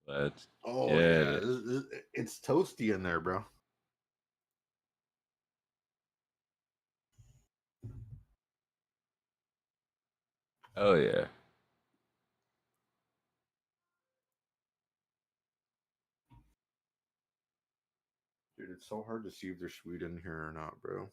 Let's Oh get yeah, it. it's toasty in there, bro. Oh yeah. Dude, it's so hard to see if there's sweet in here or not, bro.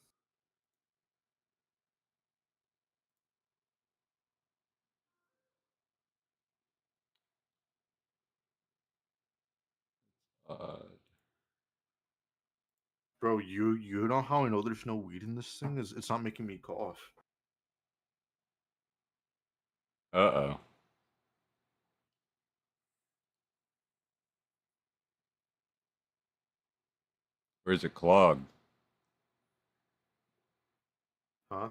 Bro, you know how I know there's no weed in this thing? Is it's not making me cough. Uh-oh. Where's it clogged? Huh?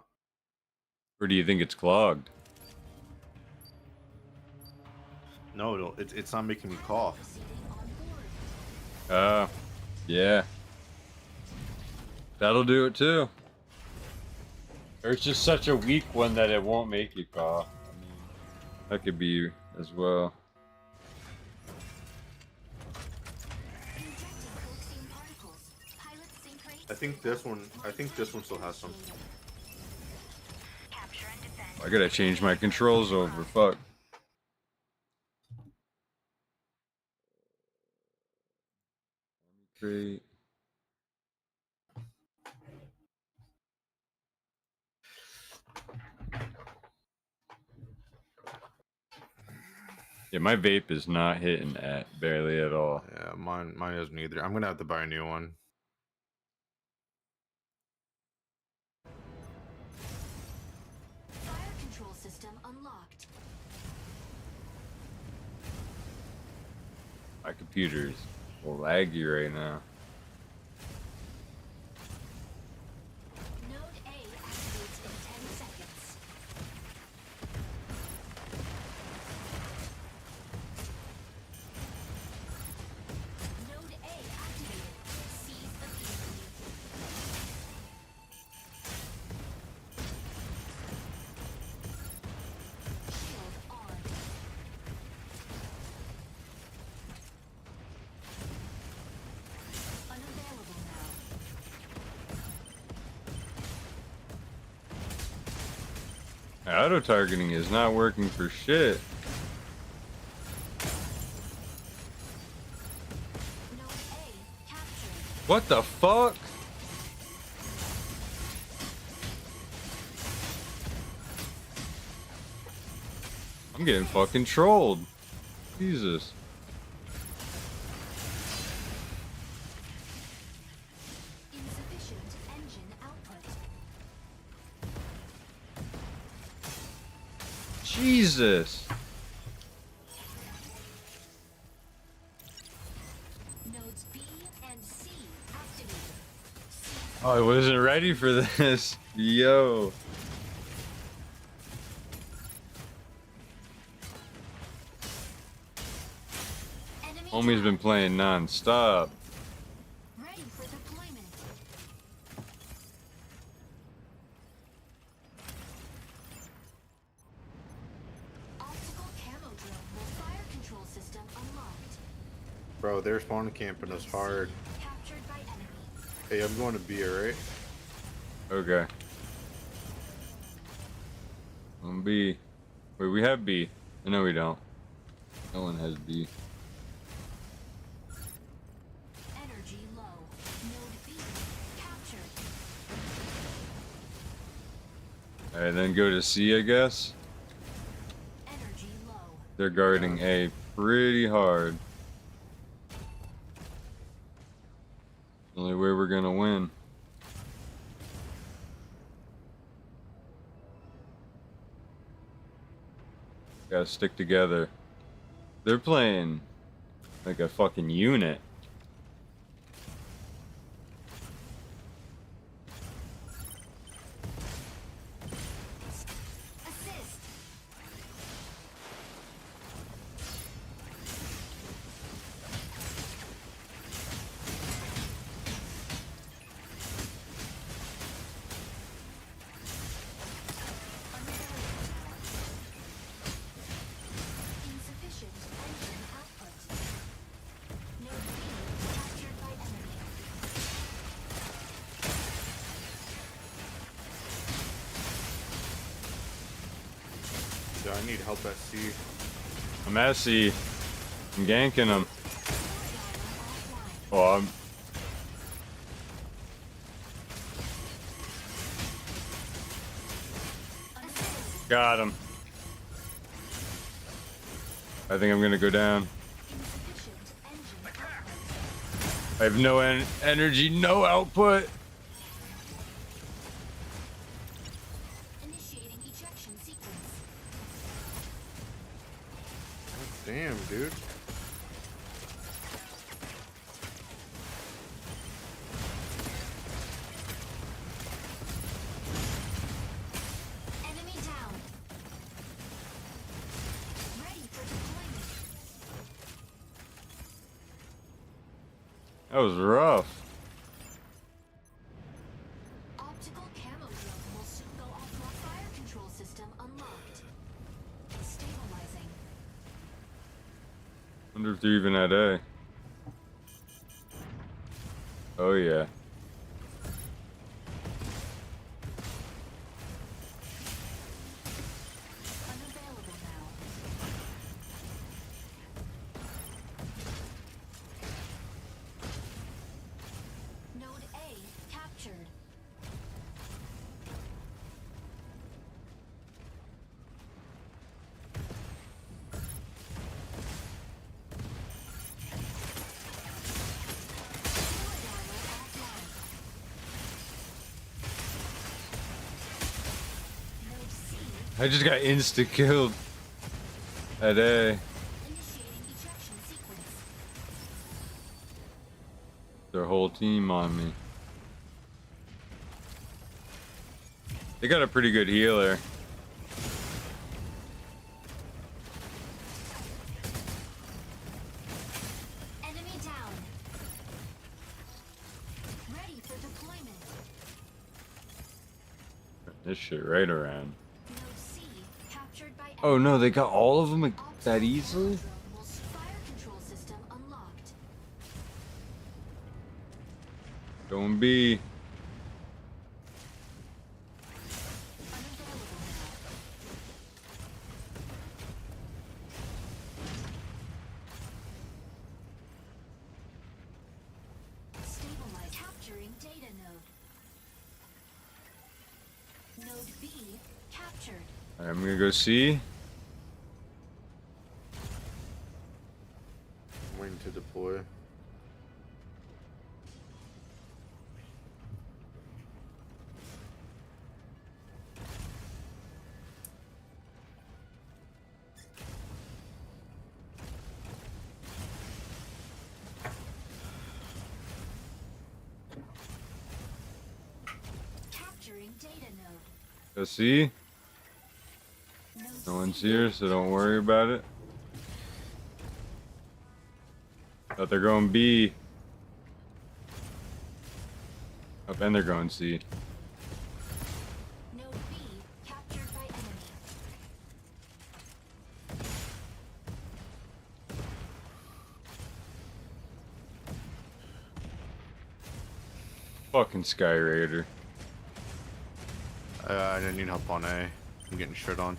Or do you think it's clogged? No, it's not making me cough. Yeah. That'll do it too. Or it's just such a weak one that it won't make you cough. I mean, that could be as well. I think this one still has some. I gotta change my controls over. Fuck. Great. Yeah, my vape is not hitting at barely at all. Yeah, mine isn't either. I'm gonna have to buy a new one. Fire control system unlocked. My computer's laggy right now. Node A activates in 10 seconds. Node A activated. Seize the field. Shield on. Unavailable now. Auto targeting is not working for shit. Node A captured. What the fuck? I'm getting fucking trolled. Jesus. Insufficient engine output. Jesus. Nodes B and C activated. Oh, I wasn't ready for this. Yo. Enemy Homie's been playing non-stop. ready for deployment. Optical camo drone with fire control system unlocked. Bro, they're spawn camping us hard. Captured by enemy. Hey, I'm going to B, alright? Okay. On B. Wait, we have B. No, we don't. No one has B. Energy low. Node B captured. Alright, then go to C, I guess. Energy low. They're guarding A pretty hard. The only way we're gonna win. Gotta stick together. They're playing like a fucking unit. Assist. Insufficient engine output. Yeah, I need help at C. I'm at C. I'm ganking him. Oh, I'm... Got him. I think I'm gonna go down. I have no energy, no output. Initiating ejection sequence. Damn, dude. Enemy down. Ready for deployment. That was rough. Optical camo drone will soon go off. Fire control system unlocked. Stabilizing. Wonder if they're even at A. Oh yeah. Unavailable now. Node A captured. Node C I just got insta killed at A. initiating ejection sequence. Their whole team on me. They got a pretty good healer. Enemy down. Ready for deployment. This shit right around. Node C captured by Oh no, they got all of them Optical that camo easily? drone will fire control system unlocked. Going B. Unavailable now. Stabilize. Capturing data node. Node B captured. Alright, I'm gonna go C. I'm waiting to deploy. Capturing data node. Go C. Node No one's C here, so don't worry about it. But they're going B. Oh, and they're going C. Node B captured by enemy. Fucking Sky Raider. I didn't need help on A. I'm getting shit on.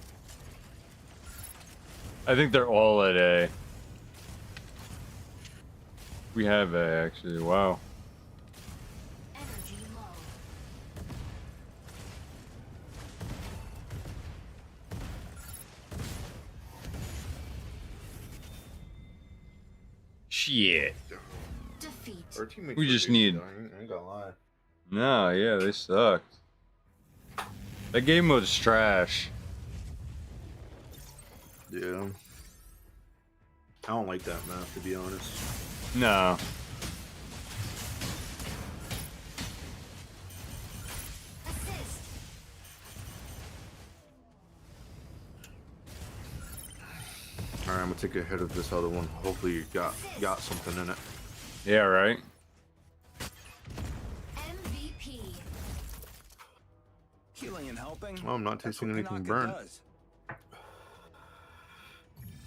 I think they're all at A. We have A actually. Wow. Energy low. Shit. Defeat. Our teammates We were just good, need- though, I ain't gonna lie. No, yeah, they sucked. That game mode's trash. Yeah. I don't like that map, to be honest. No. Assist. Alright, I'm gonna take a hit of this other one. Hopefully you got something in it. Yeah, right? MVP. Healing and helping. Oh, I'm not That's tasting what anything Kanaka burnt. does.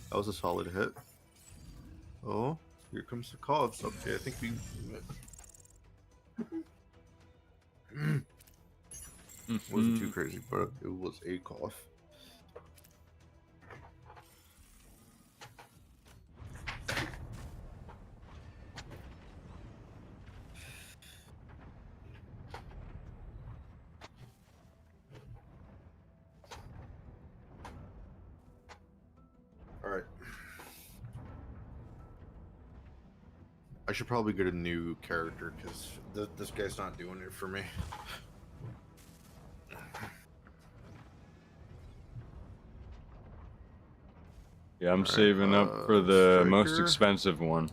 That was a solid hit. Oh, here comes the coughs. Okay, I think we. Wasn't too crazy, but it was a cough. I should probably get a new character because this guy's not doing it for me. Yeah, I'm Alright, saving up for the most striker. expensive one.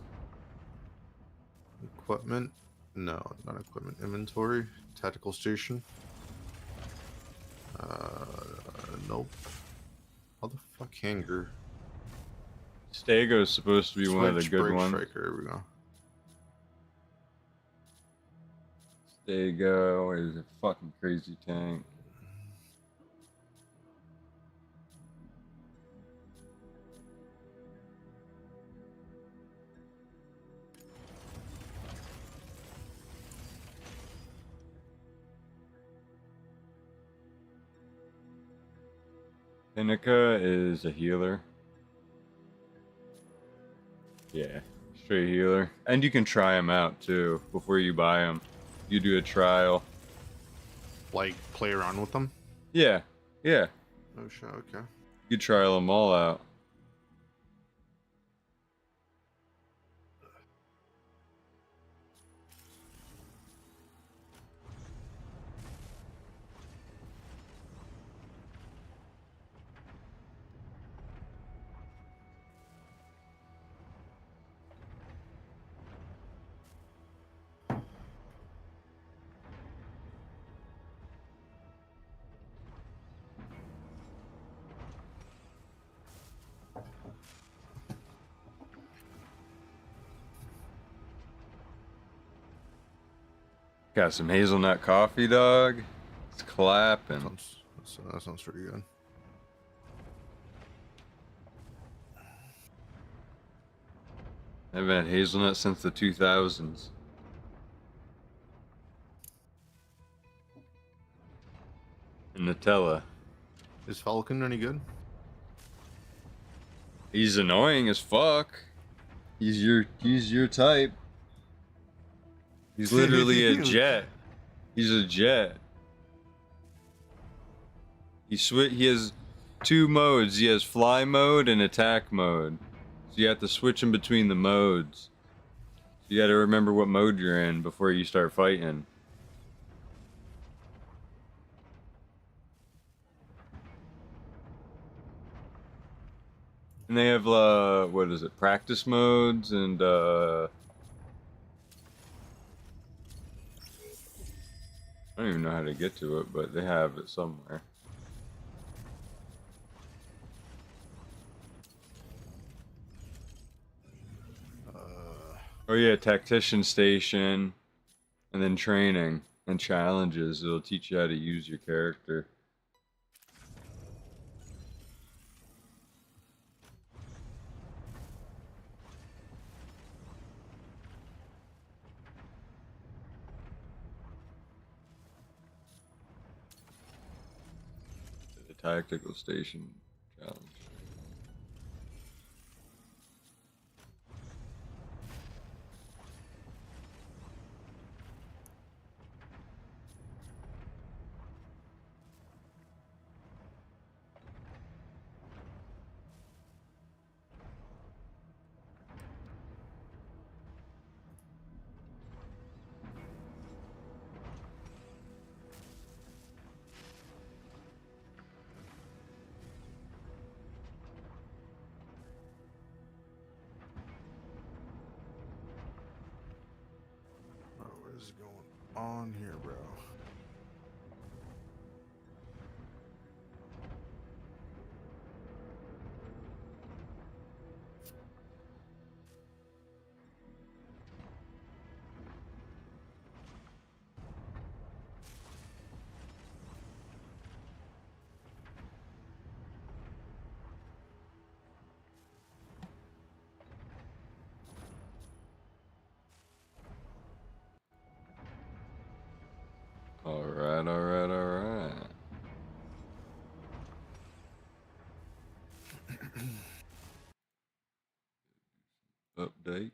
Equipment? No, not equipment. Inventory. Tactical station. Nope. How the fuck hanger? Stego's supposed to be one of the Switch, good break, ones. striker. There we go. Stego is a fucking crazy tank. Inika is a healer. Yeah, straight healer. And you can try him out too before you buy him. You do a trial. Like, play around with them? Yeah, yeah. Oh shit, okay. You trial them all out. Got some hazelnut coffee, dog. It's clapping. That sounds pretty good. I've had hazelnut since the 2000s. And Nutella. Is Falcon any good? He's annoying as fuck. He's your type. He's literally a jet. He's a jet. He has two modes. He has fly mode and attack mode. So you have to switch in between the modes. So you got to remember what mode you're in before you start fighting. And they have what is it? Practice modes and I don't even know how to get to it, but they have it somewhere. Oh yeah, tactician station, and then training and challenges. It'll teach you how to use your character. The tactical station challenge. Oh, what is going on here, bro? Alright, alright, alright. Update.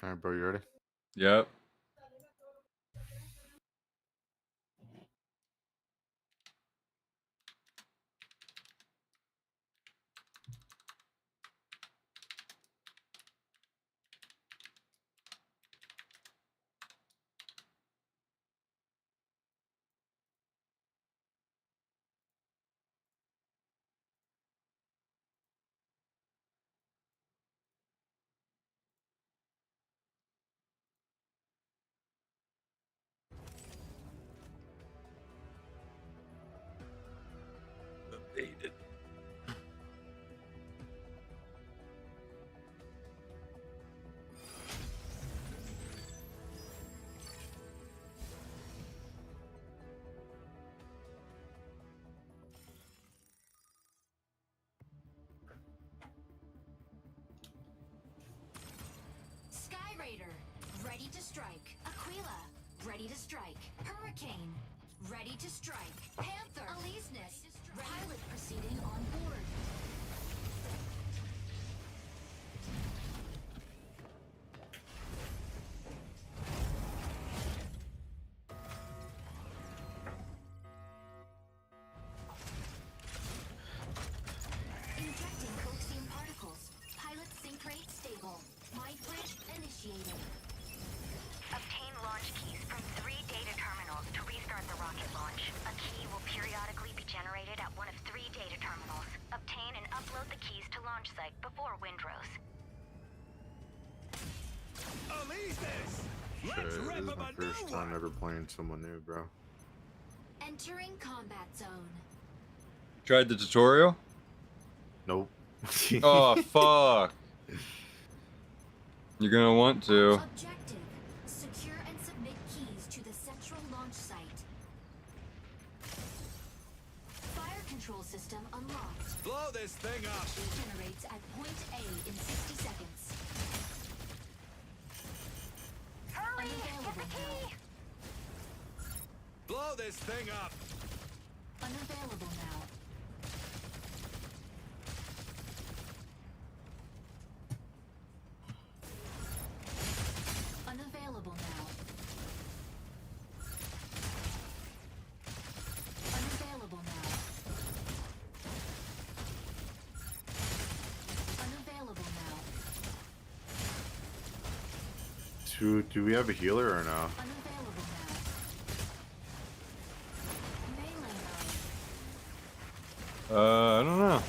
All right, bro, you ready? Yep. Updated. Sky Raider, ready to strike. Aquila, ready to strike. Hurricane, ready to strike. Panther, Aleseness, pilot proceeding on board. Injecting coaxium particles. Pilot sync rate stable. Mind bridge initiated. Obtain launch keys from 3 data terminals to restart the rocket launch. A key will periodically be generated at one of 3 data terminals. Obtain and upload the keys to launch site before Windrose. Shit, this is my first time ever playing someone new, bro. Entering combat zone. Tried the tutorial? Nope. Oh, fuck. You're gonna want to. Objective: secure and submit keys to the central launch site. Fire control system unlocked. Blow this thing up! Key generates at point A in 60 seconds. Hurry! Get Unavailable the now. key! Blow this thing up! Unavailable now. Unavailable now. Unavailable now. Unavailable now. Do we have a healer or no? Unavailable now. Melee mode. I don't know.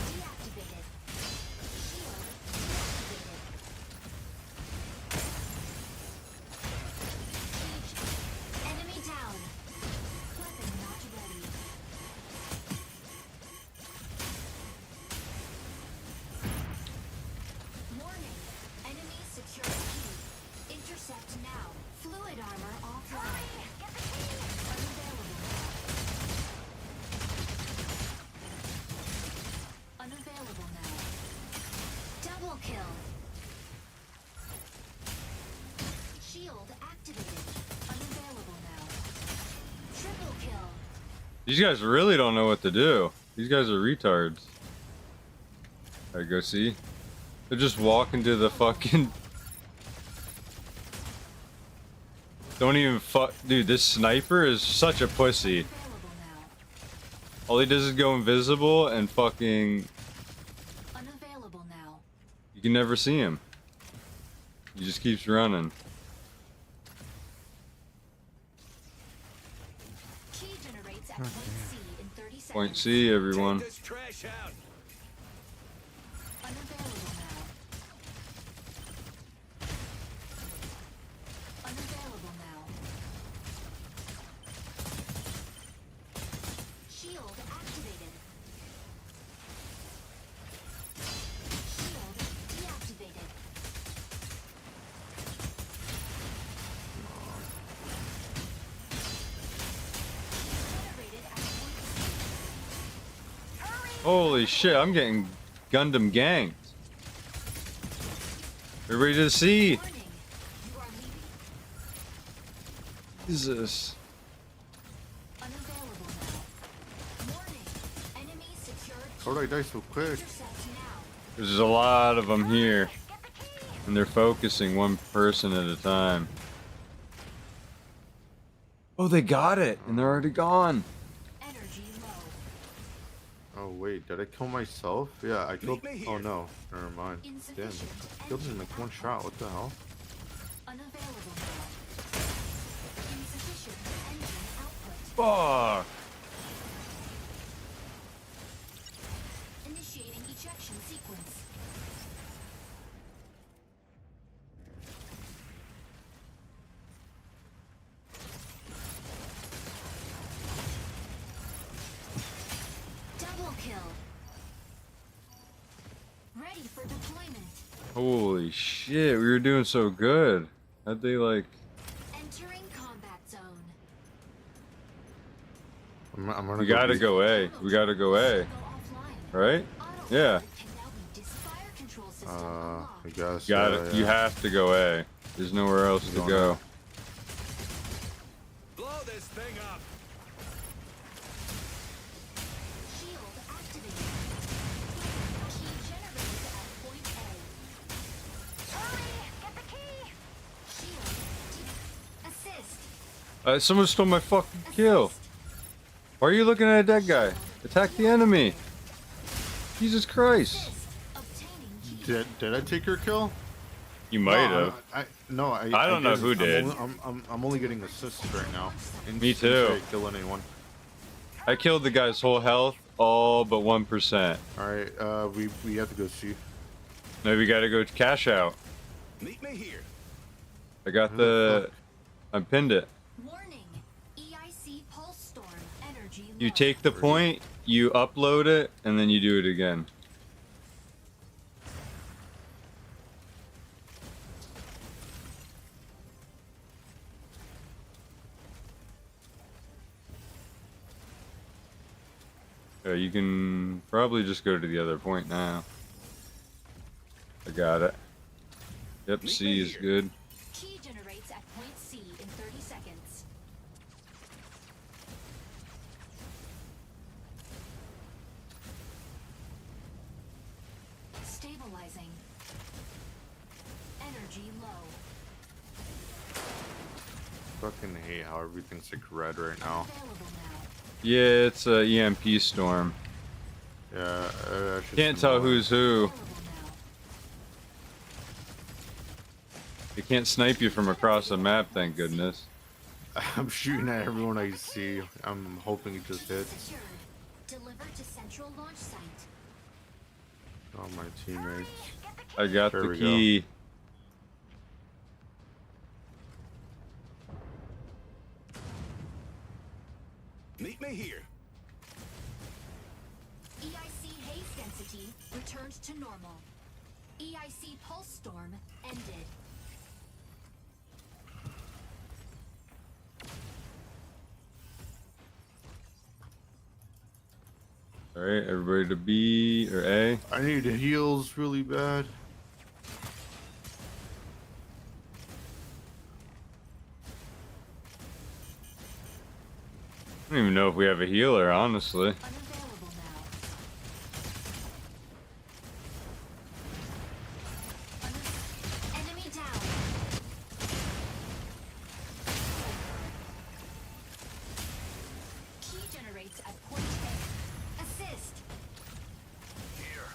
Deactivated. Shield deactivated. Enemy down. Weapon not ready. Warning. Enemy secure key. Intercept now. Fluid armor offline. Get the key! Unavailable now. Unavailable now. Double kill. Shield activated. Unavailable now. Triple kill. These guys really don't know what to do. These guys are retards. Alright, go see. They're just walking to the fucking... Don't even fuck... Dude, this sniper is such a pussy. Unavailable now. All he does is go invisible and fucking... Unavailable now. You can never see him. He just keeps running. Key generates at point C in 30 seconds. Point C, everyone. Take this trash out! Unavailable now. Unavailable now. Shield activated. Shield deactivated. Generated at point C. Holy shit, I'm getting Gundam ganked. Everybody to see. Warning. You are leaving. Jesus. Unavailable now. How did I die so quick? Intercept now. There's a lot of them here, and they're focusing one person at a time. Oh, they got it, and they're already gone. Energy low. Oh wait, did I kill myself? Yeah, I killed. me Oh here. no, never mind. Damn, Insufficient killed him in engine like one output. shot. What the hell? Unavailable now. Insufficient engine output. Fuck. Initiating ejection sequence. Double kill. Ready for deployment. Holy shit, we were doing so good. How'd they like... Entering combat zone. I'm gonna We gotta beat- go A. We gotta go A. Go offline. Right? Auto Yeah. can now be fire control system I unlocked. guess. Got it. You have to go A. There's nowhere else to Going go. A. Blow this thing up. Shield activated. Key generated at point A. Hurry! Get the key! Shield. Assist. Someone stole my fucking kill. Assist. Why are you looking at a dead guy? Attack the enemy. Jesus Christ. Assist. Obtaining key. Did I take your kill? You might No, have. I don't know didn't. who did. I'm only getting assists right now. And Me didn't say too. I kill anyone. I killed the guy's whole health, all but 1%. All right. We have to go see. Now we gotta go cash out. Meet me here. I got Who the I pinned it. Warning. EIC pulse storm. Energy low. You take the point, you upload it, and then you do it again. You can probably just go to the other point now. I got it. Yep, Meet C me is here. good. Key generates at point C in 30 seconds. Stabilizing. Energy low. Fucking hate how everything's like red right now. Available now. Yeah, it's a EMP storm. Yeah. that's just Can't tell annoying. who's who. Available now. They can't snipe you from across the map, thank goodness. I'm shooting at everyone I see. I'm hoping it just hits. Secured. Delivered to central launch site. All my teammates. I got There the we key. Meet me here. EIC haze density returned to normal. EIC pulse storm ended. Alright, everybody to B or A. I need heals really bad. I don't even know if we have a healer, honestly. Unavailable now. Enemy down. Key generates at point A. Assist. Here.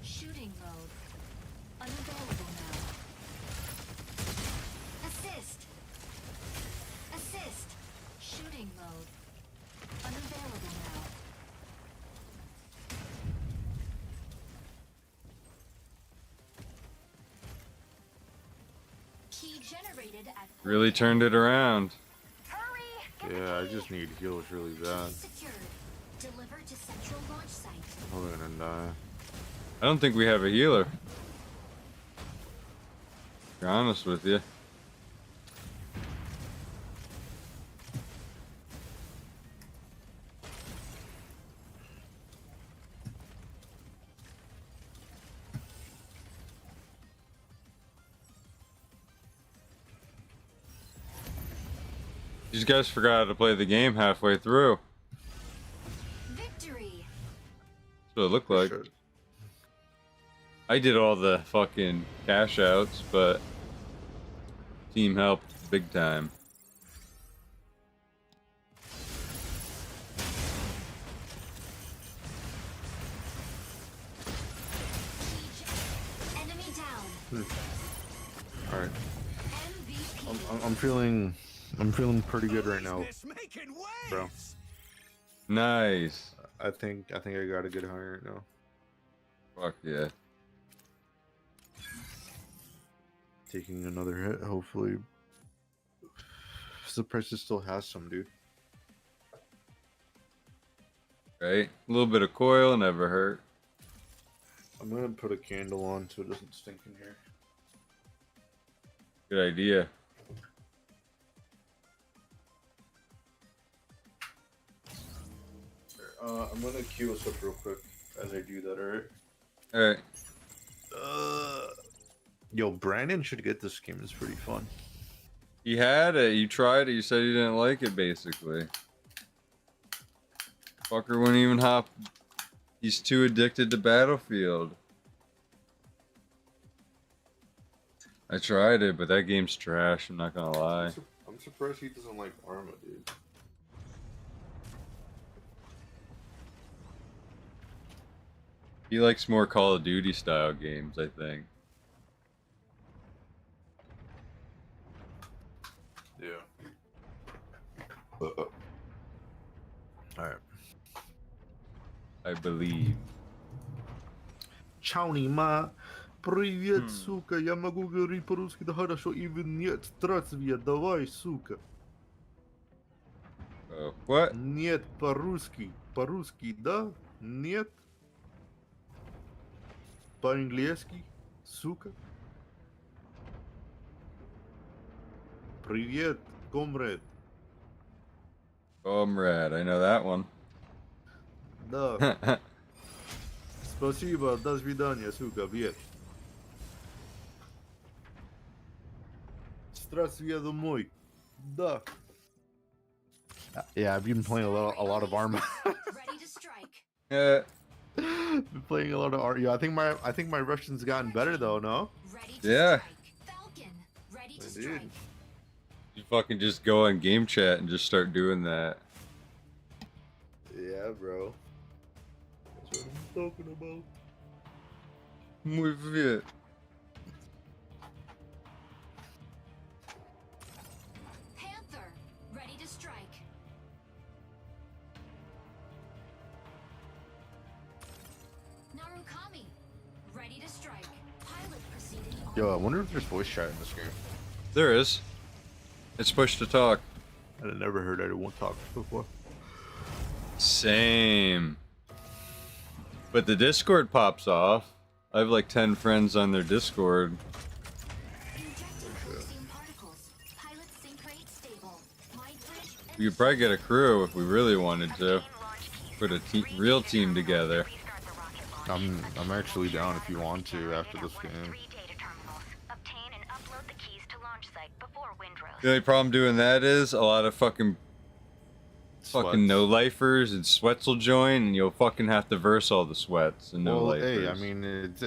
Shooting mode. Unavailable now. Assist. Assist. Shooting mode. Unavailable now. Key generated at point Really A. turned it around. Hurry! Get Yeah, I just need heals really bad. Key secured. Delivered to central launch site. I'm gonna die. I don't think we have a healer. To be honest with you. These guys forgot how to play the game halfway through. Victory. That's what it looked For like. sure. I did all the fucking cash outs, but team helped big time. Enemy down. All right. MVP. I'm feeling pretty good right now, Business making waves. bro. Nice. I think I got a good high right now. Fuck yeah. Taking another hit, hopefully. The prices still has some, dude. Right? A little bit of coil never hurt. I'm gonna put a candle on so it doesn't stink in here. Good idea. I'm gonna queue us up real quick as I do that, alright? Alright. Yo, Brandon should get this game. It's pretty fun. You had it. You tried it. You said you didn't like it, basically. Fucker wouldn't even hop. He's too addicted to Battlefield. I tried it, but that game's trash. I'm not gonna lie. I'm surprised he doesn't like Arma, dude. He likes more Call of Duty style games, I think. Yeah. Alright. I believe. Чауни, ма. Привет, сука. Я могу говорить по-русски, да хорошо. И нет, здравствуй, давай, сука. What? Нет, по-русски. По-русски, да? Нет. По-английски, сука. Привет, комрад. Comrade, I know that one. Да. Спасибо, до свидания, сука, привет. Здравствуй, я домой. Да. Yeah, I've been playing a lot of Arma. Ready to strike. Been playing a lot of Arma. Yeah, I think my Russian's gotten better though, no? Ready to Yeah. strike. Falcon. Ready to I strike. did. You fucking just go on game chat and just start doing that. Yeah, bro. That's what I'm talking about. Muy bien. Panther. Ready to strike. Narukami. Ready to strike. Pilot proceeding on. Yo, I wonder if there's voice chat in this game. There is. It's push to talk. I've never heard anyone talk before. Same. But the Discord pops off. I have like 10 friends on their Discord. Injecting hallucine particles. Pilot sync rate stable. Mind bridge. We could probably get a crew if we really wanted to. Obtain launch keys Put a from te- 3 real data team terminals together. to restart the rocket launch. I'm actually down if you want to after Generated this at one of game. 3 data terminals. Obtain and upload the keys to launch site before Windrose. The only problem doing that is a lot of fucking Sweats. no-lifers and sweats will join, and you'll fucking have to verse all the sweats and Well, no-lifers. hey, I mean, it's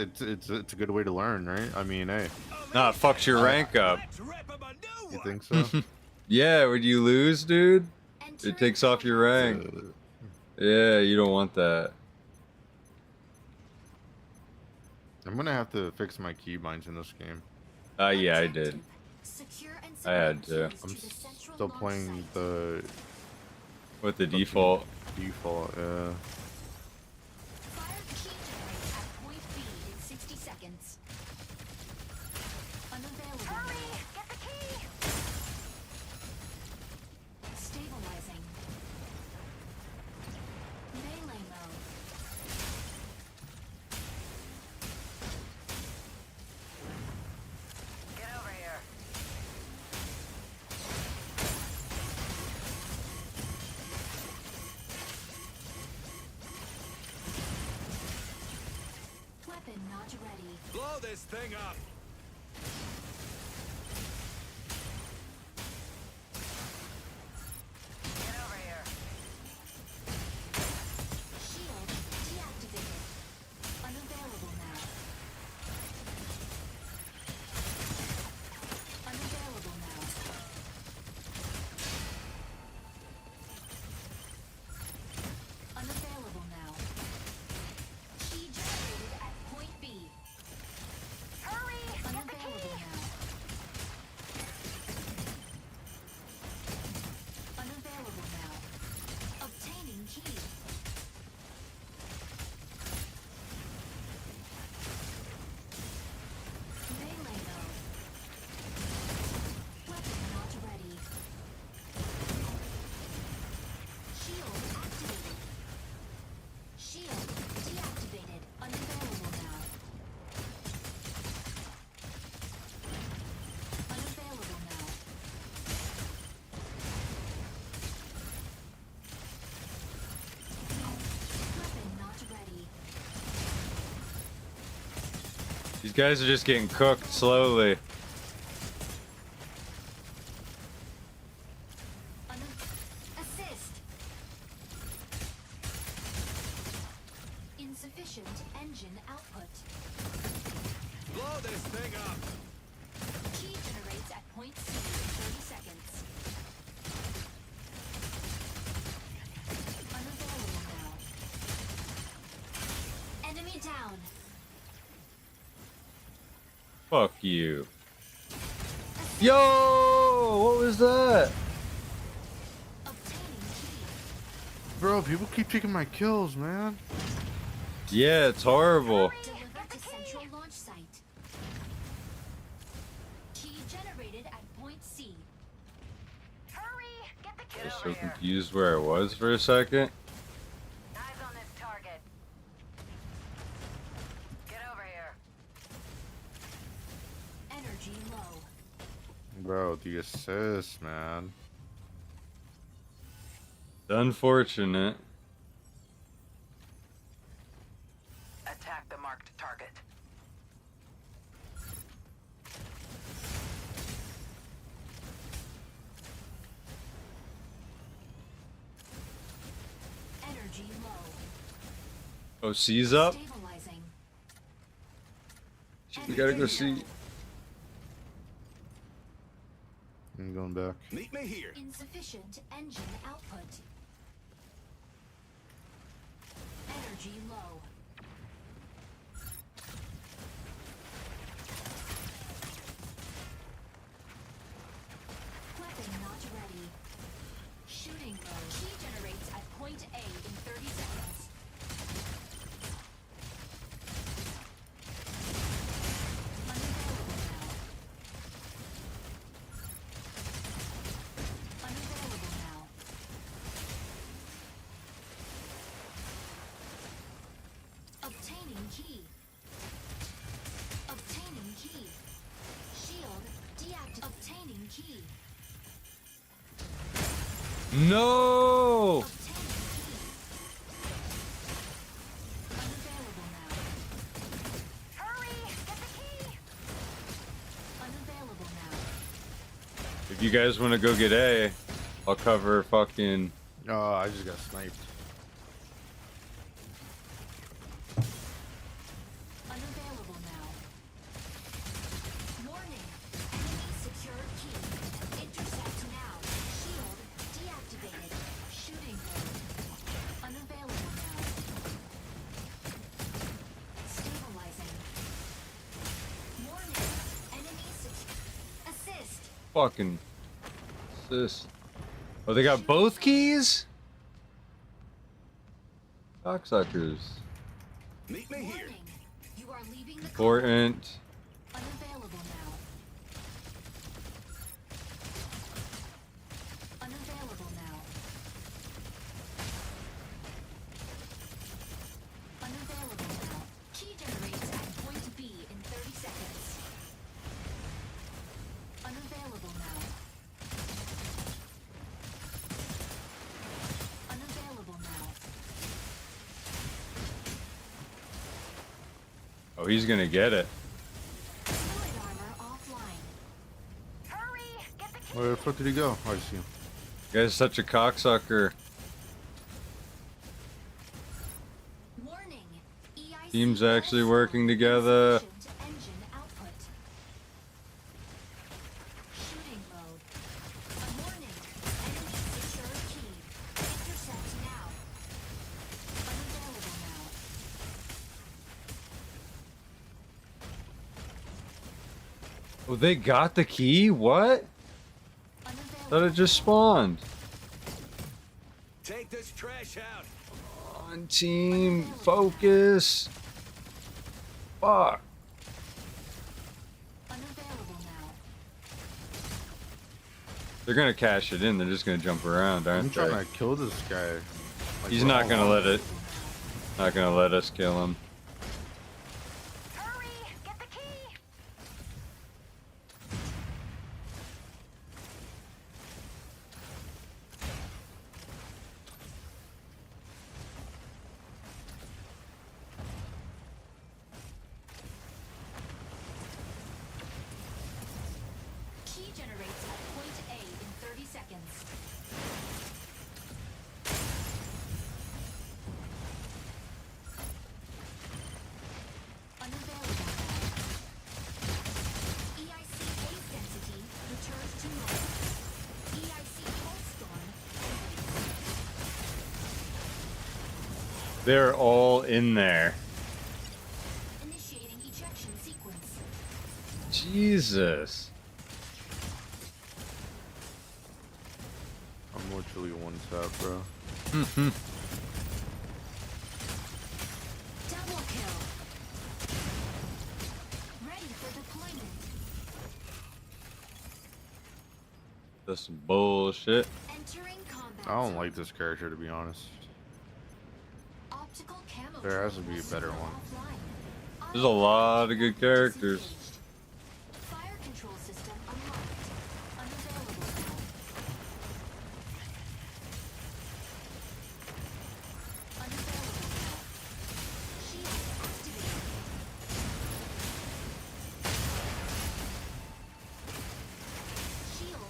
a good way to learn, right? I mean, hey, Nah, it fucks your rank up. Let's rip 'em a new you one. think so? Yeah, when you lose, dude, Entering it takes off your rank. Uh, Yeah, you don't want that. I'm gonna have to fix my keybinds in this game. Yeah, I did. Secure and I had secure to. keys I'm the central still launch playing site. the With the default. default. Fire key generated at point B in 60 seconds. Unavailable. Hurry! Get the key! Stabilizing. Melee mode. Get over here. Weapon not ready. Blow this thing up. These guys are just getting cooked slowly. Assist. Insufficient engine output. Blow this thing up. Key generates at point C in 30 seconds. Unavailable now. Enemy down. Fuck you. Yo! What was that? Obtaining key. Bro, people keep taking my kills, man. Yeah, it's horrible. Delivered to central launch site. Key generated at point C. Hurry! Get the I kid was over so here. confused where I was for a second. Eyes on this target. Get over here. Energy low. Bro, the assist, man. It's unfortunate. Attack the marked target. Energy low. Oh, C's up? Stabilizing. We gotta go see. I'm going back. Meet me here. Insufficient engine output. Energy low. Weapon not ready. Shooting low. Key generates at point A in 30 seconds. Unavailable now. Unavailable now. Obtaining key. Obtaining key. Shield deactivated. Obtaining key. No! Obtaining key. Unavailable now. Hurry! Get the key! Unavailable now. If you guys want to go get A, I'll cover fucking. Oh, I just got sniped. Unavailable now. Warning. Enemy secured key. Intercept now. Shield deactivated. Shooting mode. Unavailable now. Stabilizing. Warning. Enemy assist. Fucking. Assist. Oh, they got both keys? Cocksuckers. Meet me here. Warning. You are leaving the Important. Unavailable now. Unavailable now. Unavailable now. Key generates at point B in 30 seconds. Unavailable now. Unavailable now. Oh, he's gonna get it. Fluid armor offline. Hurry! Get the key! Where the fuck did he go? Oh, I see him. You guys are such a cocksucker. Warning. EIC Team's actually also working together. insufficient engine output. Shooting mode. A warning. Enemy secured key. Intercept now. Unavailable now. Oh, they got the key? What? Unavailable. Thought it just spawned. Take this trash out. On team, focus. Fuck. Unavailable now. They're gonna cash it in. They're just gonna jump around, I'm aren't trying they? to kill this guy. Like, He's we're not all gonna on. let it. Not gonna let us kill him. Hurry! Get the key! They're all in there. Initiating ejection sequence. Jesus. I'm literally one tap, bro. Double kill. Ready for deployment. That's some bullshit. Entering combat. I don't zone. like this character, to be honest. Optical camo There has to drone be a will better signal one. offline. There's a lot of good characters. Disengaged. Fire control system unlocked. Unavailable now. Unavailable now. Shield activated. Shield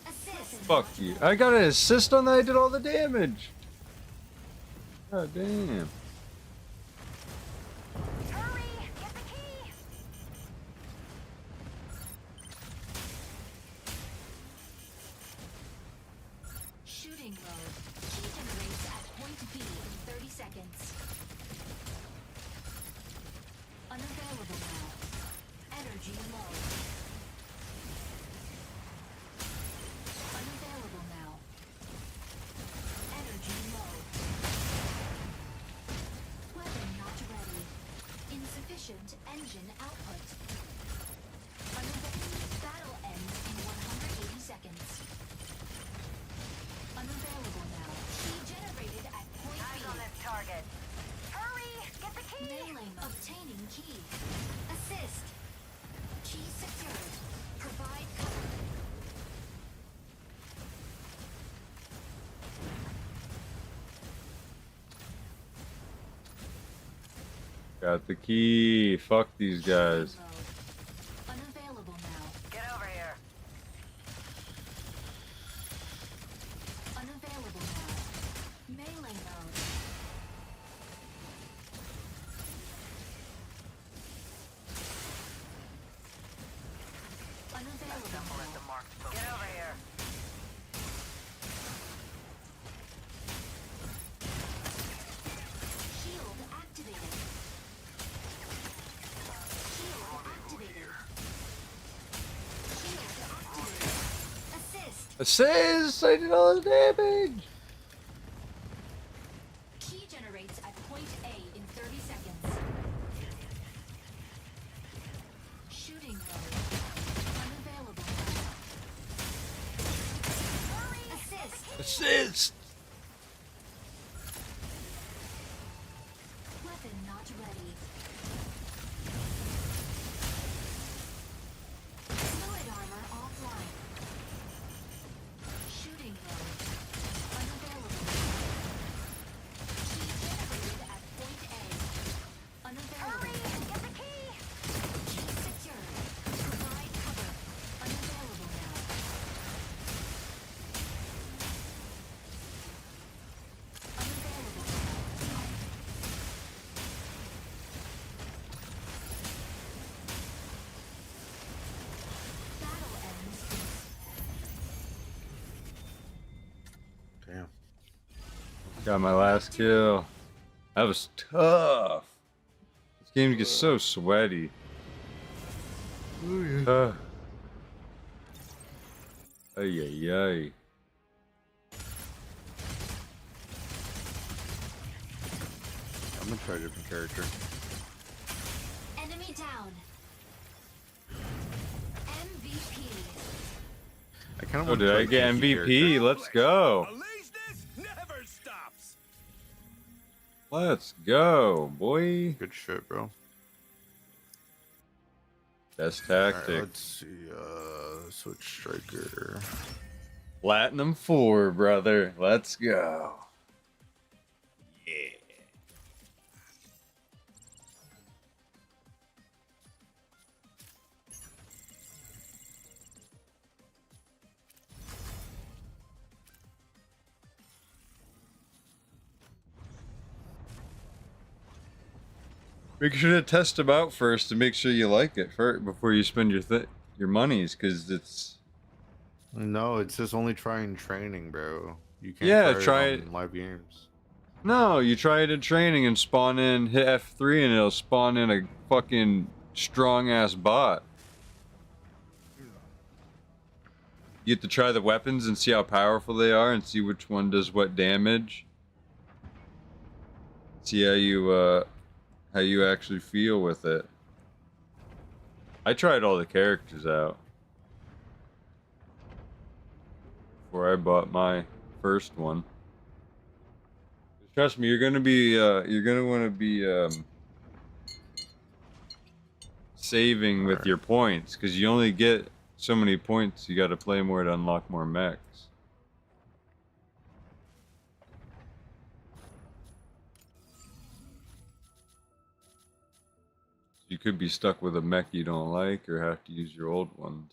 assist. Fuck you. I got an assist on that. I did all the damage. God damn. Hurry! Get the key! Shooting mode. Key generates at point B in 30 seconds. Unavailable now. Energy low. Unavailable now. Energy low. Weapon not ready. Insufficient engine output. Battle ends in 180 seconds. Unavailable now. Key generated at point Eyes on B. this target. Hurry! Get the key! Melee mode. Obtaining key. Assist. Key secured. Provide cover. Got the key. Fuck these guys. Shooting mode. Unavailable now. Get over here. Unavailable now. Melee mode. Unavailable Assemble at now. the marked Get location. over here. Shield activated. Shield activated. Shield activated. Assist. Assist! I did all the damage! Key generates at point A in 30 seconds. Shooting mode. Unavailable now. Assist. Assist! Weapon not ready. Fluid armor offline. Shooting mode. Unavailable. Key generated at point A. Unavailable. Get the key! Key secured. Provide cover. Unavailable now. Unavailable now. Battle ends in Damn. Got my last kill. That was tough. This game gets so sweaty. Ay, ay, ay. I'm gonna try a different character. enemy down. MVP. I kind of Oh, want did I get MVP? Let's go. Alaseness never stops. Let's go, boy. Good shit, bro. Best Alright, tactic. let's see. Switch striker. Platinum 4, brother. Let's go. Yeah. Make sure to test them out first to make sure you like it first before you spend your monies, because it's No, it's just only trying training, bro. You can't Yeah, try try it it. on live games. No, you try it in training and spawn in, hit F3 and it'll spawn in a fucking strong ass bot. You get to try the weapons and see how powerful they are and see which one does what damage. See how you actually feel with it. I tried all the characters out before I bought my first one. Trust me, you're gonna want to be saving with your points because you only get so many points. You got to play more to unlock more mechs. You could be stuck with a mech you don't like or have to use your old ones.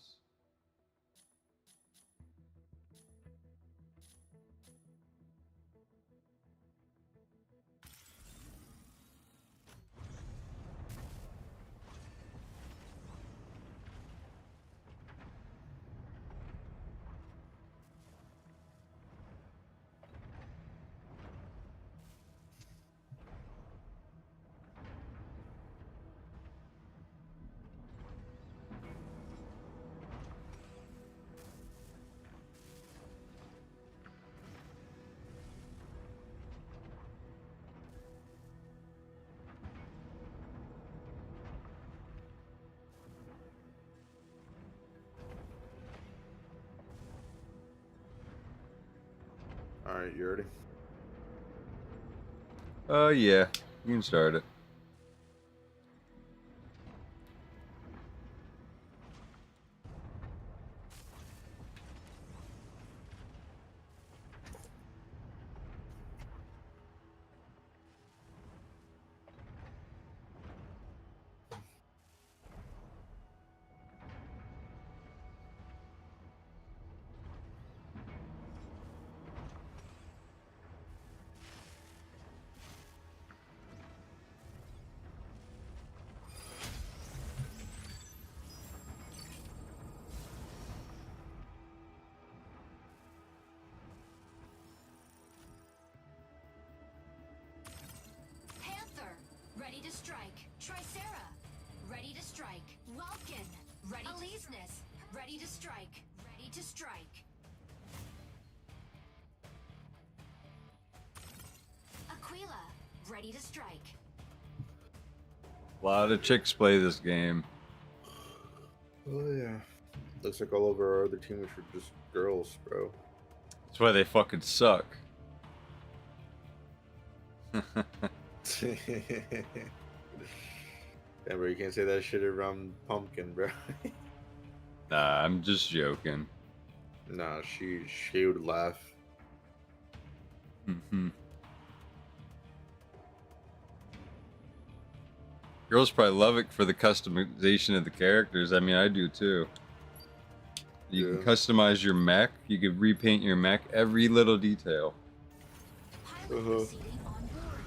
Alright, you ready? Yeah, you can start it. Panther, ready to strike. Tricera, ready to strike. Welkin, ready to Aleseness, ready to strike. Ready to strike. Aquila, ready to strike. A lot of chicks play this game. Oh yeah. Looks like all over our other teammates are just girls, bro. That's why they fucking suck. Yeah, bro, you can't say that shit around Pumpkin, bro. Nah, I'm just joking. Nah, she would laugh. Girls probably love it for the customization of the characters. I mean, I do too. You Yeah. can customize your mech. You can repaint your mech, every little detail. Pilot proceeding on board.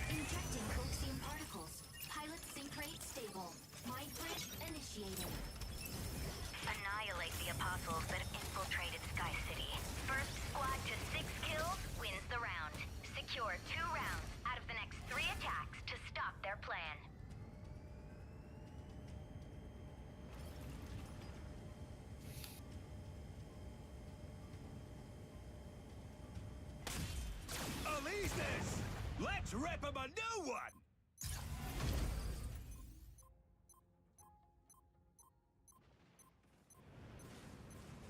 Injecting coaxium particles. Pilot sync rate stable. Mind bridge initiated. Annihilate the apostles that have infiltrated Sky City. First squad to 6 kills wins the round. Secure 2 rounds out of the next 3 attacks to stop their plan. Aleseness! Let's rip him a new one!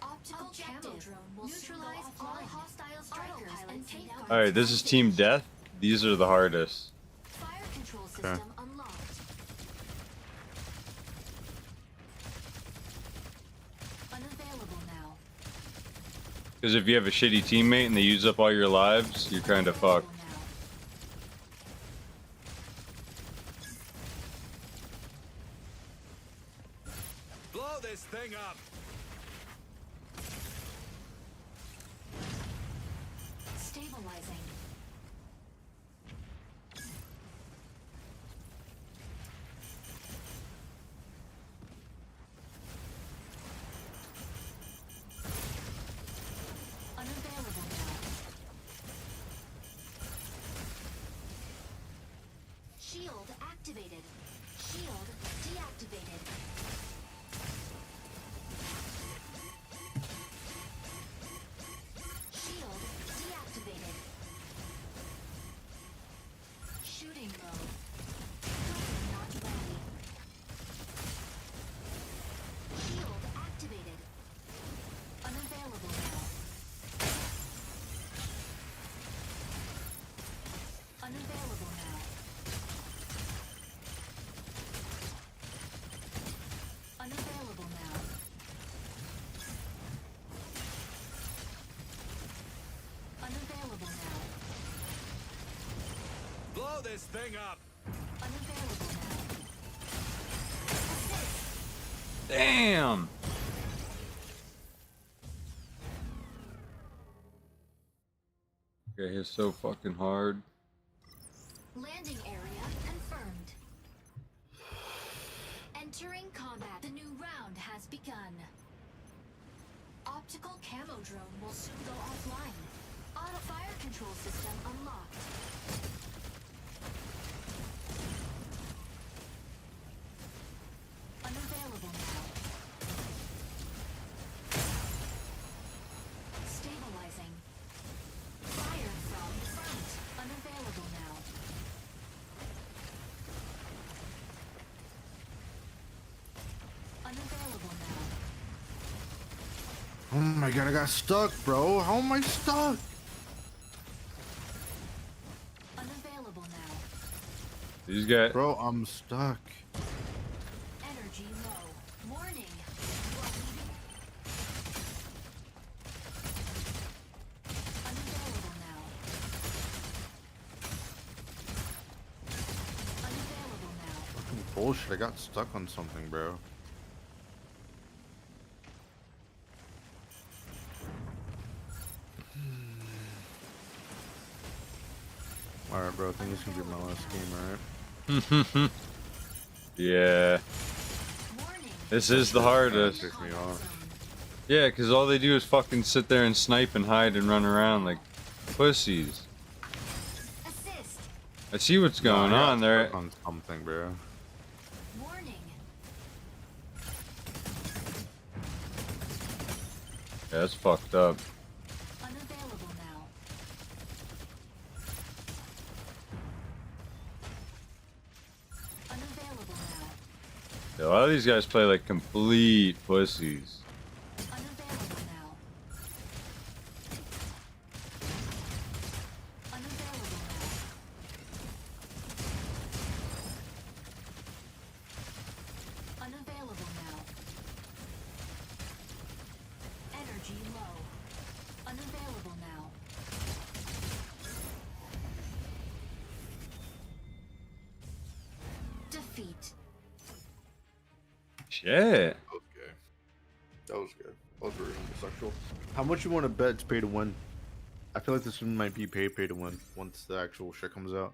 Optical camo drone will neutralize all hostile strikers and safeguard. All right, this is team death. These are the hardest. Fire control system unlocked. Unavailable now. Because if you have a shitty teammate and they use up all your lives, you're kind of fucked. Blow this thing up! Stabilizing. blow this thing up. Unavailable now. Assist. Damn. Okay, he's so fucking hard. Landing area confirmed. Entering combat. The new round has begun. Optical camo drone will soon go offline. Auto fire control system unlocked. Unavailable now. Stabilizing. Fire from front. Unavailable now. Unavailable now. Oh my god, I got stuck, bro. How am I stuck? Unavailable now. These guys. Bro, I'm stuck. Energy low. Warning. Unavailable now. Unavailable now. Fucking bullshit. I got stuck on something, bro. Alright, bro. I think this is gonna be my last game, alright? Yeah. Warning. This is the hardest. Piss me off. Yeah, because all they do is fucking sit there and snipe and hide and run around like pussies. Assist. I see what's going No, I got on there. stuck on something, bro. Warning. Yeah, that's fucked up. Unavailable now. Unavailable now. Yeah, a lot of these guys play like complete pussies. Unavailable now. Unavailable now. Unavailable now. Energy low. Unavailable now. Defeat. Shit. Okay. That was good. That was very homosexual. How much you want to bet it's pay to win? I feel like this one might be pay to win once the actual shit comes out.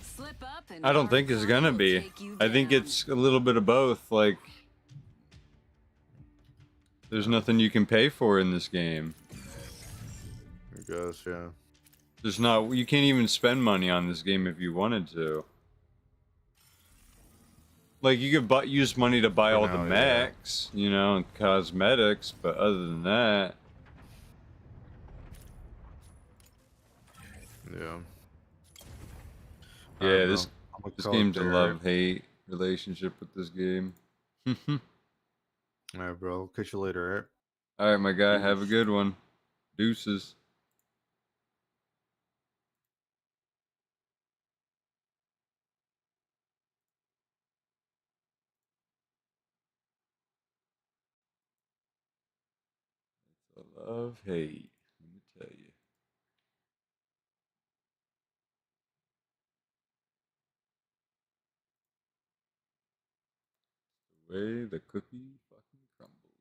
Slip up and I don't think it's gonna be. I think it's a little bit of both. Like, there's nothing you can pay for in this game. I guess, yeah. There's not. You can't even spend money on this game if you wanted to. Like, you could use money to buy For all now, the yeah. mechs, you know, and cosmetics, but other than that, Yeah. I yeah, don't this know. I'm gonna this call it game's a there. love-hate relationship with this game. Alright, bro. Catch you later, alright? All right, my guy, have a good one. Deuces. It's a love-hate, let me tell you. The way the cookie fucking crumbles.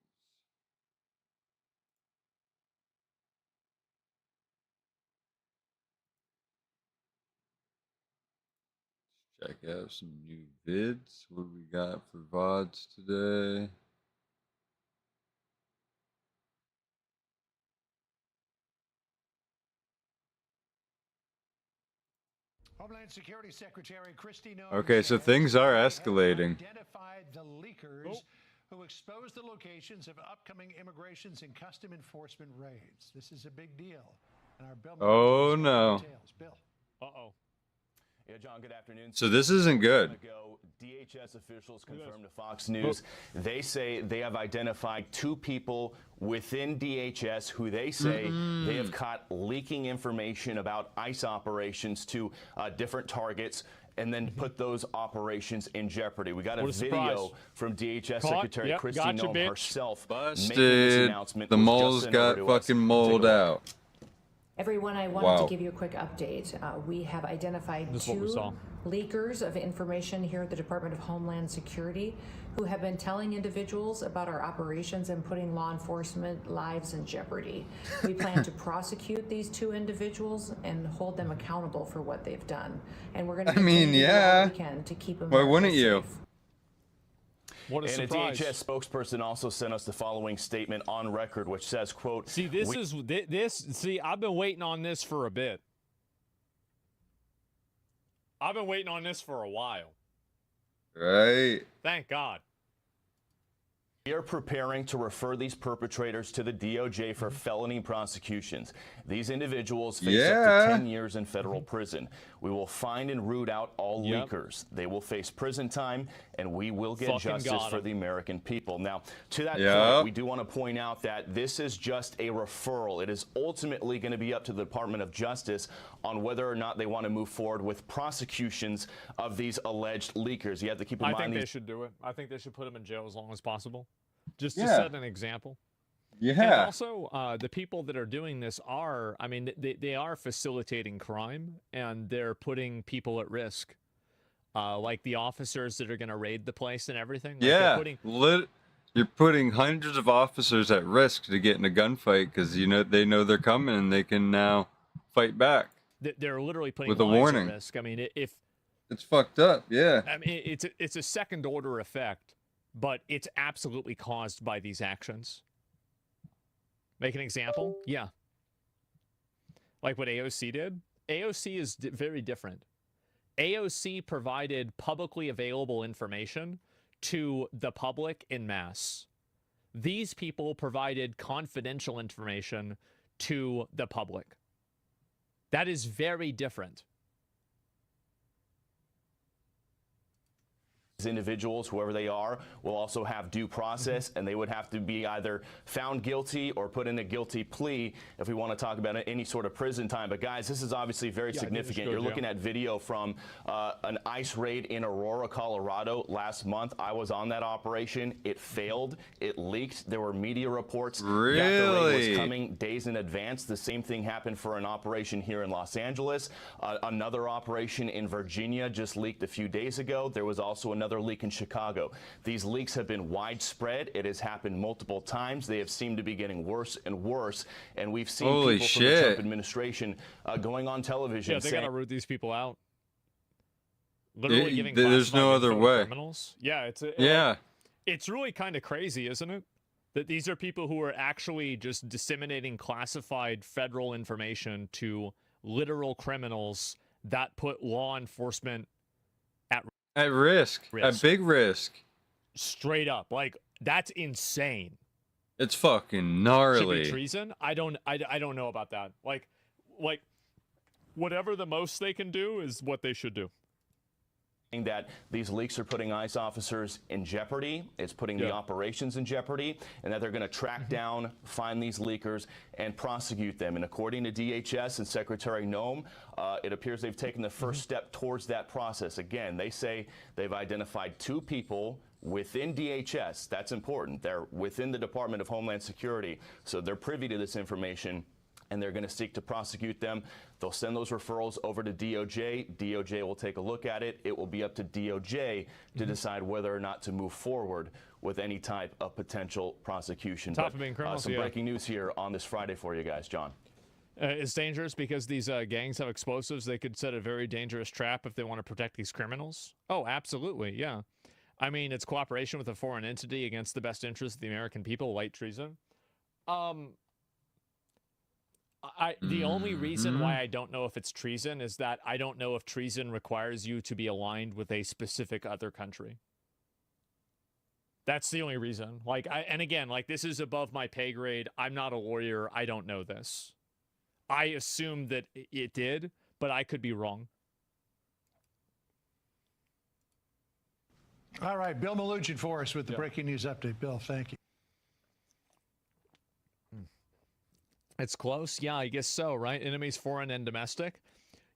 Check out some new vids. What we got for VODs today? Homeland Security Secretary Kristi Noem Okay, so says things are they have escalating. Identified the leakers who exposed the locations of upcoming immigrations and custom enforcement raids. This is a big deal. And our Bill Oh, Miller has got no. details. Bill. Uh-oh. Yeah, John, good afternoon. So this isn't good. DHS officials confirmed to Fox News. They say they have identified 2 people within DHS who they say they have caught leaking information about ICE operations to different targets and then put those operations in jeopardy. We got a What a video surprise. from DHS Caught. Secretary Yep, Kristi gotcha, Noem bitch. herself making this Busted. announcement. The It was just moles sent got over to us. fucking Take a moled look. out. Everyone, I wanted Wow. to give you a quick update. We have identified This is what we 2 saw. leakers of information here at the Department of Homeland Security who have been telling individuals about our operations and putting law enforcement lives in jeopardy. We plan to prosecute these 2 individuals and hold them accountable for what they've done. And we're going to continue to do all we can to keep them Why wouldn't you? safe. What a And surprise. a DHS spokesperson also sent us the following statement on record, which says, quote, See, see, I've been waiting on this for a bit. I've been waiting on this for a while. Right. Thank God. We are preparing to refer these perpetrators to the DOJ for felony prosecutions. These individuals face up to 10 years in federal prison. We will find and root out all leakers. They will face prison time, and we will get justice for the American people. Now, to that point, we do want to point out that this is just a referral. It is ultimately going to be up to the Department of Justice on whether or not they want to move forward with prosecutions of these alleged leakers. You have to keep in mind. I think they should do it. I think they should put them in jail as long as possible. Just to set an example. Yeah. And also, the people that are doing this are, I mean, they are facilitating crime, and they're putting people at risk. Like the officers that are going to raid the place and everything. Like you're putting hundreds of officers at risk to get in a gunfight because they know they're coming and they can now fight back. They're literally putting with a lives warning. at risk. I mean, if it's fucked up, yeah. I mean, it's a second order effect, but it's absolutely caused by these actions. Make an example? Yeah. Like what AOC did. AOC is very different. AOC provided publicly available information to the public en masse. These people provided confidential information to the public. That is very different. Individuals, whoever they are, will also have due process, and they would have to be either found guilty or put in a guilty plea if we want to talk about any sort of prison time. But guys, this is obviously very significant. You're looking at video from an ICE raid in Aurora, Colorado last month. I was on that operation. It failed. It leaked. There were media reports that the raid was coming days in advance. The same thing happened for an operation here in Los Angeles. Another operation in Virginia just leaked a few days ago. There was also another leak in Chicago. These leaks have been widespread. It has happened multiple times. They have seemed to be getting worse and worse. And we've seen people from the Trump administration going on television they saying, gotta root these people out. Literally giving there's no other way. Criminals. Yeah, it's really kind of crazy, isn't it? That these are people who are actually just disseminating classified federal information to literal criminals that put law enforcement at risk. At big risk. Straight up. Like, that's insane. It's fucking gnarly. Should be treason? I don't know about that. Like whatever the most they can do is what they should do. That these leaks are putting ICE officers in jeopardy. It's putting the operations in jeopardy, and that they're going to track down, find these leakers, and prosecute them. And according to DHS and Secretary Noem, it appears they've taken the first step towards that process. Again, they say they've identified 2 people within DHS. That's important. They're within the Department of Homeland Security, so they're privy to this information, and they're going to seek to prosecute them. They'll send those referrals over to DOJ. DOJ will take a look at it. It will be up to DOJ to decide whether or not to move forward with any type of potential prosecution. Top of being criminals, some breaking news here on this Friday for you guys, John. It's dangerous because these gangs have explosives. They could set a very dangerous trap if they want to protect these criminals. Oh, absolutely, yeah. I mean, it's cooperation with a foreign entity against the best interests of the American people, light treason. The only reason why I don't know if it's treason is that I don't know if treason requires you to be aligned with a specific other country. That's the only reason. And again, this is above my pay grade. I'm not a lawyer. I don't know this. I assume that it did, but I could be wrong. All right, Bill Maluchin for us with the breaking news update. Bill, thank you. It's close. Yeah, I guess so, right? Enemies foreign and domestic.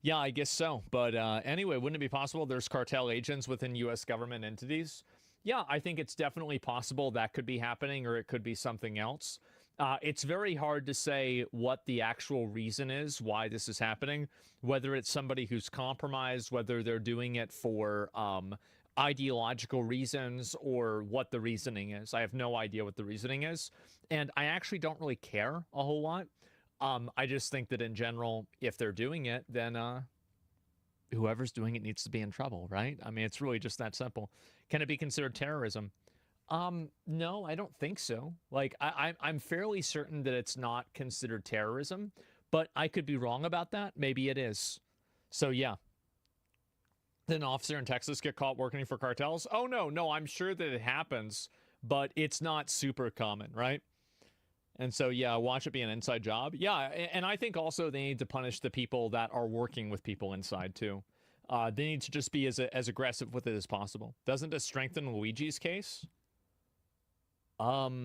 Yeah, I guess so. But anyway, wouldn't it be possible there's cartel agents within U.S. government entities? Yeah, I think it's definitely possible that could be happening, or it could be something else. It's very hard to say what the actual reason is why this is happening, whether it's somebody who's compromised, whether they're doing it for ideological reasons, or what the reasoning is. I have no idea what the reasoning is, and I actually don't really care a whole lot. I just think that in general, if they're doing it, then whoever's doing it needs to be in trouble, right? I mean, it's really just that simple. Can it be considered terrorism? No, I don't think so. Like, I'm fairly certain that it's not considered terrorism, but I could be wrong about that. Maybe it is. So yeah. Did an officer in Texas get caught working for cartels? Oh no, I'm sure that it happens, but it's not super common, right? And so yeah, watch it be an inside job. Yeah, and I think also they need to punish the people that are working with people inside too. They need to just be as aggressive with it as possible. Doesn't this strengthen Luigi's case? No.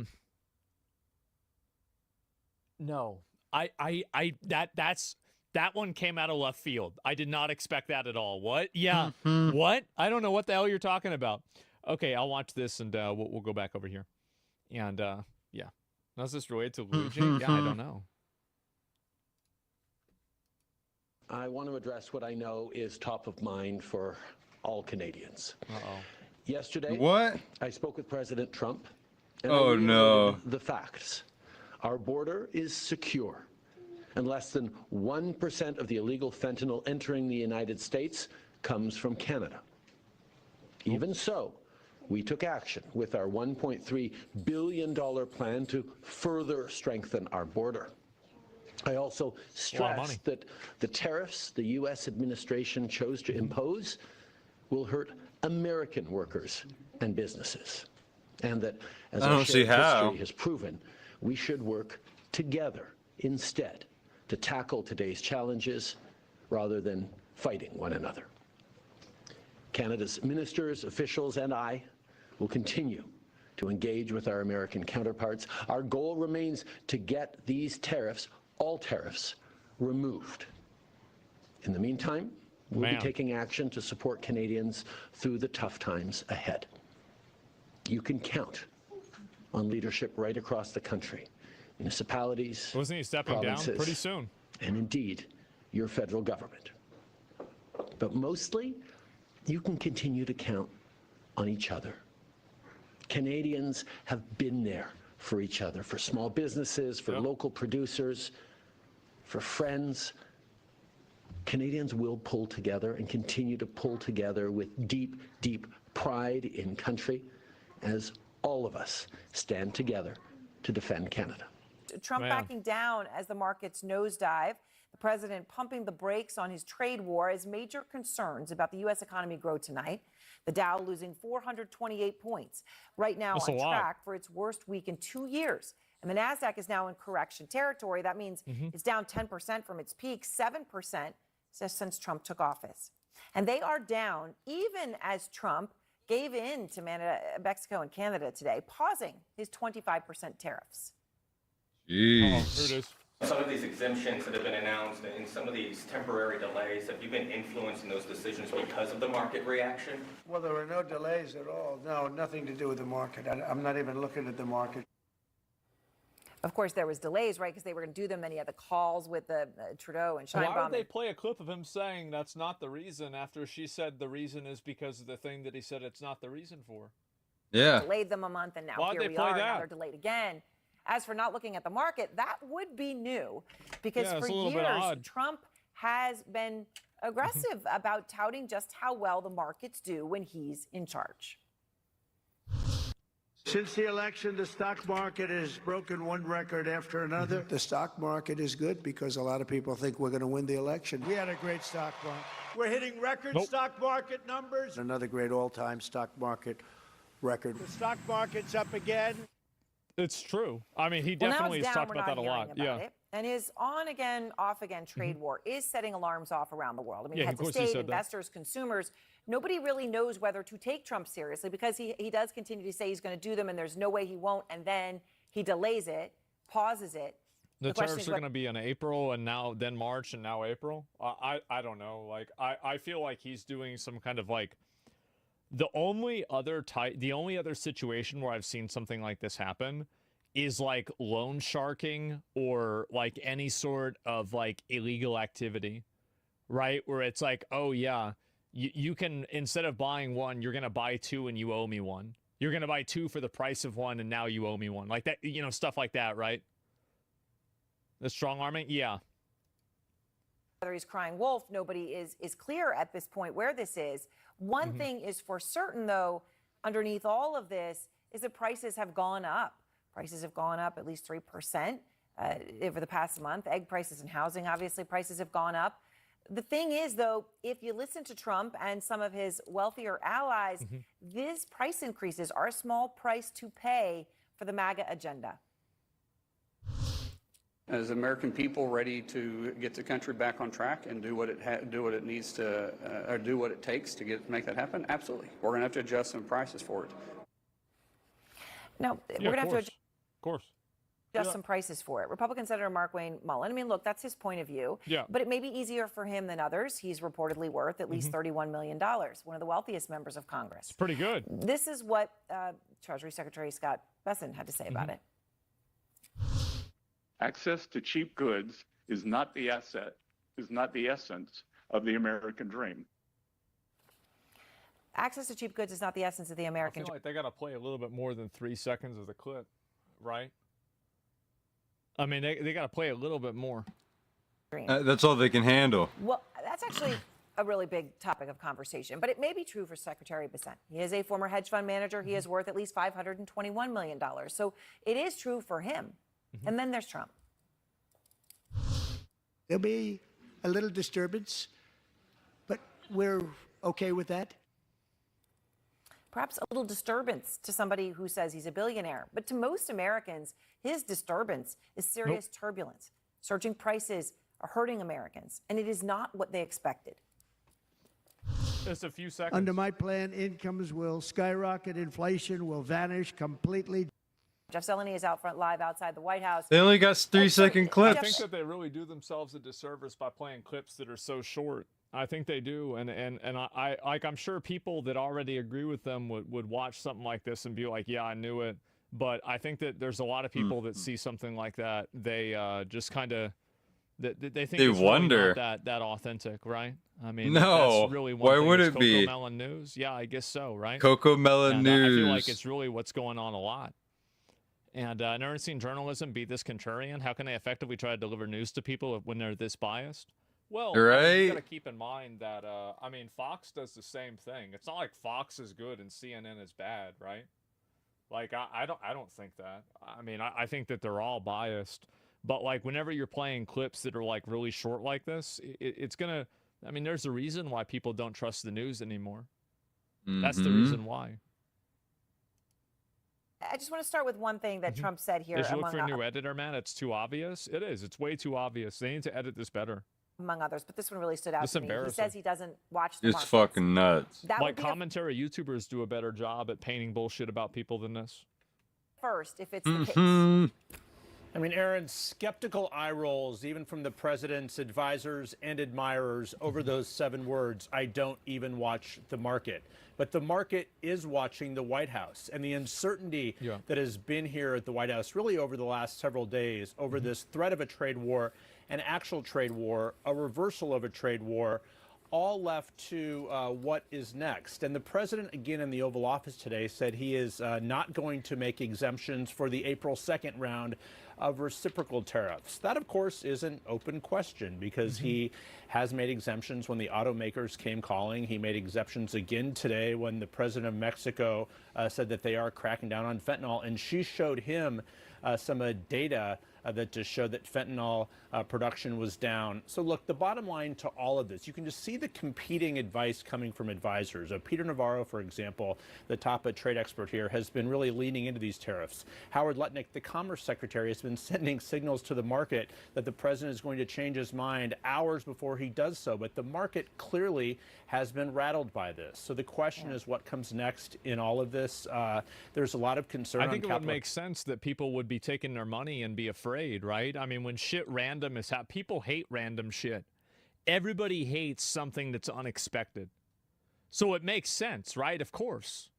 That one came out of left field. I did not expect that at all. What? Yeah. What? I don't know what the hell you're talking about. Okay, I'll watch this and we'll go back over here. And yeah. Does this relate to Luigi? Yeah, I don't know. I want to address what I know is top of mind for all Canadians. Uh-oh. Yesterday, I spoke with President Trump. And I reiterated the facts. Our border is secure, and less than 1% of the illegal fentanyl entering the United States comes from Canada. Even so, we took action with our $1.3 billion plan to further strengthen our border. I also stressed that the tariffs the U.S. administration chose to impose will hurt American workers and businesses. And that, as our shared history has proven, we should work together instead to tackle today's challenges rather than fighting one another. Canada's ministers, officials, and I will continue to engage with our American counterparts. Our goal remains to get these tariffs, all tariffs, removed. In the meantime, we'll be taking action to support Canadians through the tough times ahead. You can count on leadership right across the country, municipalities, wasn't he stepping down pretty soon? And indeed, your federal government. But mostly, you can continue to count on each other. Canadians have been there for each other, for small businesses, for local producers, for friends. Canadians will pull together and continue to pull together with deep, deep pride in country as all of us stand together to defend Canada. Trump backing down as the markets nosedive. The president pumping the brakes on his trade war as major concerns about the U.S. economy grow tonight. The Dow losing 428 points, right now on track for its worst week in 2 years. And the NASDAQ is now in correction territory. That means it's down 10% from its peak, 7% since Trump took office. And they are down even as Trump gave in to Mexico and Canada today, pausing his 25% tariffs. Jeez. Some of these exemptions that have been announced and some of these temporary delays, have you been influencing those decisions because of the market reaction? Well, there were no delays at all. No, nothing to do with the market. I'm not even looking at the market. Of course, there was delays, right, because they were going to do them. Then he had the calls with the Trudeau and Sheinbaum. Why would they play a clip of him saying that's not the reason after she said the reason is because of the thing that he said it's not the reason for? Yeah. Delayed them a month, and now here we are. Now they're delayed again. As for not looking at the market, that would be new because for years, Trump has been aggressive about touting just how well the markets do when he's in charge. Since the election, the stock market has broken one record after another. The stock market is good because a lot of people think we're going to win the election. We had a great stock market. We're hitting record stock market numbers. Another great all-time stock market record. The stock market's up again. It's true. I mean, he definitely has talked about that a lot. And his on-again, off-again trade war is setting alarms off around the world. I mean, heads of state, investors, consumers, nobody really knows whether to take Trump seriously because he does continue to say he's going to do them and there's no way he won't. And then he delays it, pauses it. The tariffs are going to be in April and then March and now April. I don't know. Like, I feel like he's doing some kind of like the only other situation where I've seen something like this happen is like loan sharking or like any sort of like illegal activity, right? Where it's like, oh yeah, you can, instead of buying one, you're going to buy two and you owe me one. You're going to buy two for the price of one and now you owe me one. Like that, you know, stuff like that, right? The strong arming? Yeah. Whether he's crying wolf, nobody is clear at this point where this is. One thing is for certain, though, underneath all of this is that prices have gone up. Prices have gone up at least 3% over the past month. Egg prices and housing, obviously, prices have gone up. The thing is, though, if you listen to Trump and some of his wealthier allies, these price increases are a small price to pay for the MAGA agenda. As American people ready to get the country back on track and do what it needs to, or do what it takes to make that happen? Absolutely. We're going to have to adjust some prices for it. Now, we're going to have to adjust Yeah. some prices for it. Republican Senator Markwayne Mullin, I mean, look, that's his point of view. Yeah. But it may be easier for him than others. He's reportedly worth at least $31 million, one of the wealthiest members of Congress. It's pretty good. This is what Treasury Secretary Scott Bessent had to say about it. Access to cheap goods is not the essence of the American dream. Access to cheap goods is not the essence of the American I feel like they got to play a little bit more than 3 seconds of the clip, right? I mean, they got to play a little bit more. That's all they can handle. Well, that's actually a really big topic of conversation, but it may be true for Secretary Bessent. He is a former hedge fund manager. He is worth at least $521 million. So it is true for him. And then there's Trump. There'll be a little disturbance, but we're okay with that. Perhaps a little disturbance to somebody who says he's a billionaire. But to most Americans, his disturbance is serious turbulence. Surging prices are hurting Americans, and it is not what they expected. Just a few seconds. Under my plan, incomes will skyrocket, inflation will vanish completely. Jeff Zeleny is out front live outside the White House. They only got 3-second clips. I think that they really do themselves a disservice by playing clips that are so short. I think they do, and I like, I'm sure people that already agree with them would watch something like this and be like, yeah, I knew it. But I think that there's a lot of people that see something like that, they just kind of they think they it's wonder really not that authentic, right? I mean, no. that's really Why would it be? Cocoa Melon News? Yeah, I guess so, right? Cocoa Melon News. I feel like it's really what's going on a lot. And I've never seen journalism be this contrarian. How can they effectively try to deliver news to people when they're this biased? Well, right? You got to keep in mind that, I mean, Fox does the same thing. It's not like Fox is good and CNN is bad, right? Like, I don't think that. I mean, I think that they're all biased. But, like, whenever you're playing clips that are, like, really short like this, it's going to, I mean, there's a reason why people don't trust the news anymore. That's the reason why. I just want to start with one thing that Trump said here. Did you look for a new editor, man? It's too obvious. It is. It's way too obvious. They need to edit this better. Among others, but this one really stood out It's to me. He embarrassing. says he doesn't watch the It's markets. fucking nuts. That Like would be commentary YouTubers do a better job at painting bullshit about people than this. first, if it's the case. I mean, Aaron, skeptical eye rolls, even from the president's advisors and admirers, over those 7 words, I don't even watch the market. But the market is watching the White House, and the uncertainty that has been here at the White House really over the last several days over this threat of a trade war, an actual trade war, a reversal of a trade war, all left to what is next. And the president, again, in the Oval Office today, said he is not going to make exemptions for the April 2nd round of reciprocal tariffs. That, of course, is an open question because he has made exemptions when the automakers came calling. He made exemptions again today when the president of Mexico said that they are cracking down on fentanyl. And she showed him some data that just showed that fentanyl production was down. So look, the bottom line to all of this, you can just see the competing advice coming from advisors. Peter Navarro, for example, the top trade expert here, has been really leaning into these tariffs. Howard Lutnick, the Commerce Secretary, has been sending signals to the market that the president is going to change his mind hours before he does so. But the market clearly has been rattled by this. So the question is what comes next in all of this. There's a lot of concern. I think it would make sense that people would be taking their money and be afraid, right? I mean, when shit random is happening, people hate random shit. Everybody hates something that's unexpected. So it makes sense, right? Of course.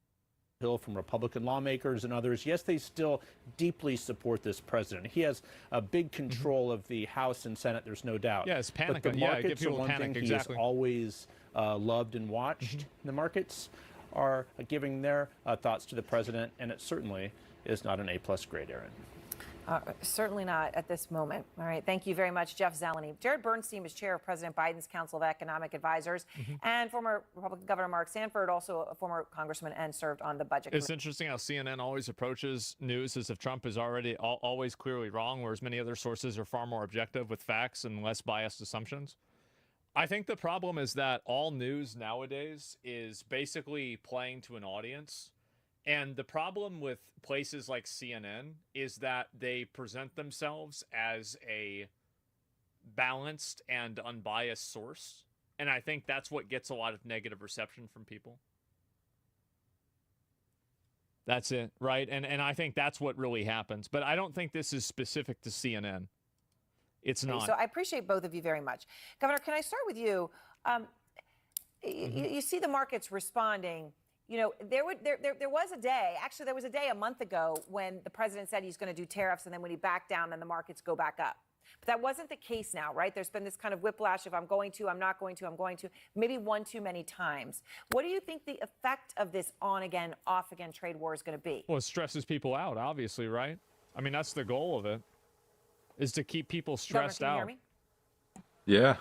Hill, from Republican lawmakers and others. Yes, they still deeply support this president. He has a big control of the House and Senate, there's no doubt. Yeah, it's panic. But the Yeah, markets give people are one panic, thing exactly. he has always loved and watched. The markets are giving their thoughts to the president, and it certainly is not an A+ grade, Aaron. Certainly not at this moment. All right. Thank you very much, Jeff Zeleny. Jared Bernstein is chair of President Biden's Council of Economic Advisors, and former Republican Governor Mark Sanford, also a former congressman and served on the budget It's committee. interesting how CNN always approaches news as if Trump is already always clearly wrong, whereas many other sources are far more objective with facts and less biased assumptions. I think the problem is that all news nowadays is basically playing to an audience. And the problem with places like CNN is that they present themselves as a balanced and unbiased source. And I think that's what gets a lot of negative reception from people. That's it, right? And I think that's what really happens. But I don't think this is specific to CNN. It's not. So I appreciate both of you very much. Governor, can I start with you? You see the markets responding. You know, there was a day, actually there was a day a month ago when the president said he's going to do tariffs, and then when he backed down, then the markets go back up. But that wasn't the case now, right? There's been this kind of whiplash of I'm going to, I'm not going to, I'm going to, maybe one too many times. What do you think the effect of this on again, off again trade war is going to be? Well, it stresses people out, obviously, right? I mean, that's the goal of it, is to keep people stressed Governor, out. can you hear me? Yeah.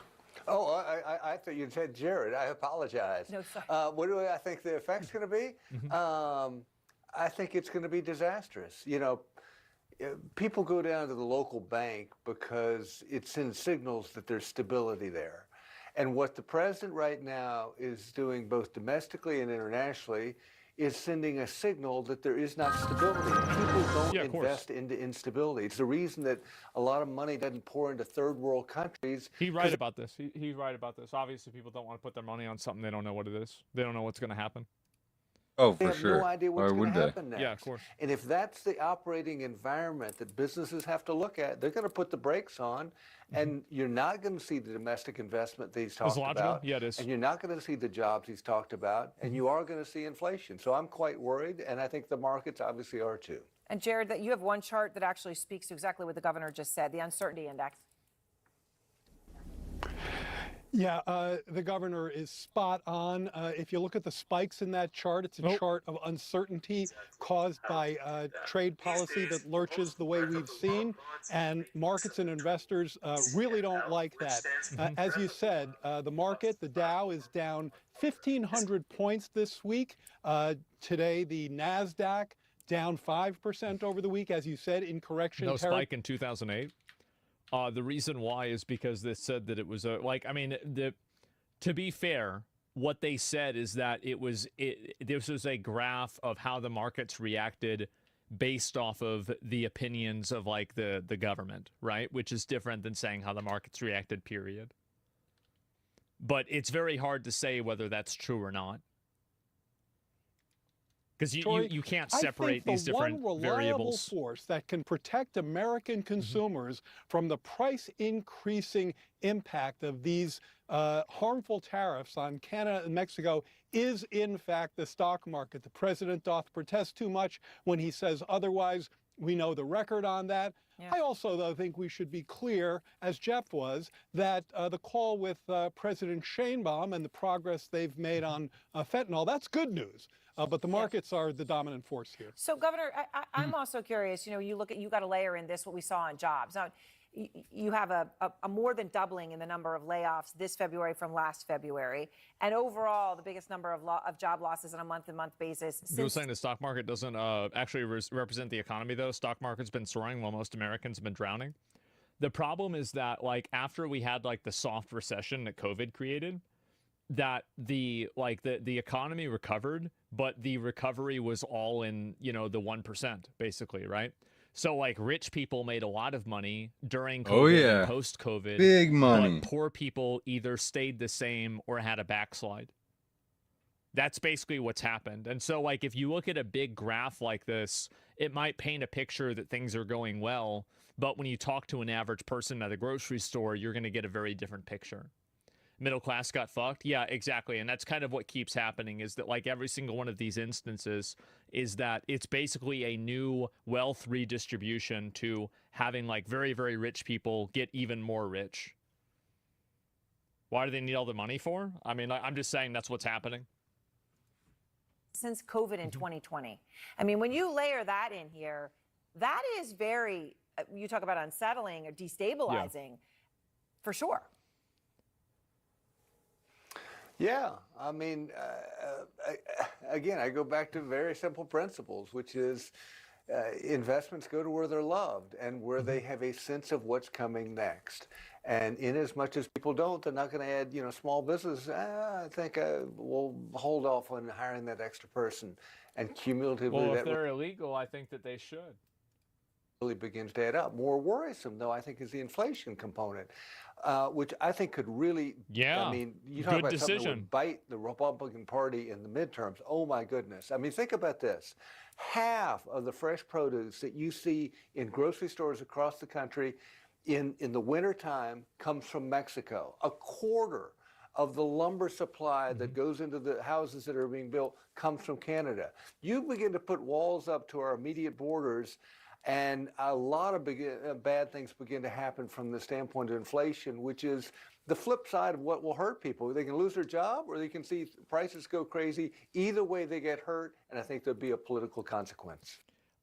Oh, I thought you said Jared. I apologize. No, sorry. What do I think the effect's going to be? I think it's going to be disastrous. You know, people go down to the local bank because it sends signals that there's stability there. And what the president right now is doing both domestically and internationally is sending a signal that there is not stability. People don't invest into instability. It's the reason that a lot of money doesn't pour into third world countries. He's right about this. He's right about this. Obviously, people don't want to put their money on something they don't know what it is. They don't know what's going to happen. Oh, They for have sure. no idea what's Why going would to they? happen next. Yeah, of course. And if that's the operating environment that businesses have to look at, they're going to put the brakes on, and you're not going to see the domestic investment that he's talked logical? about. Yeah, it is. And you're not going to see the jobs he's talked about, and you are going to see inflation. So I'm quite worried, and I think the markets obviously are too. And Jared, that you have one chart that actually speaks to exactly what the governor just said, the uncertainty index. Yeah, the governor is spot on. If you look at the spikes in that chart, it's a chart of uncertainty caused by trade policy that lurches the way we've seen, and markets and investors really don't like that. As you said, the market, the Dow, is down 1,500 points this week. Today, the NASDAQ down 5% over the week, as you said, in correction. No spike in 2008. The reason why is because they said that it was to be fair, what they said is that this was a graph of how the markets reacted based off of the opinions of like the government, right? Which is different than saying how the markets reacted, period. But it's very hard to say whether that's true or not. Because you can't separate these different one reliable variables. force that can protect American consumers from the price increasing impact of these harmful tariffs on Canada and Mexico is, in fact, the stock market. The president doth protest too much when he says otherwise. We know the record on that. Yeah. I also, though, think we should be clear, as Jeff was, that the call with President Sheinbaum and the progress they've made on fentanyl, that's good news. But the markets are the dominant force here. So, Governor, I'm also curious. You know, you got to layer in this what we saw on jobs. Now, you have a more than doubling in the number of layoffs this February from last February, and overall the biggest number of job losses on a month-to-month basis. You were saying the stock market doesn't actually represent the economy, though. Stock market's been soaring while most Americans have been drowning. The problem is that, like, after we had like the soft recession that COVID created, that the economy recovered, but the recovery was all in, the 1%, basically, right? So like rich people made a lot of money during COVID and post-COVID. Big money. But poor people either stayed the same or had a backslide. That's basically what's happened. And so like if you look at a big graph like this, it might paint a picture that things are going well, but when you talk to an average person at a grocery store, you're going to get a very different picture. middle class got fucked. Yeah, exactly. And that's kind of what keeps happening, is that like every single one of these instances is that it's basically a new wealth redistribution to having like very, very rich people get even more rich. Why do they need all the money for? I mean, I'm just saying that's what's happening. Since COVID in 2020. I mean, when you layer that in here, that is very, you talk about unsettling or destabilizing, for sure. Yeah, I mean, again, I go back to very simple principles, which is investments go to where they're loved and where they have a sense of what's coming next. And in as much as people don't, they're not going to add, small business. I think we'll hold off on hiring that extra person. And cumulatively, Well, if that they're illegal, I think that they should. really begins to add up. More worrisome, though, I think, is the inflation component, which I think could really, I mean, you talk good about something that decision. would bite the Republican Party in the midterms. Oh, my goodness. I mean, think about this. Half of the fresh produce that you see in grocery stores across the country in the wintertime comes from Mexico. A quarter of the lumber supply that goes into the houses that are being built comes from Canada. You begin to put walls up to our immediate borders, and a lot of bad things begin to happen from the standpoint of inflation, which is the flip side of what will hurt people. They can lose their job, or they can see prices go crazy. Either way, they get hurt, and I think there'll be a political consequence.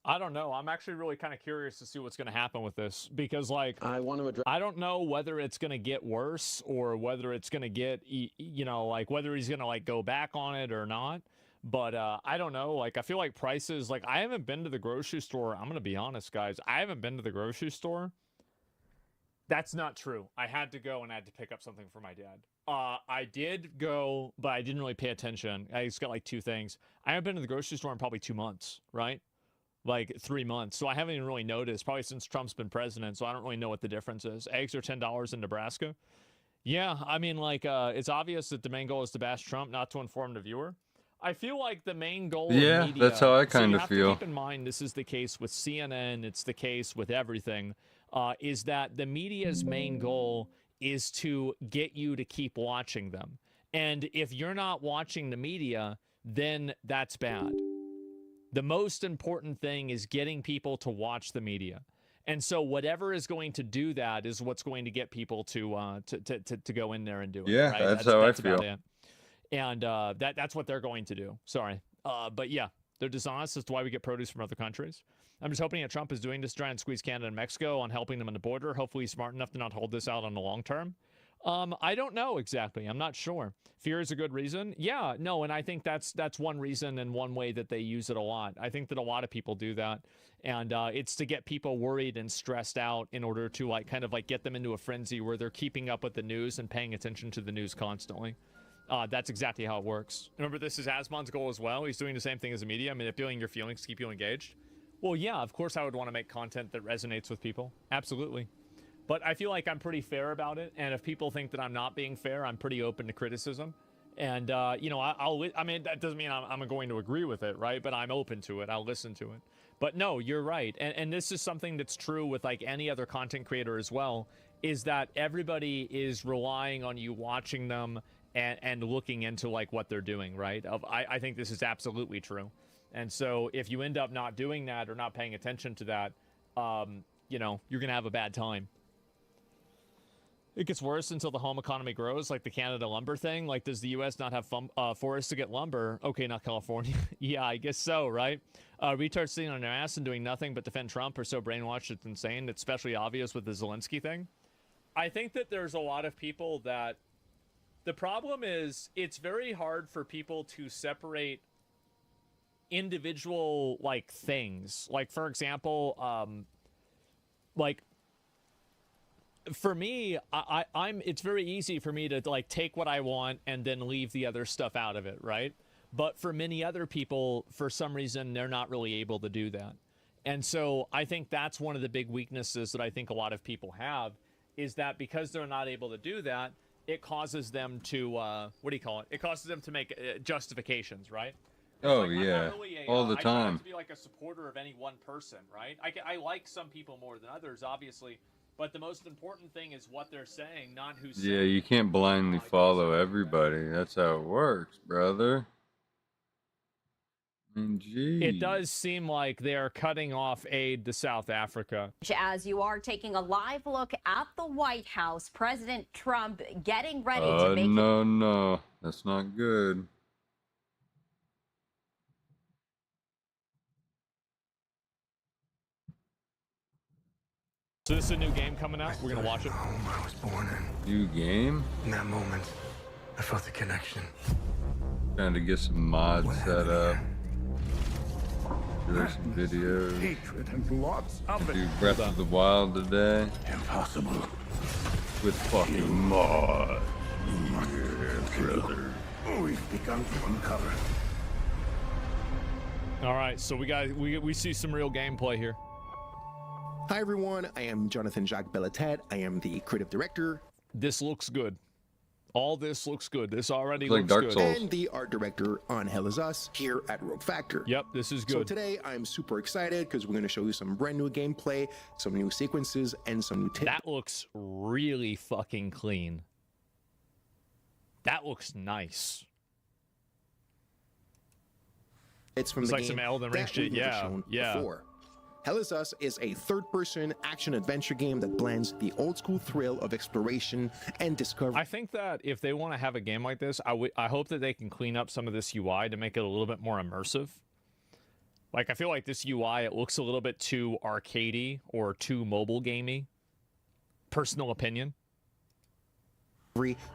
I don't know. I'm actually really kind of curious to see what's going to happen with this, because like I don't know whether it's going to get worse or whether it's going to get, like whether he's going to like go back on it or not. But I don't know. Like I feel like prices, like I haven't been to the grocery store. I'm going to be honest, guys. I haven't been to the grocery store. That's not true. I had to go and I had to pick up something for my dad. I did go, but I didn't really pay attention. I just got like 2 things. I haven't been to the grocery store in probably 2 months, right? Like 3 months. So I haven't even really noticed, probably since Trump's been president. So I don't really know what the difference is. Eggs are $10 in Nebraska. Yeah, I mean, like, it's obvious that the main goal is to bash Trump, not to inform the viewer. I feel like the main goal of media, that's how I kind so of you have feel. to keep in mind, this is the case with CNN, it's the case with everything, is that the media's main goal is to get you to keep watching them. And if you're not watching the media, then that's bad. The most important thing is getting people to watch the media. And so whatever is going to do that is what's going to get people to go in there and do it. Yeah, right? that's how I about feel. it. And that's what they're going to do. Sorry. But yeah, they're dishonest as to why we get produce from other countries. I'm just hoping that Trump is doing this to try and squeeze Canada and Mexico on helping them on the border. Hopefully he's smart enough to not hold this out on the long term. I don't know exactly. I'm not sure. Fear is a good reason. Yeah, no, and I think that's one reason and one way that they use it a lot. I think that a lot of people do that, and it's to get people worried and stressed out in order to like kind of like get them into a frenzy where they're keeping up with the news and paying attention to the news constantly. That's exactly how it works. Remember, this is Asmon's goal as well. He's doing the same thing as the media, manipulating your feelings to keep you engaged. Well, yeah, of course I would want to make content that resonates with people. Absolutely. But I feel like I'm pretty fair about it, and if people think that I'm not being fair, I'm pretty open to criticism. And, I mean, that doesn't mean I'm going to agree with it, right? But I'm open to it. I'll listen to it. But no, you're right. And this is something that's true with, like, any other content creator as well, is that everybody is relying on you watching them and looking into, like, what they're doing, right? I think this is absolutely true. And so if you end up not doing that or not paying attention to that, you're going to have a bad time. It gets worse until the home economy grows, like the Canada lumber thing. Like, does the U.S. not have forests to get lumber? Okay, not California. Yeah, I guess so, right? Retards sitting on their ass and doing nothing but defend Trump are so brainwashed it's insane. It's especially obvious with the Zelensky thing. I think that there's a lot of people that... The problem is it's very hard for people to separate individual, like, things. Like, for example, for me, it's very easy for me to like take what I want and then leave the other stuff out of it, right? But for many other people, for some reason, they're not really able to do that. And so I think that's one of the big weaknesses that I think a lot of people have, is that because they're not able to do that, it causes them to, It causes them to make justifications, right? Oh, like, yeah, all the I try time. not to be like a supporter of any one person, right? I like some people more than others, obviously. But the most important thing is what they're saying, not who's Yeah, saying. you can't blindly follow everybody. That's how it works, brother. I mean, geez. It does seem like they are cutting off aid to South Africa. As you are taking a live look at the White House, President Trump getting ready to Oh, make no. That's not good. So this is a new game coming out. We're gonna watch it. I was born in. New game? In that moment, I felt the connection. Trying to get some mods set up. Do some videos. Hatred and lots of Do Breath of the Wild today. Impossible. With fucking mods. Yeah, brother. We've begun to uncover. All right, so we see some real gameplay here. Hi everyone, I am Jonathan Jacques Bellatet. I am the creative director. This looks good. All this looks good. This already Like looks Dark good. Souls. And the art director on Hell Is Us here at Rogue Factor. Yep, this is So good. today I'm super excited because we're going to show you some brand new gameplay, some new sequences, and some new tips. That looks really fucking clean. That looks nice. It's from It's the like game some Elden Ring that shit. we've never Yeah, shown yeah. before. Hell Is Us is a third-person action-adventure game that blends the old-school thrill of exploration and discovery. I think that if they want to have a game like this, I hope that they can clean up some of this UI to make it a little bit more immersive. Like, I feel like this UI, it looks a little bit too arcadey or too mobile gamey. Personal opinion.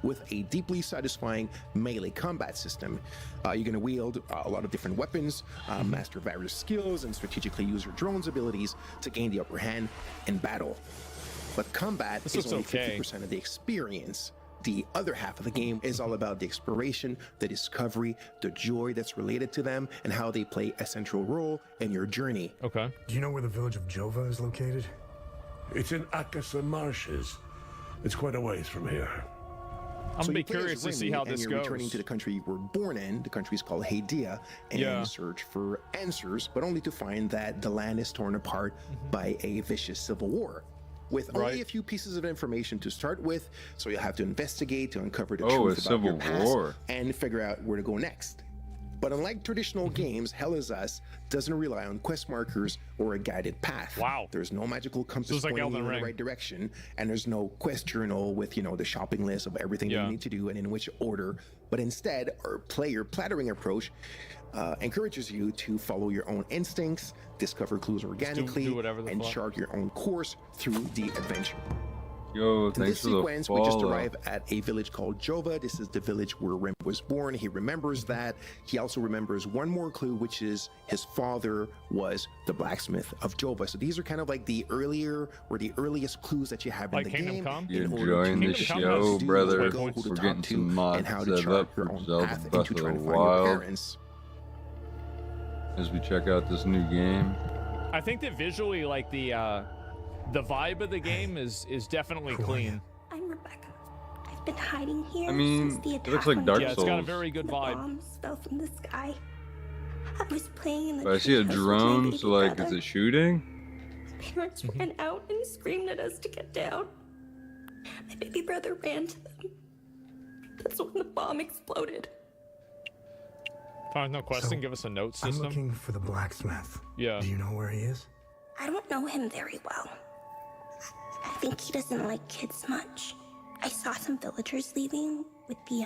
With a deeply satisfying melee combat system. You're going to wield a lot of different weapons, master various skills, and strategically use your drone's abilities to gain the upper hand in battle. But combat This is looks only okay. 50% of the experience. The other half of the game is all about the exploration, the discovery, the joy that's related to them, and how they play a central role in your journey. Okay. Do you know where the village of Jova is located? It's in Akasa Marshes. It's quite a ways from here. I'm So gonna be you play as curious to see Remy, how and this you're goes. returning to the country you were born in. The country is called Hadia, and Yeah. search for answers, but only to find that the land is torn apart by a vicious civil war. With only Right. a few pieces of information to start with, so you'll have to investigate to uncover the Oh, truth a about your civil past war. and figure out where to go next. But unlike traditional games, Hell Is Us doesn't rely on quest markers or a guided path. Wow. There's no magical compass it's like pointing you Elden in Ring. the right direction, and there's no quest journal with, the shopping list of everything that Yeah. you need to do and in which order. But instead, our player plattering approach encourages you to follow your own instincts, discover clues organically, do whatever the and fuck. chart your own course through the adventure. Yo, In thanks this for the sequence, we just follow. arrive at a village called Jova. This is the village where Rem was born. He remembers that. He also remembers one more clue, which is his father was the blacksmith of Jova. So these are kind of like the earlier or the earliest clues that you have in Like the Kingdom game. Come? in You order to enjoying the decide what show, to do, brother? where to go, who to We're talk getting to, some mods and how to set chart up your for own Zelda path Breath into of trying the to find your Wild. parents. As we check out this new game. I think that visually, like the vibe of the game is definitely clean. I'm Rebecca. I've been hiding here I mean, since the it attack looks like on Dark Yeah, it's got a Souls. very good the vibe. bombs fell from the sky. I was playing in the But I see a treehouse with my drone, baby so like, brother. is it shooting? Parents ran out and screamed at us to get down. My baby brother ran to them. That's when the bomb exploded. Find no question. Give us a note I'm system. looking for the blacksmith. Yeah. Do you know where he is? I don't know him very well. I think he doesn't like kids much. I saw some villagers leaving with the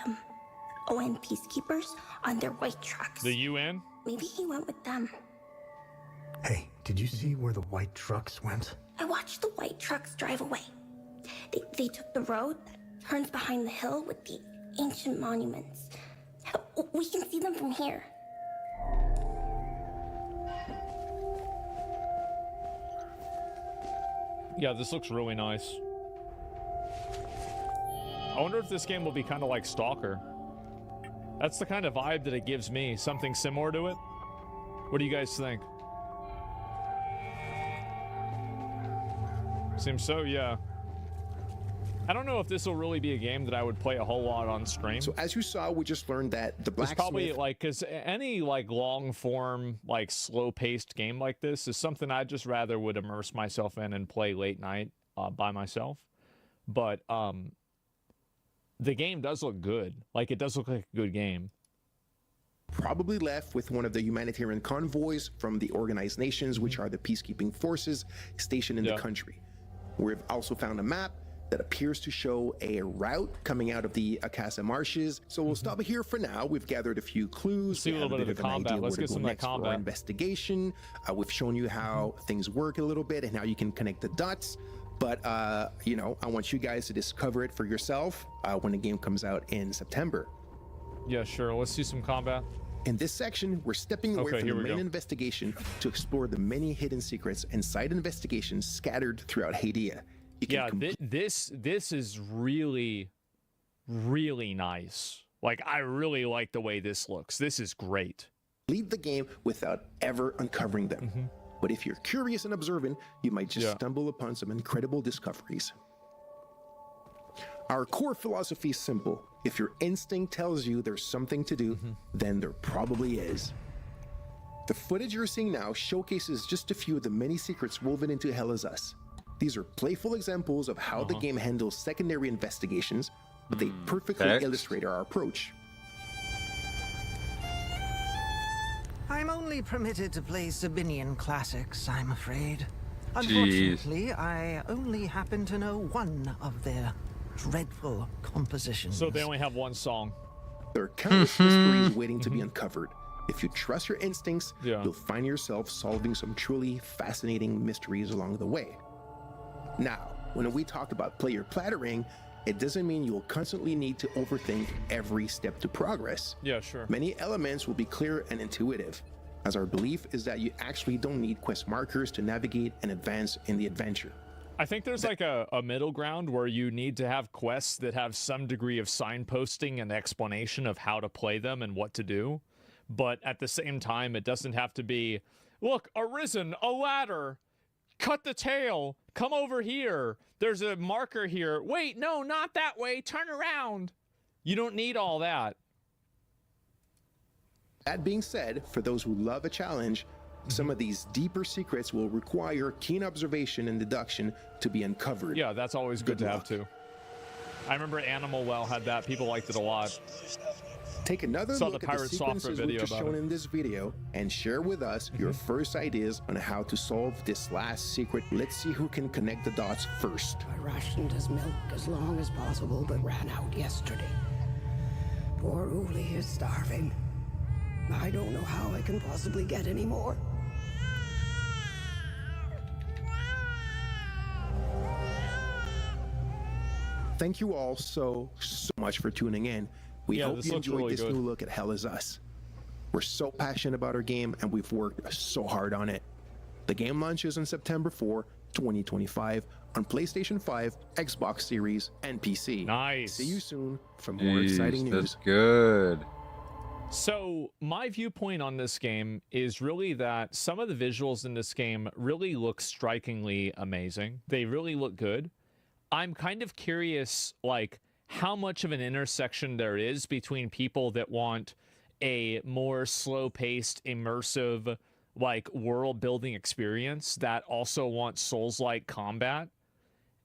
ON peacekeepers on their white trucks. The UN? Maybe he went with them. Hey, did you see where the white trucks went? I watched the white trucks drive away. They took the road that turns behind the hill with the ancient monuments. We can see them from here. Yeah, this looks really nice. I wonder if this game will be kind of like Stalker. That's the kind of vibe that it gives me. Something similar to it. What do you guys think? Seems so, yeah. I don't know if this will really be a game that I would play a whole lot on stream. So as you saw, we just learned that the It's blacksmith... probably like, because any like long form, like slow paced game like this is something I just rather would immerse myself in and play late night by myself, but the game does look good. Like, it does look like a good game. Probably left with one of the humanitarian convoys from the organized nations, which are the peacekeeping forces stationed in the country. We've also found a map that appears to show a route coming out of the Akasa marshes. So we'll stop here for now. We've gathered a few clues. See a little bit of the combat. Let's get some of that for our combat. investigation. We've shown you how things work a little bit and how you can connect the dots. But, you know, I want you guys to discover it for yourself when the game comes out in September. Yeah, sure. Let's do some combat. In this section, we're stepping away from the main investigation to explore the many hidden secrets and side investigations scattered throughout Hadia. Yeah, this is really, really nice. Like, I really like the way this looks. This is great. Lead the game without ever uncovering them. But if you're curious and observant, you might just stumble upon some incredible discoveries. Our core philosophy is simple. If your instinct tells you there's something to do, then there probably is. The footage you're seeing now showcases just a few of the many secrets woven into Hell Is Us. These are playful examples of how the game handles secondary investigations, but they perfectly illustrate our approach. I'm only permitted to play Sabinian classics, I'm afraid. Jeez. Unfortunately, I only happen to know one of their dreadful compositions. So they only have one song. There are countless mysteries waiting to be uncovered. If you trust your instincts, you'll find yourself solving some truly fascinating mysteries along the way. Now, when we talk about player plattering, it doesn't mean you'll constantly need to overthink every step to progress. Yeah, sure. Many elements will be clear and intuitive, as our belief is that you actually don't need quest markers to navigate and advance in the adventure. I think there's like a middle ground where you need to have quests that have some degree of signposting and explanation of how to play them and what to do. But at the same time, it doesn't have to be, look, arisen, a ladder, cut the tail, come over here, there's a marker here, wait, no, not that way, turn around. You don't need all that. That being said, for those who love a challenge, some of these deeper secrets will require keen observation and deduction to be uncovered. Yeah, that's always good to have too. I remember Animal Well had that. People liked it a lot. Take another Saw look the at the Pirate Software sequences video we've just about shown it. in this video and share with us your first ideas on how to solve this last secret. Let's see who can connect the dots first. I rationed his milk as long as possible, but ran out yesterday. Poor Uli is starving. I don't know how I can possibly get any more. Thank you all so much for tuning in. We hope this you looks enjoyed really this good. new look at Hell Is Us. We're so passionate about our game and we've worked so hard on it. The game launches on September 4, 2025 on PlayStation 5, Xbox Series, and PC. Nice. See you soon for more exciting news. That's good. So my viewpoint on this game is really that some of the visuals in this game really look strikingly amazing. They really look good. I'm kind of curious, like, how much of an intersection there is between people that want a more slow-paced, immersive, like, world-building experience that also want Souls-like combat.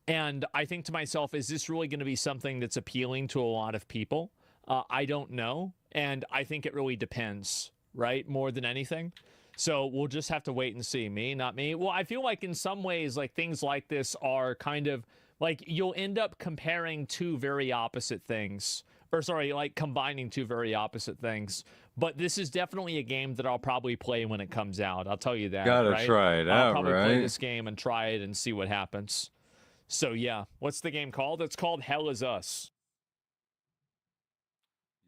And I think to myself, is this really going to be something that's appealing to a lot of people? I don't know. And I think it really depends, right? More than anything. So we'll just have to wait and see. Me, not me. Well, I feel like in some ways, like, things like this are kind of like you'll end up comparing two very opposite things. Or sorry, like combining two very opposite things. But this is definitely a game that I'll probably play when it comes out. I'll tell you that. Gotta right? try it I'll out, probably play right? this game and try it and see what happens. So yeah, what's the game called? It's called Hell Is Us.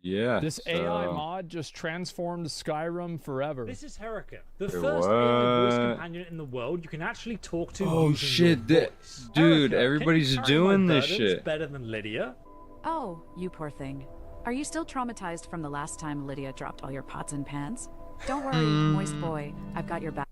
Yeah. This AI mod just transformed Skyrim forever. This is Herika, the Wait, first AI voice what? companion in the world you can actually talk to Oh using shit, your that, voice. dude, Herika, everybody's can you carry doing my this burdens shit. better than Lydia? Oh, you poor thing. Are you still traumatized from the last time Lydia dropped all your pots and pans? Don't worry, moist boy. I've got your back.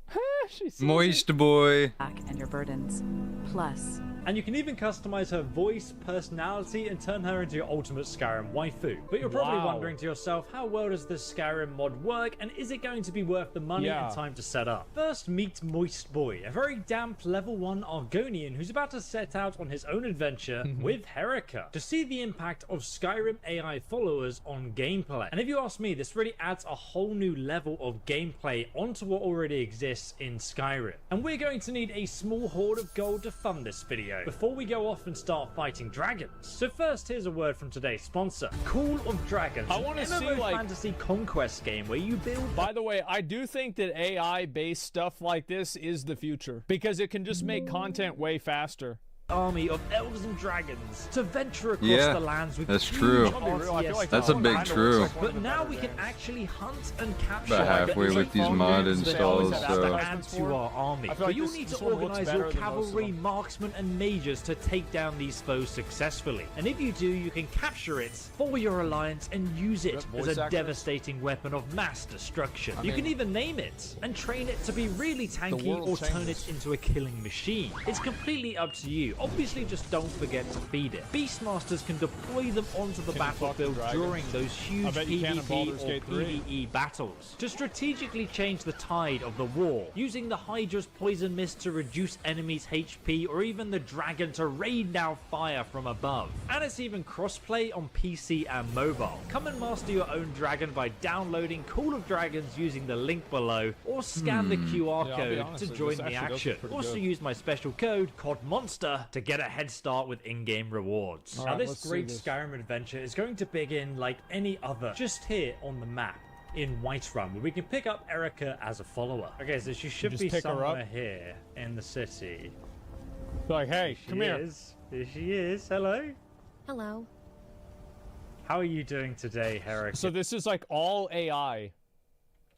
Moist boy. And your burdens. Plus, And you can even customize her voice, personality, and turn her into your ultimate Skyrim waifu. But you're probably wondering to yourself, how well does this Skyrim mod work, and is it going to be worth the money and time to set up? First, meet Moist Boy, a very damp level 1 Argonian who's about to set out on his own adventure with Herika to see the impact of Skyrim AI followers on gameplay. And if you ask me, this really adds a whole new level of gameplay onto what already exists in Skyrim. And we're going to need a small hoard of gold to fund this video before we go off and start fighting dragons. So first, here's a word from today's sponsor, Call of Dragons. I want to see like fantasy conquest game where you build. By the way, I do think that AI-based stuff like this is the future because it can just make content way faster. Army of elves and dragons to venture across the lands with that's true. That's a big true. But now we can actually hunt and capture about halfway with these mod installs, so add to our army. But you'll need to organize your cavalry, marksmen, and mages to take down these foes successfully. And if you do, you can capture it for your alliance and use it as a devastating weapon of mass destruction. You can even name it and train it to be really tanky or turn it into a killing machine. It's completely up to you. Obviously, just don't forget to feed it. Beastmasters can deploy them onto the battlefield during those huge PvP or PvE battles to strategically change the tide of the war, using the Hydra's poison mist to reduce enemies' HP, or even the dragon to rain down fire from above. And it's even crossplay on PC and mobile. Come and master your own dragon by downloading Call of Dragons using the link below, or scan the QR code to join the action. Also use my special code, CODMONSTER, to get a head start with in-game rewards. Now this great Skyrim adventure is going to begin like any other, just here on the map in Whiterun, where we can pick up Herika as a follower. Okay, so she should be somewhere here in the city. Like, hey, come here. Here she is. Hello. Hello. How are you doing today, Herika? So this is like all AI.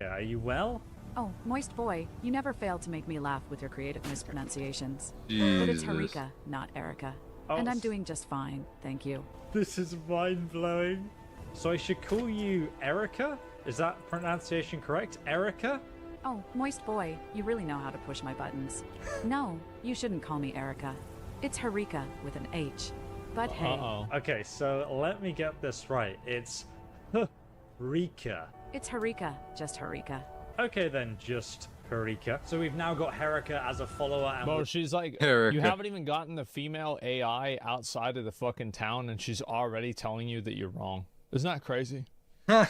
Yeah, are you well? Oh, Moist Boy, you never fail to make me laugh with your creative mispronunciations. Jesus. But it's Herika, not Herika. And I'm doing just fine, thank you. This is mind-blowing. So I should call you Herika? Is that pronunciation correct? Herika? Oh, Moist Boy, you really know how to push my buttons. No, you shouldn't call me Herika. It's Herika with an H. But hey. Okay, so let me get this right. It's Herika. It's Herika, just Herika. Okay then, just Herika. So we've now got Herika as a follower. And Bro, she's like, Herika. you haven't even gotten the female AI outside of the fucking town, and she's already telling you that you're wrong. Isn't that crazy? we're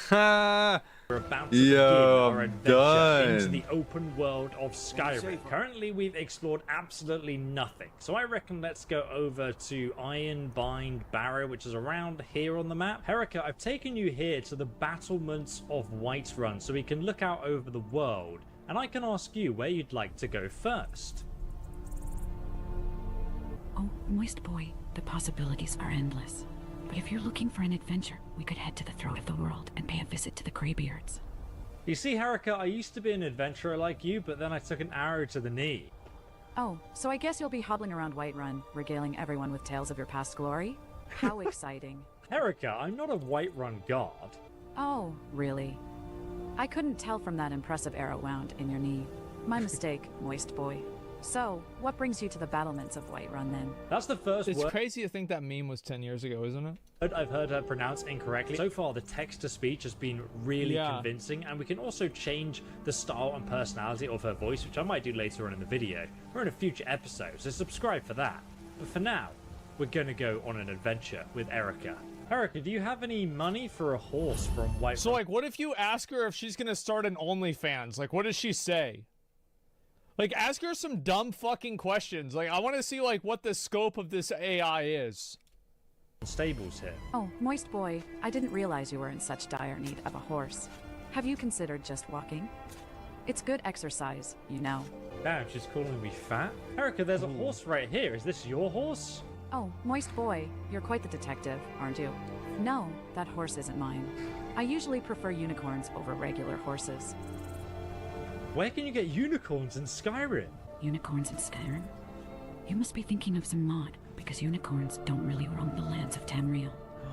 about to begin our adventure into the open world of Skyrim. Currently, we've explored absolutely nothing. So I reckon let's go over to Ironbind Barrow, which is around here on the map. Herika, I've taken you here to the battlements of Whiterun, so we can look out over the world. And I can ask you where you'd like to go first. Oh, Moist Boy, the possibilities are endless. But if you're looking for an adventure, we could head to the throat of the world and pay a visit to the Greybeards. You see, Herika, I used to be an adventurer like you, but then I took an arrow to the knee. Oh, so I guess you'll be hobbling around Whiterun, regaling everyone with tales of your past glory? How exciting. Herika, I'm not a Whiterun god. Oh, really? I couldn't tell from that impressive arrow wound in your knee. My mistake, Moist Boy. So, what brings you to the battlements of Whiterun then? That's the first It's word crazy to think that meme was 10 years ago, isn't it? I've heard her pronounce incorrectly. So far, the text-to-speech has been really convincing, and we can also change the style and personality of her voice, which I might do later on in the video, or in a future episode, so subscribe for that. But for now, we're going to go on an adventure with Herika. Herika, do you have any money for a horse from Whiterun? So, like, what if you ask her if she's gonna start an OnlyFans? Like, what does she say? Like, ask her some dumb fucking questions. Like, I want to see, like, what the scope of this AI is. Stables here. Oh, Moist Boy, I didn't realize you were in such dire need of a horse. Have you considered just walking? It's good exercise, you know. Damn, she's calling me fat? Herika, there's a horse right here. Is this your horse? Oh, Moist Boy, you're quite the detective, aren't you? No, that horse isn't mine. I usually prefer unicorns over regular horses. Where can you get unicorns in Skyrim? Unicorns in Skyrim? You must be thinking of some mod, because unicorns don't really roam the lands of Tamriel.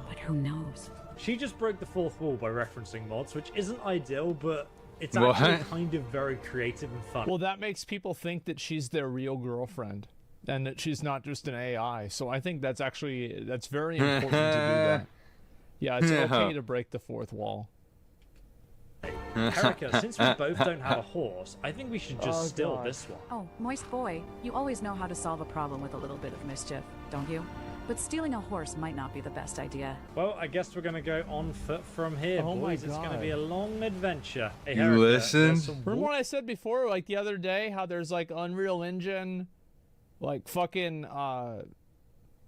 But who knows? She just broke the fourth wall by referencing mods, which isn't ideal, but it's actually kind of very creative and fun. Well, that makes people think that she's their real girlfriend. and that she's not just an AI. So I think that's very important to do that. Yeah, it's okay to break the fourth wall. Erica, since we both don't have a horse, I think we should just steal this one. Oh, Moist Boy, you always know how to solve a problem with a little bit of mischief, don't you? But stealing a horse might not be the best idea. Well, I guess we're gonna go on foot from here, boys. It's gonna be a long adventure. Hey, You Erica, listened? Remember what I said before, like the other day, how there's like Unreal Engine, like fucking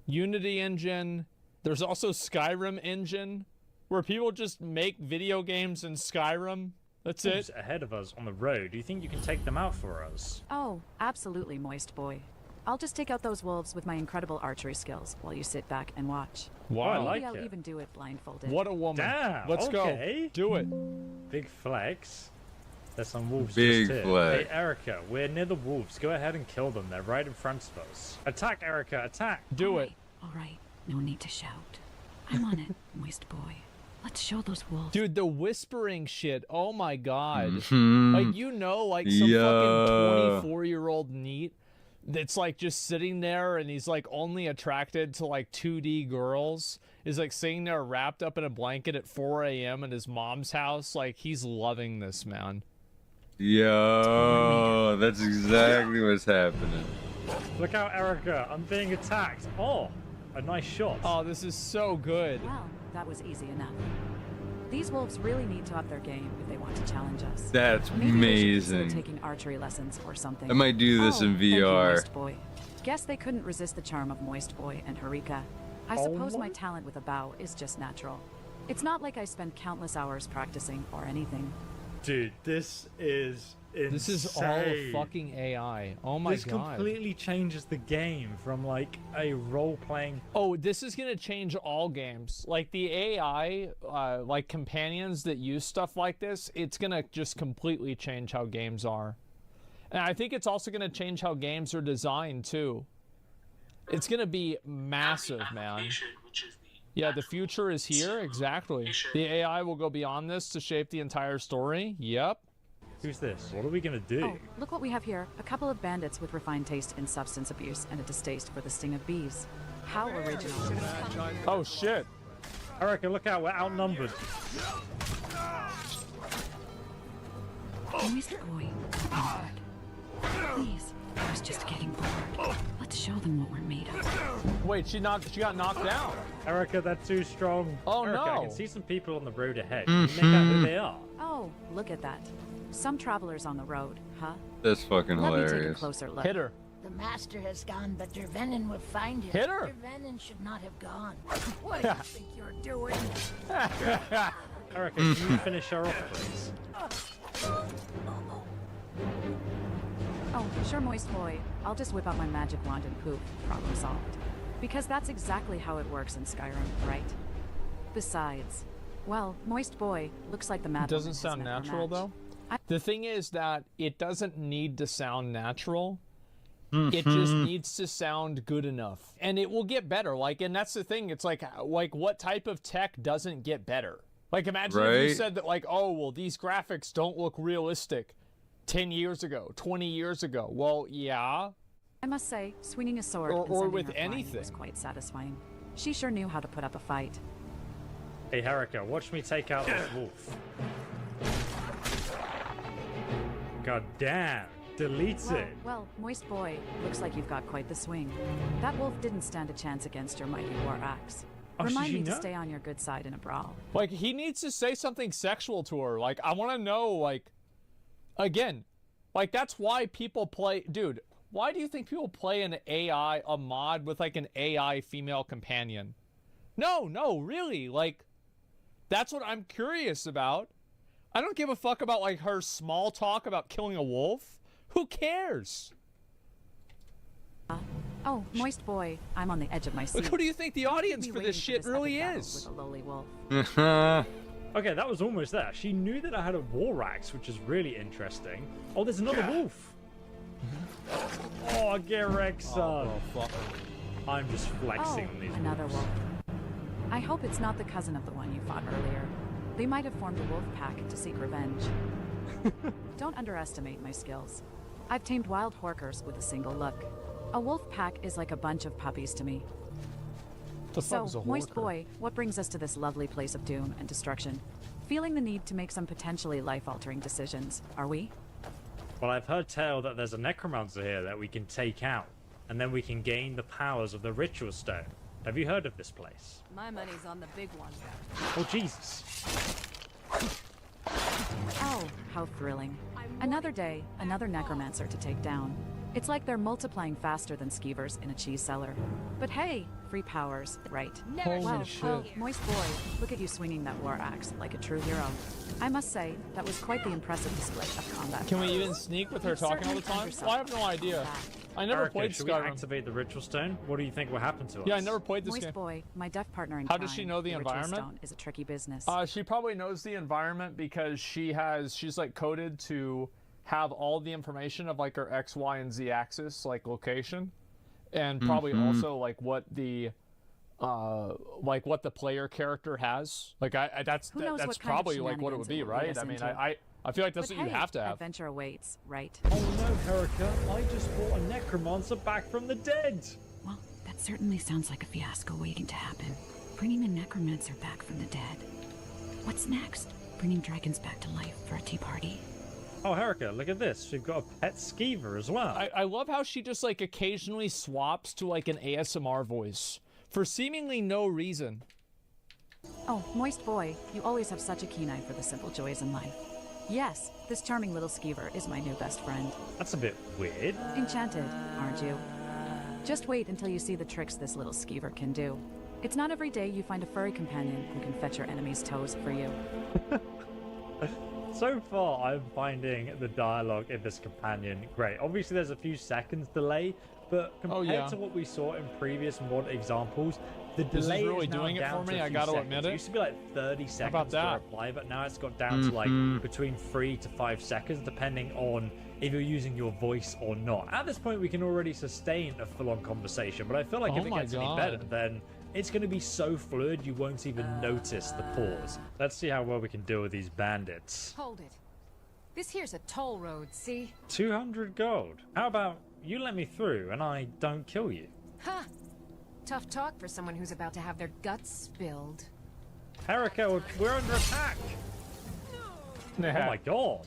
Unity Engine. There's also Skyrim Engine, where people just make video games in Skyrim. That's it. Ahead of us on the road. Do you think you can take them out for us? Oh, absolutely, Moist Boy. I'll just take out those wolves with my incredible archery skills while you sit back and watch. Wow, I like Maybe I'll it. even do it blindfolded. What a woman. Damn, Let's okay. go. Do it. Big flex. There's some wolves Big just here. flex. Hey, Erica, we're near the wolves. Go ahead and kill them. They're right in front of us. Attack, Erica, attack. Do it. All right, no need to shout. I'm on it, Moist Boy. Let's show those wolves. Dude, the whispering shit. Oh my god. Mhm. Like, you know, like some fucking 24-year-old neat that's like just sitting there and he's like only attracted to like 2D girls is like sitting there wrapped up in a blanket at 4 a.m. in his mom's house. Like, he's loving this, man. Yo, that's exactly what's happening. Look out, Erica. I'm being attacked. Oh, a nice shot. Oh, this is so good. Well, that was easy enough. These wolves really need to up their game if they want to challenge us. That's Maybe they should consider amazing. taking archery lessons or something. I might do this in Thank you, VR. Moist Boy. Guess they couldn't resist the charm of Moist Boy and Harika. I suppose my talent with a bow is just natural. It's not like I spend countless hours practicing or anything. Dude, this is insane. This is all fucking AI. Oh my This god. completely changes the game from like a role-playing. Oh, this is gonna change all games. Like the AI, like companions that use stuff like this, it's gonna just completely change how games are. And I think it's also gonna change how games are designed too. It's gonna be massive, man. Yeah, the future is here, exactly. The AI will go beyond this to shape the entire story. Yep. Who's this? What are we gonna do? Oh, look what we have here. A couple of bandits with refined taste in substance abuse and a distaste for the sting of bees. How original. Oh, shit. Erica, look out. We're outnumbered. Moist Boy, please, I was just getting bored. Let's show them what we're made of. Wait, she got knocked down. Erica, that's too strong. Oh, Erica, I no. can see some people on the road ahead. Can you make out who they are? Oh, look at that. Some travelers on the road, huh? That's fucking Let me take a hilarious. closer look. Hit her. The master has gone, but Dervenin will find him. Hit her. Dervenin should not have gone. What do you think you're doing? Erica, can you finish her off, please? Oh, sure, Moist Boy. I'll just whip out my magic wand and poof, problem solved. Because that's exactly how it works in Skyrim, right? Besides, well, Moist Boy looks like the mad Doesn't woman has sound met her natural, match. though. The thing is that it doesn't need to sound natural. It just needs to sound good enough. And it will get better. Like, and that's the thing. It's like what type of tech doesn't get better? Like, imagine if you Right. said that, like, oh, well, these graphics don't look realistic 10 years ago, 20 years ago. Well, yeah. I must say, swinging a sword Or and sending with her flying anything. was quite satisfying. She sure knew how to put up a fight. Hey, Erica, watch me take out this wolf. God damn. Deletes Well, it. well, Moist Boy, looks like you've got quite the swing. That wolf didn't stand a chance against your mighty war axe. Oh, Remind did me you to know? stay on your good side in a brawl. Like, he needs to say something sexual to her. Like, I want to know, like, again, like, that's why people play, dude, why do you think people play an AI, a mod with, like, an AI female companion? No, really, like, that's what I'm curious about. I don't give a fuck about, like, her small talk about killing a wolf. Who cares? Oh, Moist Boy, I'm on the edge of my seat. Like, who do you think the audience Keep for me this waiting shit really epic battle is? With a lowly wolf. Okay, that was almost there. She knew that I had a war axe, which is really interesting. Oh, there's another wolf. Oh, get wrecked, son. I'm just flexing on these another wolves. wolf. I hope it's not the cousin of the one you fought earlier. They might have formed a wolf pack to seek revenge. Don't underestimate my skills. I've tamed wild horkers with a single look. A wolf pack is like a bunch of puppies to me. The fuck is a Moist horker? Boy, what brings us to this lovely place of doom and destruction? Feeling the need to make some potentially life-altering decisions, are we? Well, I've heard tell that there's a necromancer here that we can take out, and then we can gain the powers of the ritual stone. Have you heard of this place? My money's on the big one. Oh, Jesus. Oh, how thrilling. Another day, another necromancer to take down. It's like they're multiplying faster than skeevers in a cheese cellar. But hey, free powers, right? Holy shit. Oh, Moist Boy, look at you swinging that war axe like a true hero. I must say, that was quite the impressive display of combat. Can we even sneak with her talking all the time? Well, I have no idea. I never Erica, played should we Skyrim. activate the ritual stone? What do you think will happen to us? Yeah, I never played this Moist game. Boy, my deaf partner in How crime. does she know the ritual environment? stone is a tricky business. She probably knows the environment because she's like coded to have all the information of like her X, Y, and Z axis, like location, and probably also like what the player character has. Like that's Who knows that's what kind of probably like what it would be, shenanigans it will right? lead I mean, us into. I feel like that's But what you hey, have to have. adventure awaits, right? Oh no, Erica, I just brought a necromancer back from the dead. Well, that certainly sounds like a fiasco waiting to happen. Bringing a necromancer back from the dead. What's next? Bringing dragons back to life for a tea party. Oh, Erica, look at this. We've got a pet skeever as well. I love how she just like occasionally swaps to like an ASMR voice for seemingly no reason. Oh, Moist Boy, you always have such a keen eye for the simple joys in life. Yes, this charming little skeever is my new best friend. That's a bit weird. Enchanted, aren't you? Just wait until you see the tricks this little skeever can do. It's not every day you find a furry companion who can fetch your enemy's toes for you. So far, I'm finding the dialogue in this companion great. Obviously, there's a few seconds delay, but compared to what we saw in previous mod examples, the This is delay really now doing it down for to me, a I few gotta seconds. admit it. Used to be like 30 seconds about to that? reply, but now it's got down to like between 3 to 5 seconds, depending on if you're using your voice or not. At this point, we can already sustain a full-on conversation, but I feel like if it gets any better, then it's going to be so fluid you won't even notice the pause. Let's see how well we can deal with these bandits. Hold it. This here's a toll road, see? 200 gold. How about you let me through and I don't kill you? Ha! Tough talk for someone who's about to have their guts spilled. Erica, we're under attack! Oh my god!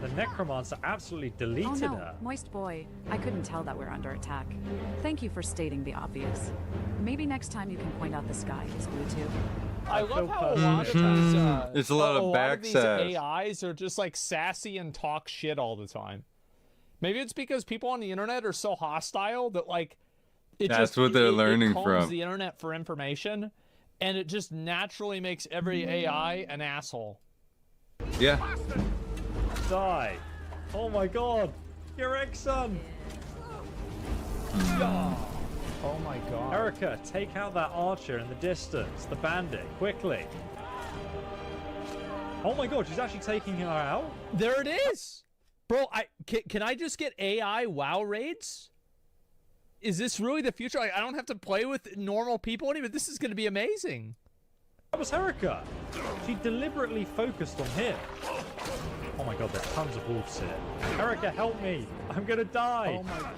The necromancer absolutely deleted Oh no, her. Moist Boy, I couldn't tell that we're under attack. Thank you for stating the obvious. Maybe next time you can point out the sky is blue too. I love how a lot of these, It's a lot of these backsass. AIs are just like sassy and talk shit all the time. Maybe it's because people on the internet are so hostile that like That's what they're learning combs from. the internet for information, and it just naturally makes every AI an asshole. Yeah. Die! Oh my god! Your ex-son! Oh my god. Erica, take out that archer in the distance. The bandit, quickly. Oh my god, she's actually taking her out? There it is! Bro, can I just get AI WoW raids? Is this really the future? I don't have to play with normal people anymore. This is going to be amazing. That was Erica. She deliberately focused on him. Oh my god, there's tons of wolves here. Erica, help me. I'm gonna die. Oh my god.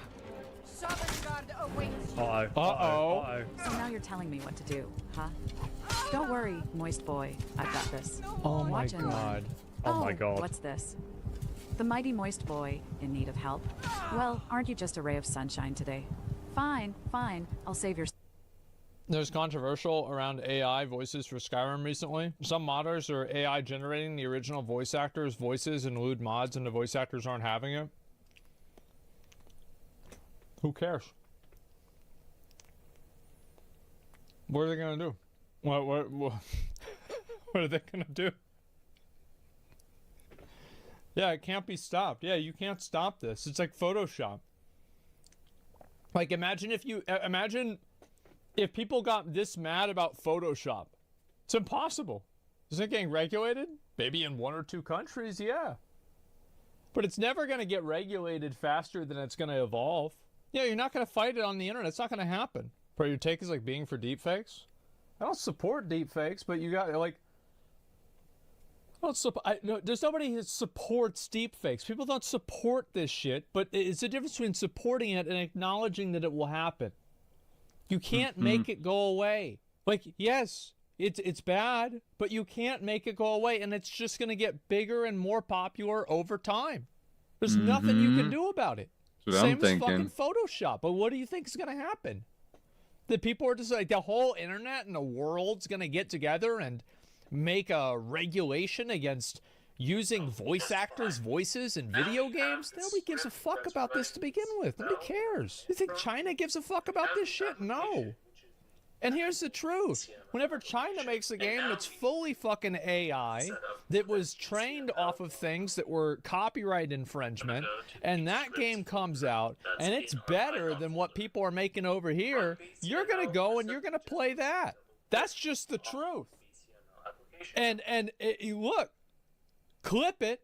Uh-oh. Uh-oh. So now you're telling me what to do, huh? Don't worry, Moist Boy. I've got this. Oh my Watch and learn. god. Oh my god. What's this? The mighty Moist Boy in need of help. Well, aren't you just a ray of sunshine today? Fine, fine. I'll save your... There's controversial around AI voices for Skyrim recently. Some modders are AI generating the original voice actors' voices and lewd mods, and the voice actors aren't having it. Who cares? What are they gonna do? What what are they gonna do? Yeah, it can't be stopped. Yeah, you can't stop this. It's like Photoshop. Like imagine if people got this mad about Photoshop. It's impossible. Isn't it getting regulated? Maybe in 1 or 2 countries, yeah. But it's never going to get regulated faster than it's going to evolve. Yeah, you're not going to fight it on the internet. It's not going to happen. But your take is like being for deepfakes? I don't support deepfakes, but you got like... There's nobody who supports deepfakes. People don't support this shit, but it's the difference between supporting it and acknowledging that it will happen. You can't make it go away. Like, yes, it's bad, but you can't make it go away, and it's just going to get bigger and more popular over time. There's nothing you can do about it. That's what Same I'm thinking. as fucking Photoshop. But what do you think is going to happen? That people are just like, the whole internet and the world's going to get together and make a regulation against using voice actors' voices in video games? Nobody gives a fuck about this to begin with. Nobody cares. You think China gives a fuck about this shit? No. And here's the truth. Whenever China makes a game that's fully fucking AI, that was trained off of things that were copyright infringement, and that game comes out, and it's better than what people are making over here, you're going to go and you're going to play that. That's just the truth. And you look, clip it,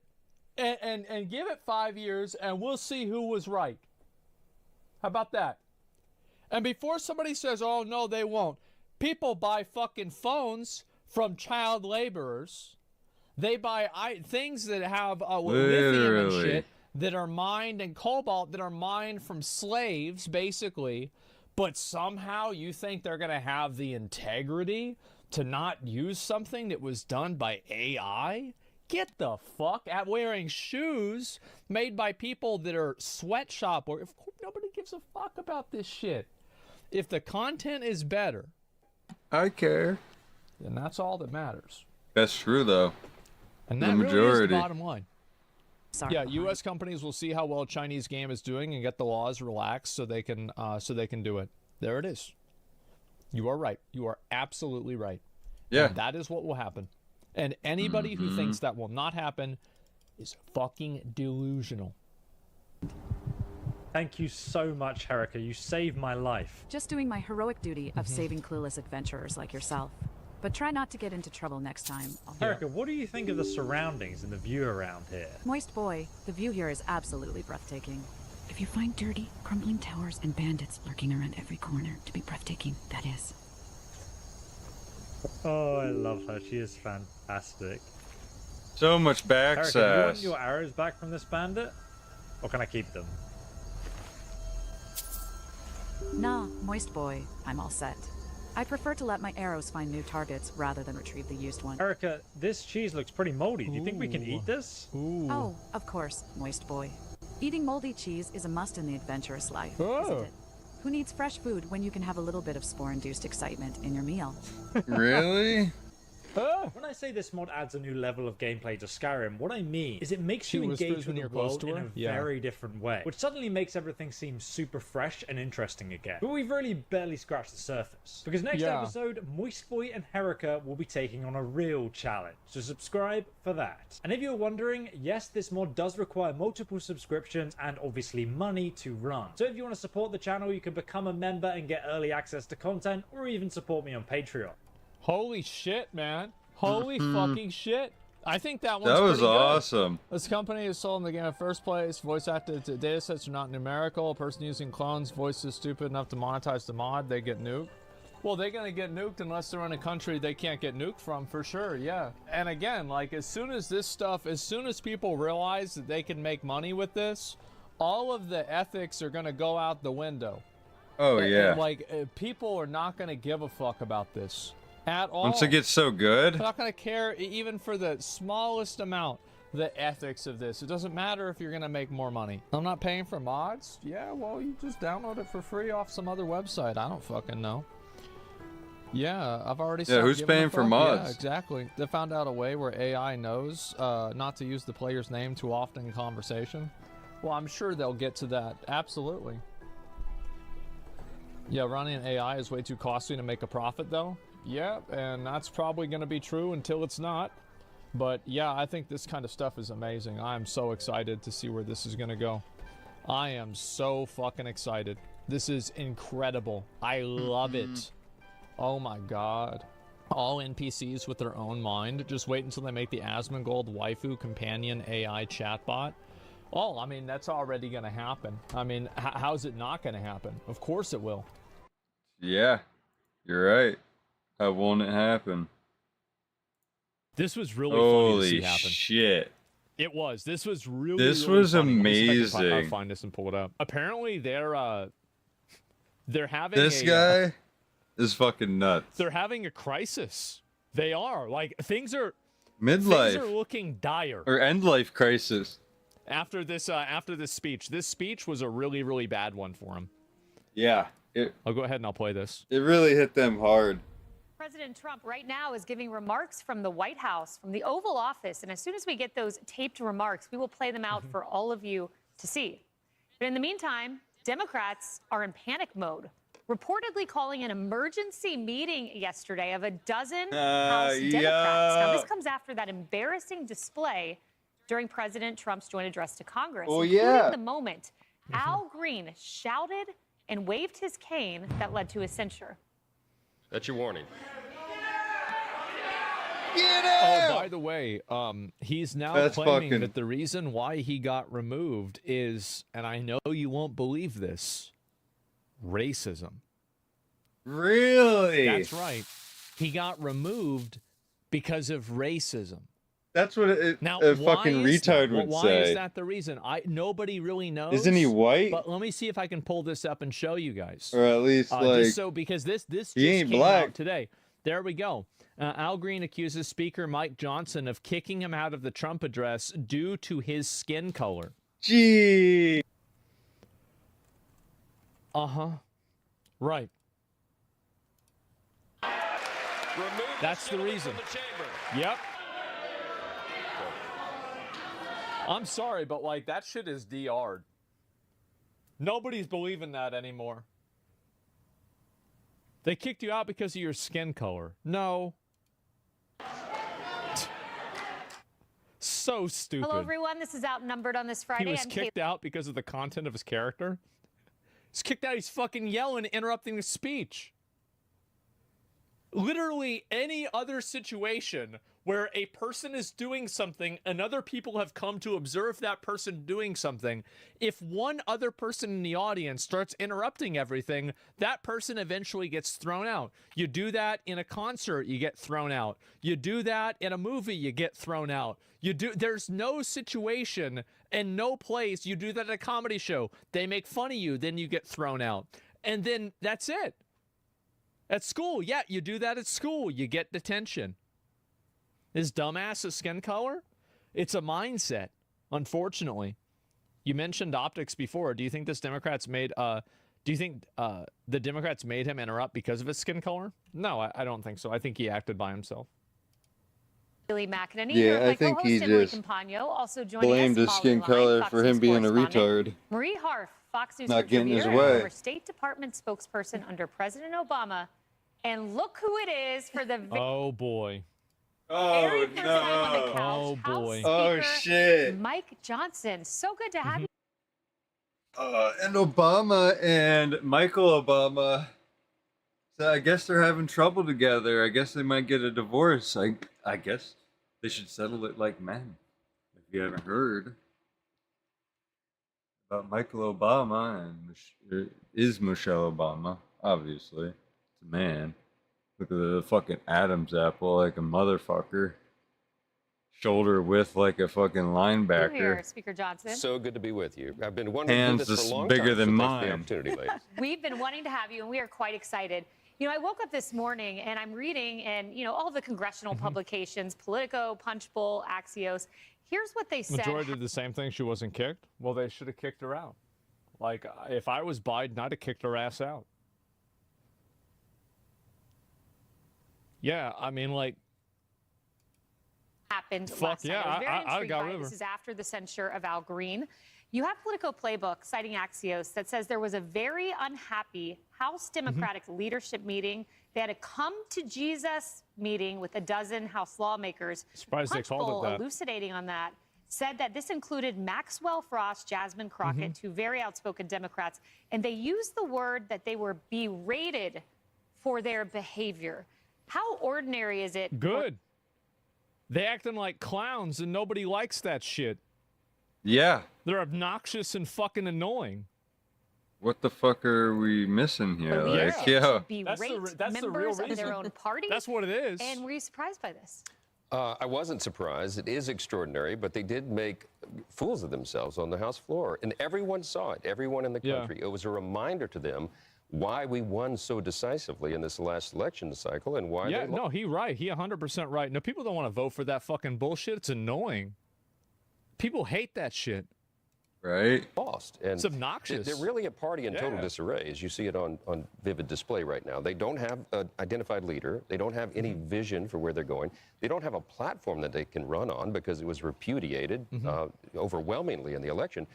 and give it 5 years, and we'll see who was right. How about that? And before somebody says, oh, no, they won't. People buy fucking phones from child laborers. They buy things that have lithium and shit that are mined, and cobalt that are mined from slaves, basically. But somehow you think they're going to have the integrity to not use something that was done by AI? Get the fuck out. Wearing shoes made by people that are sweatshop workers. Nobody gives a fuck about this shit. If the content is better, I care. Then that's all that matters. That's true, though. And the that majority. really is the bottom line. Sorry, yeah, U.S. companies will see how well a Chinese game is doing and get the laws relaxed so they can do it. There it is. You are right. You are absolutely right. Yeah. And that is what will happen. And anybody who thinks that will not happen is fucking delusional. Thank you so much, Herika. You saved my life. Just doing my heroic duty of saving clueless adventurers like yourself. But try not to get into trouble next time. Herika, what do you think of the surroundings and the view around here? Moist boy, the view here is absolutely breathtaking. If you find dirty, crumbling towers and bandits lurking around every corner, to be breathtaking, that is. Oh, I love her. She is fantastic. So much Herika, do you want backsass. your arrows back from this bandit? Or can I keep them? Nah, moist boy, I'm all set. I prefer to let my arrows find new targets rather than retrieve the used one. Herika, this cheese looks pretty moldy. Do you think we can eat this? Oh, of course, moist boy. Eating moldy cheese is a must in the adventurous life, isn't it? Who needs fresh food when you can have a little bit of spore-induced excitement in your meal? Really? When I say this mod adds a new level of gameplay to Skyrim, what I mean is it makes She you whispers engage with when the you're close world to in her? a Yeah. very different way, which suddenly makes everything seem super fresh and interesting again. But we've really barely scratched the surface, because next episode, Moist Boy and Herika will be taking on a real challenge, so subscribe for that. And if you're wondering, yes, this mod does require multiple subscriptions and obviously money to run. So if you want to support the channel, you can become a member and get early access to content, or even support me on Patreon. Holy shit, man. Holy fucking shit. I think that one's That was pretty good. awesome. This company is sold in the game in the first place. Voice acted data sets are not numerical. A person using clones' voice is stupid enough to monetize the mod. They get nuked. Well, they're going to get nuked unless they're in a country they can't get nuked from, for sure, yeah. And again, like, as soon as people realize that they can make money with this, all of the ethics are going to go out the window. Oh, yeah. People are not going to give a fuck about this. At all. Once it gets so good. I'm not going to care even for the smallest amount the ethics of this. It doesn't matter if you're going to make more money. I'm not paying for mods? Yeah, well, you just download it for free off some other website. I don't fucking know. Yeah, I've already Yeah, who's paying for mods? Yeah, exactly. They found out a way where AI knows not to use the player's name too often in conversation. Well, I'm sure they'll get to that. Absolutely. Yeah, running an AI is way too costly to make a profit, though. Yeah, and that's probably going to be true until it's not. But yeah, I think this kind of stuff is amazing. I'm so excited to see where this is going to go. I am so fucking excited. This is incredible. I love it. Oh my god. All NPCs with their own mind. Just wait until they make the Asmongold waifu companion AI chatbot. Oh, I mean, that's already going to happen. I mean, how's it not going to happen? Of course it will. Yeah, you're right. How won't it happen? This was really funny to see Holy happen. shit. It was. This was really. This really was funny. Let me see if I can amazing. find this and pull it up. Apparently, they're having This guy is fucking nuts. They're having a crisis. They are like things are Midlife. Things are looking dire. Or end life crisis. After this speech. This speech was a really, really bad one for him. Yeah. I'll go ahead and I'll play this. It really hit them hard. President Trump right now is giving remarks from the White House, from the Oval Office, and as soon as we get those taped remarks, we will play them out for all of you to see. But in the meantime, Democrats are in panic mode, reportedly calling an emergency meeting yesterday of a dozen House Democrats. Now, this comes after that embarrassing display during President Trump's joint address to Congress, including the moment Al Green shouted and waved his cane that led to his censure. That's your warning. Oh, by the way, he's now claiming that the reason why he got removed is, and I know you won't believe this, racism. Really? That's right. He got removed because of racism. That's what a fucking retard would why say. Is that the reason? Nobody really knows. Isn't he white? But let me see if I can pull this up and show you guys. Or at least just so because this he just ain't came black out today. There we go. Al Green accuses Speaker Mike Johnson of kicking him out of the Trump address due to his skin color. Gee. Right. That's the reason. Yep. I'm sorry, but like that shit is DR'd. Nobody's believing that anymore. They kicked you out because of your skin color. No. So stupid. Hello, everyone. This is Outnumbered on this Friday. He was kicked out because of the content of his character. He's kicked out. He's fucking yelling, interrupting the speech. Literally any other situation where a person is doing something and other people have come to observe that person doing something, if one other person in the audience starts interrupting everything, that person eventually gets thrown out. You do that in a concert, you get thrown out. You do that in a movie, you get thrown out. There's no situation and no place. You do that at a comedy show. They make fun of you, then you get thrown out. And then that's it. At school, yeah, you do that at school. You get detention. Is dumbass a skin color? It's a mindset, unfortunately. You mentioned optics before. Do you think this Democrats made the Democrats made him interrupt because of his skin color? No, I don't think so. I think he acted by himself. Billy McInerney, Yeah, I think he just also joining blamed his skin color for him being a retard. Marie Harf, Fox News Not getting his contributor and way. State Department spokesperson under President Obama. And look who it is for the Oh boy. Oh no. Oh boy. Oh shit. Mike Johnson. So good to have you. And Obama and Michael Obama. So I guess they're having trouble together. I guess they might get a divorce. I guess they should settle it like men. If you haven't heard about Michael Obama and is Michelle Obama, obviously. It's a man. Look at the fucking Adam's apple like a motherfucker. Shoulder width like a fucking linebacker. Here, Speaker Johnson. So good to be with you. I've been wanting Hands to do this just for a long bigger time, than so thanks for the mine. opportunity, ladies. We've been wanting to have you, and we are quite excited. You know, I woke up this morning, and I'm reading, and, you know, all the congressional publications, Politico, Punchbowl, Axios. Here's what they said. Majority did the same thing. She wasn't kicked. Well, they should have kicked her out. Like, if I was Biden, I'd have kicked her ass out. Yeah, I mean, like, happened fuck last yeah, night. I was very I'd intrigued got by rid it. of her. This is after the censure of Al Green. You have Politico Playbook citing Axios that says there was a very unhappy House Democratic leadership meeting. They had a come to Jesus meeting with a dozen House lawmakers. Surprised they called it Punchbowl, that. elucidating on that, said that this included Maxwell Frost, Jasmine Crockett, two very outspoken Democrats, and they used the word that they were berated for their behavior. How ordinary is it? Good. They acting like clowns and nobody likes that shit. Yeah. They're obnoxious and fucking annoying. What the fuck are we missing here? Like, Yeah. yeah. Berate That's the real members of reason. their own party. That's what it is. And were you surprised by this? I wasn't surprised. It is extraordinary, but they did make fools of themselves on the House floor. And everyone saw it, everyone in the country. It was a reminder to them why we won so decisively in this last election cycle and why they no, he 100% right. No, people don't want to vote for that fucking bullshit. It's annoying. People hate that shit. Right? Lost. And it's obnoxious. They're really a party in total disarray, as you see it on vivid display right now. They don't have an identified leader. They don't have any vision for where they're going. They don't have a platform that they can run on because it was repudiated overwhelmingly in the election.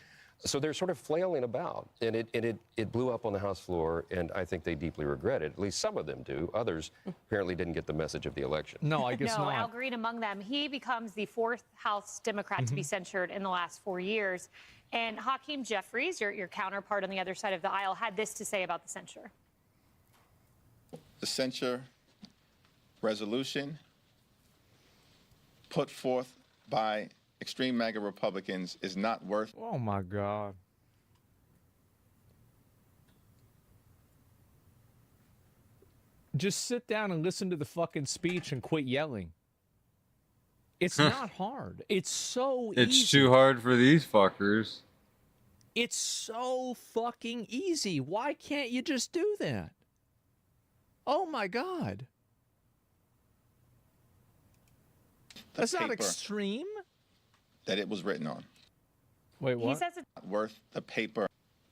So they're sort of flailing about, and it blew up on the House floor, and I think they deeply regret it. At least some of them do. Others apparently didn't get the message of the election. No, I guess not. Al Green among them. He becomes the fourth House Democrat to be censured in the last 4 years. And Hakeem Jeffries, your counterpart on the other side of the aisle, had this to say about the censure. The censure resolution put forth by extreme MAGA Republicans is not worth. Oh my God. Just sit down and listen to the fucking speech and quit yelling. It's not hard. It's so easy. It's too hard for these fuckers. It's so fucking easy. Why can't you just do that? Oh my God. That's not extreme. That it was written on. Wait, what? He says it's not worth the paper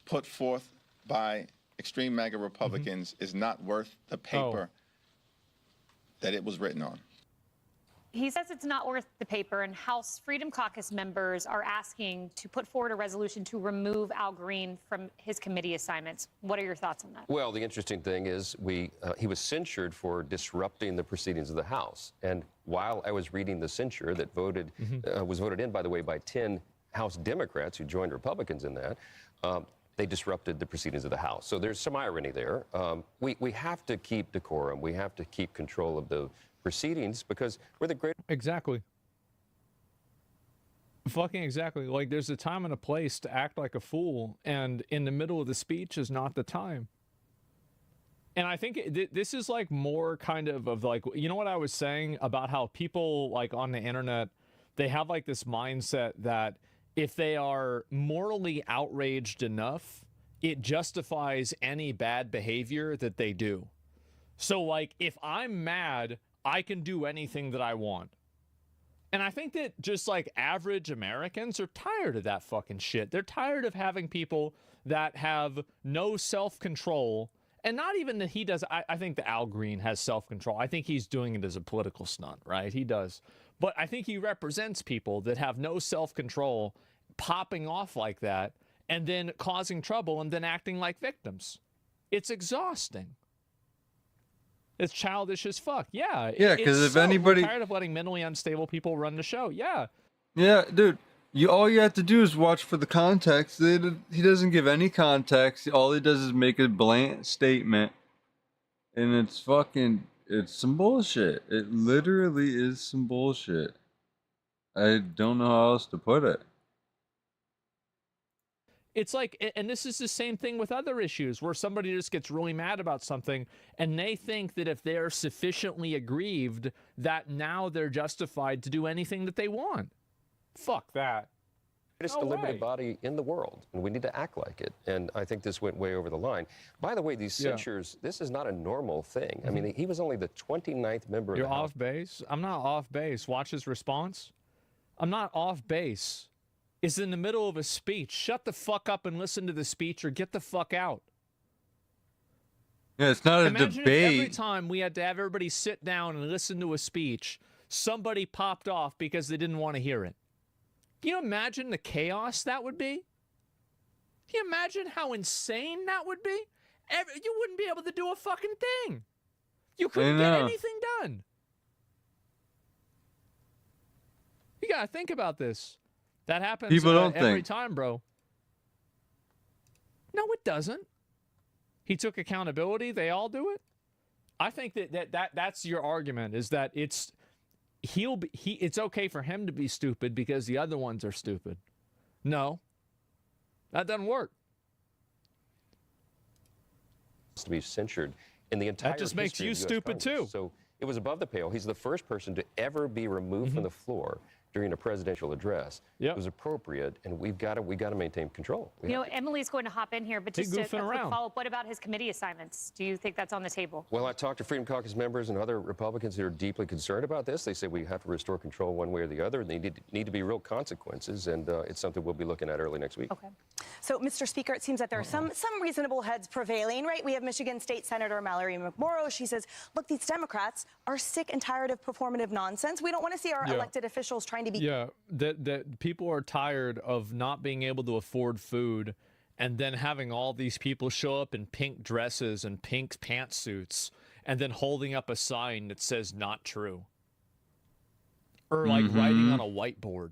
put forth by extreme MAGA Republicans is not worth the paper that it was written on. He says it's not worth the paper, and House Freedom Caucus members are asking to put forward a resolution to remove Al Green from his committee assignments. What are your thoughts on that? Well, the interesting thing is he was censured for disrupting the proceedings of the House. And while I was reading the censure that was voted in, by the way, by 10 House Democrats who joined Republicans in that, they disrupted the proceedings of the House. So there's some irony there. We have to keep decorum. We have to keep control of the proceedings because we're the great. Exactly. Fucking exactly. Like, there's a time and a place to act like a fool, and in the middle of the speech is not the time. And I think this is like more kind of like, you know what I was saying about how people like on the internet, they have like this mindset that if they are morally outraged enough, it justifies any bad behavior that they do. So like, if I'm mad, I can do anything that I want. And I think that just like average Americans are tired of that fucking shit. They're tired of having people that have no self-control. And not even that he does. I think that Al Green has self-control. I think he's doing it as a political stunt, right? He does. But I think he represents people that have no self-control, popping off like that, and then causing trouble and then acting like victims. It's exhausting. It's childish as fuck. Yeah. Yeah, because if anybody... We're tired of letting mentally unstable people run the show. Yeah. Yeah, dude. All you have to do is watch for the context. He doesn't give any context. All he does is make a blank statement. And it's some bullshit. It literally is some bullshit. I don't know how else to put it. It's like, and this is the same thing with other issues where somebody just gets really mad about something and they think that if they're sufficiently aggrieved that now they're justified to do anything that they want. Fuck that. It's the deliberative body in the world, and we need to act like it. And I think this went way over the line. By the way, these censures, this is not a normal thing. I mean, he was only the 29th member of the House. You're off base? I'm not off base. Watch his response. I'm not off base. It's in the middle of a speech. Shut the fuck up and listen to the speech or get the fuck out. Yeah, it's not a debate. debate. If every time we had to have everybody sit down and listen to a speech, somebody popped off because they didn't want to hear it. Can you imagine the chaos that would be? Can you imagine how insane that would be? You wouldn't be able to do a fucking thing. You couldn't get anything done. You gotta think about this. That happens every time, bro. No, it doesn't. He took accountability. They all do it. I think that's your argument, is that it's okay for him to be stupid because the other ones are stupid. No, that doesn't work. To be censured in the entire. That just makes you stupid too. So It was above the pale. He's the first person to ever be removed from the floor during a presidential address. It was appropriate, and we've got to maintain control. You know, Emily's going to hop in here, but just a quick follow-up. What about his committee assignments? Do you think that's on the table? Well, I talked to Freedom Caucus members and other Republicans who are deeply concerned about this. They say we have to restore control one way or the other, and they need to be real consequences, and it's something we'll be looking at early next week. Okay. So, Mr. Speaker, it seems that there are some reasonable heads prevailing, right? We have Michigan State Senator Mallory McMorrow. She says, look, these Democrats are sick and tired of performative nonsense. We don't want to see our elected officials trying to be... Yeah, that people are tired of not being able to afford food and then having all these people show up in pink dresses and pink pantsuits and then holding up a sign that says not true. Or like writing on a whiteboard.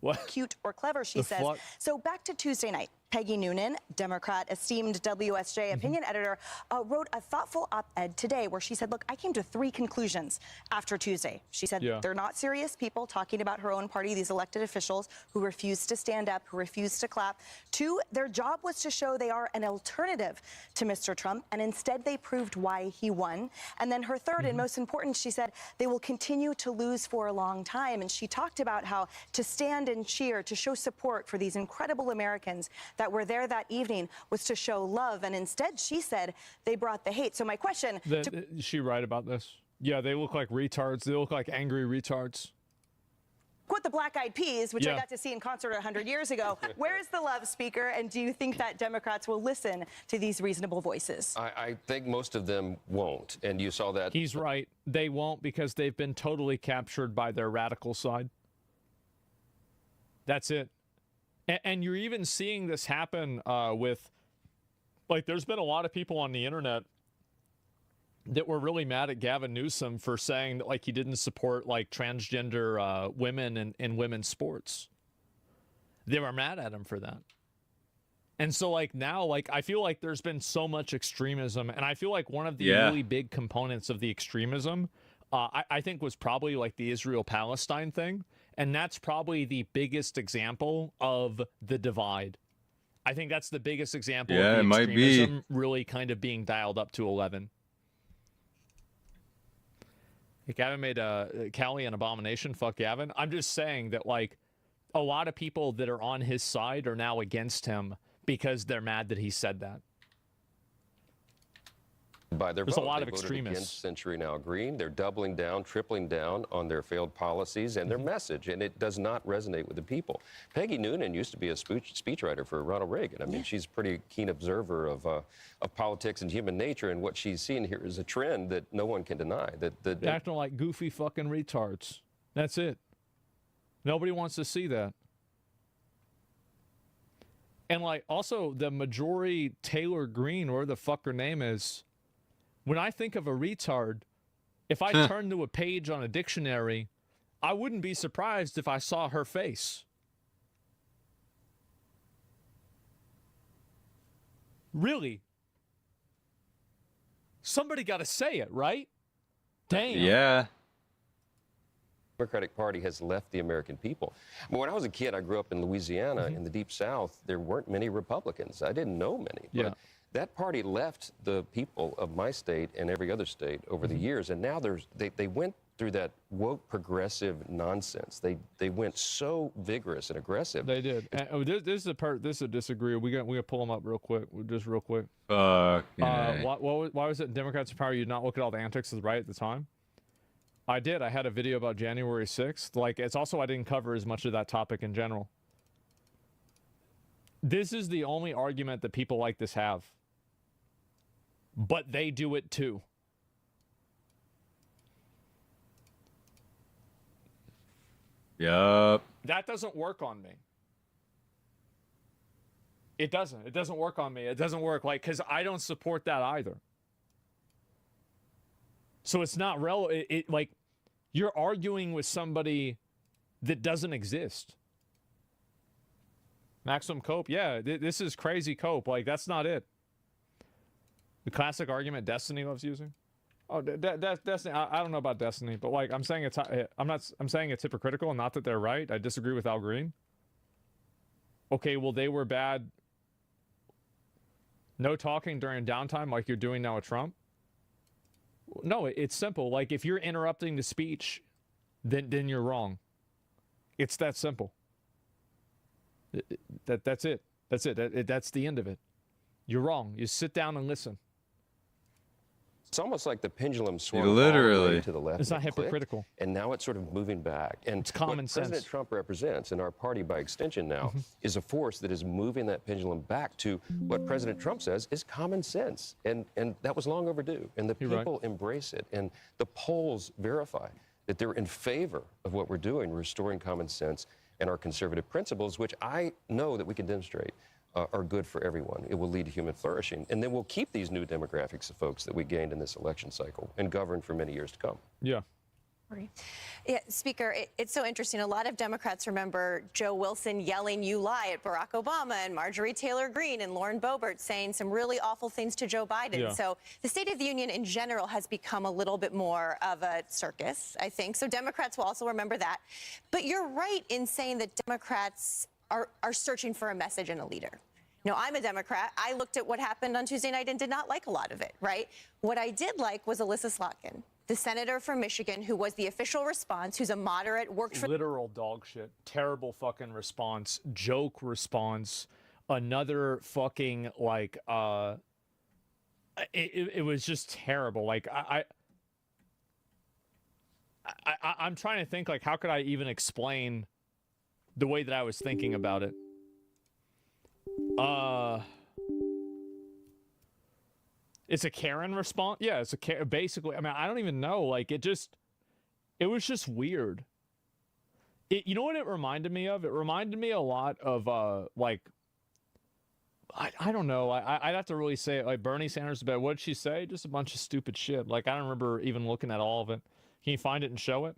What? Cute or clever, she says. So back to Tuesday night. Peggy Noonan, Democrat, esteemed WSJ opinion editor, wrote a thoughtful op-ed today where she said, look, I came to 3 conclusions after Tuesday. She said they're not serious people, talking about her own party, these elected officials who refused to stand up, who refused to clap. 2, their job was to show they are an alternative to Mr. Trump, and instead they proved why he won. And then her third and most important, she said, they will continue to lose for a long time. And she talked about how to stand and cheer, to show support for these incredible Americans that were there that evening was to show love, and instead she said they brought the hate. So my question... Is she right about this? Yeah, they look like retards. They look like angry retards. Quote the Black Eyed Peas, which I got to see in concert 100 years ago. Where is the love, Speaker? And do you think that Democrats will listen to these reasonable voices? I think most of them won't, and you saw that. He's right. They won't because they've been totally captured by their radical side. That's it. And you're even seeing this happen with, like, there's been a lot of people on the internet that were really mad at Gavin Newsom for saying that, like, he didn't support, like, transgender women in women's sports. They were mad at him for that. And so, like, now, like, I feel like there's been so much extremism, and I feel like one of the really big components of the extremism, I think, was probably, like, the Israel-Palestine thing. And that's probably the biggest example of the divide. I think that's the biggest example of the extremism really kind of being dialed up to 11. Gavin made Callie an abomination. Fuck Gavin. I'm just saying that, like, a lot of people that are on his side are now against him because they're mad that he said that. By their There's vote. a lot They of voted extremists. against Century Now Green. They're doubling down, tripling down on their failed policies and their message, and it does not resonate with the people. Peggy Noonan used to be a speechwriter for Ronald Reagan. I mean, she's a pretty keen observer of politics and human nature, and what she's seen here is a trend that no one can deny. They're acting like goofy fucking retards. That's it. Nobody wants to see that. And, like, also the Marjorie Taylor Greene, whatever the fuck her name is, when I think of a retard, if I turn to a page on a dictionary, I wouldn't be surprised if I saw her face. Really? Somebody got to say it, right? Damn. Yeah. Democratic Party has left the American people. I mean, when I was a kid, I grew up in Louisiana in the Deep South. There weren't many Republicans. I didn't know many. But that party left the people of my state and every other state over the years, and now they went through that woke progressive nonsense. They went so vigorous and aggressive. They did. And this is a disagree. We got pull them up real quick. Just real quick. Fuck. Why was it Democrats in power? You did not look at all the antics of the right at the time? I did. I had a video about January 6th. Like, it's also I didn't cover as much of that topic in general. This is the only argument that people like this have. But they do it too. Yup. That doesn't work on me. It doesn't. It doesn't work on me. It doesn't work, like, because I don't support that either. So it's not relevant. Like, you're arguing with somebody that doesn't exist. Maximum Cope, yeah, this is crazy Cope. Like, that's not it. The classic argument Destiny loves using. Oh, Destiny. I don't know about Destiny, but, like, I'm saying I'm saying it's hypocritical, and not that they're right. I disagree with Al Green. Okay, well, they were bad. No talking during downtime, like you're doing now with Trump. No, it's simple. Like, if you're interrupting the speech, then you're wrong. It's that simple. That's it. That's it. That's the end of it. You're wrong. You sit down and listen. It's almost like the pendulum swung Literally. all the way to the left. It's not and it clicked, hypocritical. and now it's sort of moving back. And it's common what sense. President Trump represents, and our party by extension now, is a force that is moving that pendulum back to what President Trump says is common sense. And that was long overdue. And the people embrace it. And the polls verify that they're in favor of what we're doing, restoring common sense and our conservative principles, which I know that we can demonstrate are good for everyone. It will lead to human flourishing. And then we'll keep these new demographics of folks that we gained in this election cycle and govern for many years to come. Yeah. Yeah, Speaker, it's so interesting. A lot of Democrats remember Joe Wilson yelling, "You lie," at Barack Obama, and Marjorie Taylor Greene and Lauren Boebert saying some really awful things to Joe Biden. Yeah. So the State of the Union in general has become a little bit more of a circus, I think. So Democrats will also remember that. But you're right in saying that Democrats are searching for a message and a leader. No, I'm a Democrat. I looked at what happened on Tuesday night and did not like a lot of it, right? What I did like was Alyssa Slotkin, the senator from Michigan, who was the official response, who's a moderate, worked for... Literal dog shit. Terrible fucking response. Joke response. Another fucking, like, it was just terrible. Like, I'm trying to think, like, how could I even explain the way that I was thinking about it? It's a Karen response. Yeah, it's a basically. I mean, I don't even know. Like, it was just weird. You know what it reminded me of? It reminded me a lot of like, I don't know. I'd have to really say it. Like Bernie Sanders. But what did she say? Just a bunch of stupid shit. Like, I don't remember even looking at all of it. Can you find it and show it?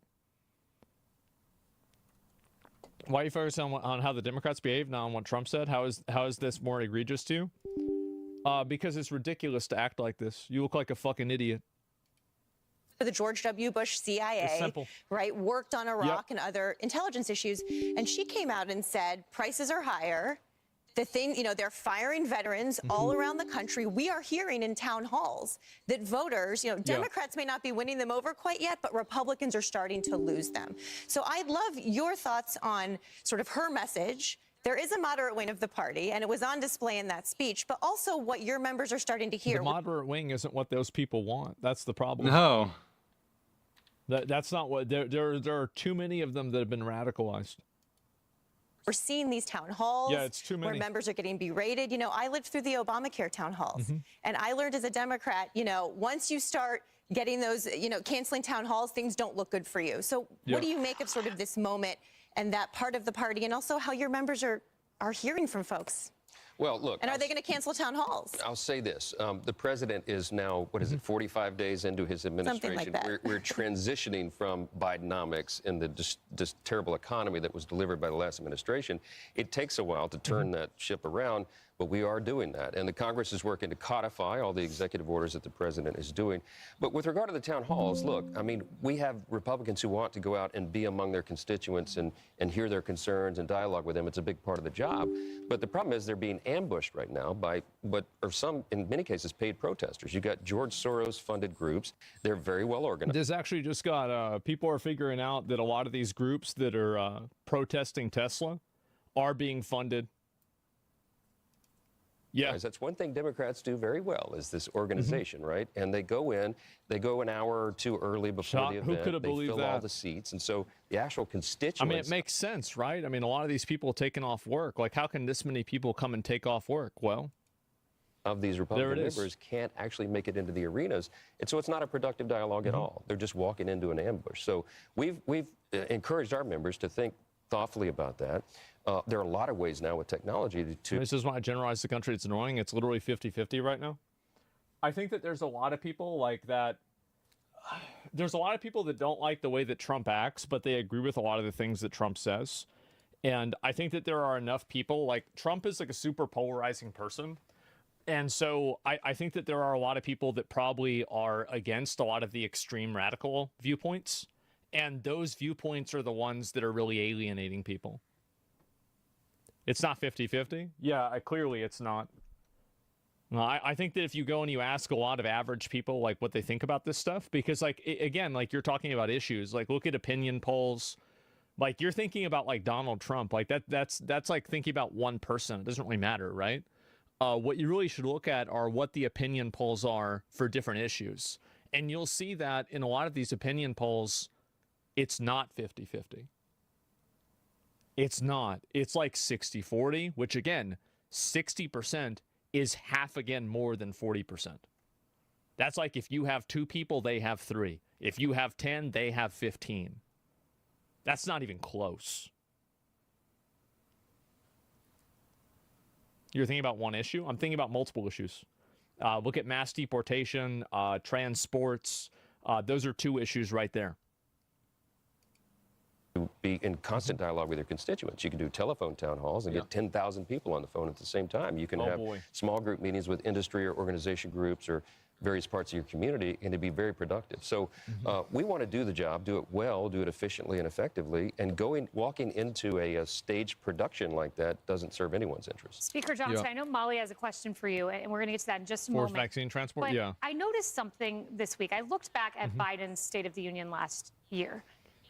Why are you focused on how the Democrats behave, not on what Trump said? How is this more egregious to you? Because it's ridiculous to act like this. You look like a fucking idiot. For the George W. Bush CIA, right, worked on Iraq and other intelligence issues. And she came out and said, prices are higher. The thing, they're firing veterans all around the country. We are hearing in town halls that voters, Democrats may not be winning them over quite yet, but Republicans are starting to lose them. So I'd love your thoughts on sort of her message. There is a moderate wing of the party, and it was on display in that speech, but also what your members are starting to hear. The moderate wing isn't what those people want. That's the problem. No. That's not what... There are too many of them that have been radicalized. We're seeing these town halls it's too many. where members are getting berated. I lived through the Obamacare town halls, and I learned as a Democrat, once you start getting those, canceling town halls, things don't look good for you. So what do you make of sort of this moment and that part of the party, and also how your members are hearing from folks? Well, look. And are they going to cancel town halls? I'll say this. The president is now, 45 days into his administration. Something like that. We're transitioning from Bidenomics and this terrible economy that was delivered by the last administration. It takes a while to turn that ship around, but we are doing that. And the Congress is working to codify all the executive orders that the president is doing. But with regard to the town halls, look, I mean, we have Republicans who want to go out and be among their constituents and hear their concerns and dialogue with them. It's a big part of the job. But the problem is they're being ambushed right now by what are some, in many cases, paid protesters. You got George Soros-funded groups. They're very well organized. This actually just got, people are figuring out that a lot of these groups that are protesting Tesla are being funded. Yeah, that's one thing Democrats do very well is this organization, right? And they go an hour or two early before the event. Who could have believed that? They fill all the seats, and so the actual constituents. I mean, it makes sense, right? I mean, a lot of these people taking off work. Like, how can this many people come and take off work? Well, of these Republican members can't actually make it into the arenas, and so it's not a productive dialogue at all. They're just walking into an ambush. So we've encouraged our members to think thoughtfully about that. There are a lot of ways now with technology to... This is why I generalize the country. It's annoying. It's literally 50-50 right now. I think that there's a lot of people like that. There's a lot of people that don't like the way that Trump acts, but they agree with a lot of the things that Trump says. And I think that there are enough people, like Trump is like a super polarizing person. And so I think that there are a lot of people that probably are against a lot of the extreme radical viewpoints. And those viewpoints are the ones that are really alienating people. It's not 50-50. Yeah, clearly it's not. Well, I think that if you go and you ask a lot of average people like what they think about this stuff, because like again, like you're talking about issues, like look at opinion polls, like you're thinking about like Donald Trump, like that's like thinking about one person. It doesn't really matter, right? What you really should look at are what the opinion polls are for different issues. And you'll see that in a lot of these opinion polls, it's not 50-50. It's not. It's like 60-40, which again, 60% is half again more than 40%. That's like if you have 2 people, they have 3. If you have 10, they have 15. That's not even close. You're thinking about one issue? I'm thinking about multiple issues. Look at mass deportation, transports. Those are 2 issues right there. Be in constant dialogue with your constituents. You can do telephone town halls and get 10,000 people on the phone at the same time. You can have small group meetings with industry or organization groups or various parts of your community, and to be very productive. So we want to do the job, do it well, do it efficiently and effectively, and walking into a staged production like that doesn't serve anyone's interest. Speaker Johnson, I know Molly has a question for you, and we're going to get to that in just a Forced moment. vaccine transport, but I noticed something this week. I looked back at Biden's State of the Union last year,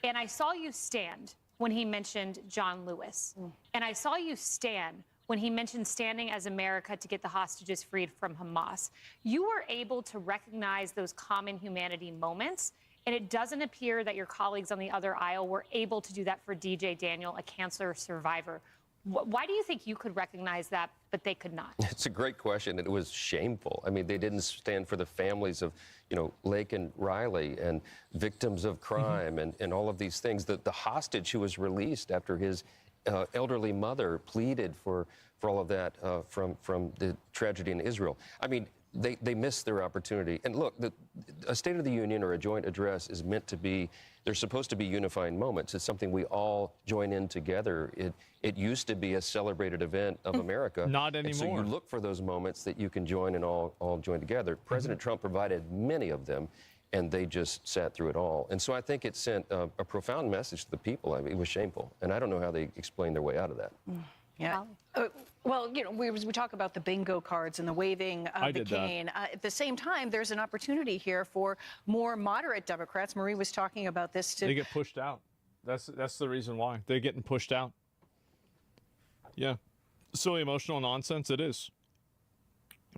and I saw you stand when he mentioned John Lewis. And I saw you stand when he mentioned standing as America to get the hostages freed from Hamas. You were able to recognize those common humanity moments, and it doesn't appear that your colleagues on the other aisle were able to do that for DJ Daniel, a cancer survivor. Why do you think you could recognize that, but they could not? It's a great question. It was shameful. I mean, they didn't stand for the families of, Lake and Riley and victims of crime and all of these things. The hostage who was released after his elderly mother pleaded for all of that from the tragedy in Israel. I mean, they missed their opportunity. And look, a State of the Union or a joint address is meant to be, they're supposed to be unifying moments. It's something we all join in together. It used to be a celebrated event of America. Not anymore. And so you look for those moments that you can join and all join together. President Trump provided many of them, and they just sat through it all. And so I think it sent a profound message to the people. I mean, it was shameful. And I don't know how they explained their way out of that. Yeah. Well, we talk about the bingo cards and the waving of the cane. At the same time, there's an opportunity here for more moderate Democrats. Marie was talking about this too. They get pushed out. That's the reason why. They're getting pushed out. Yeah. Silly emotional nonsense it is.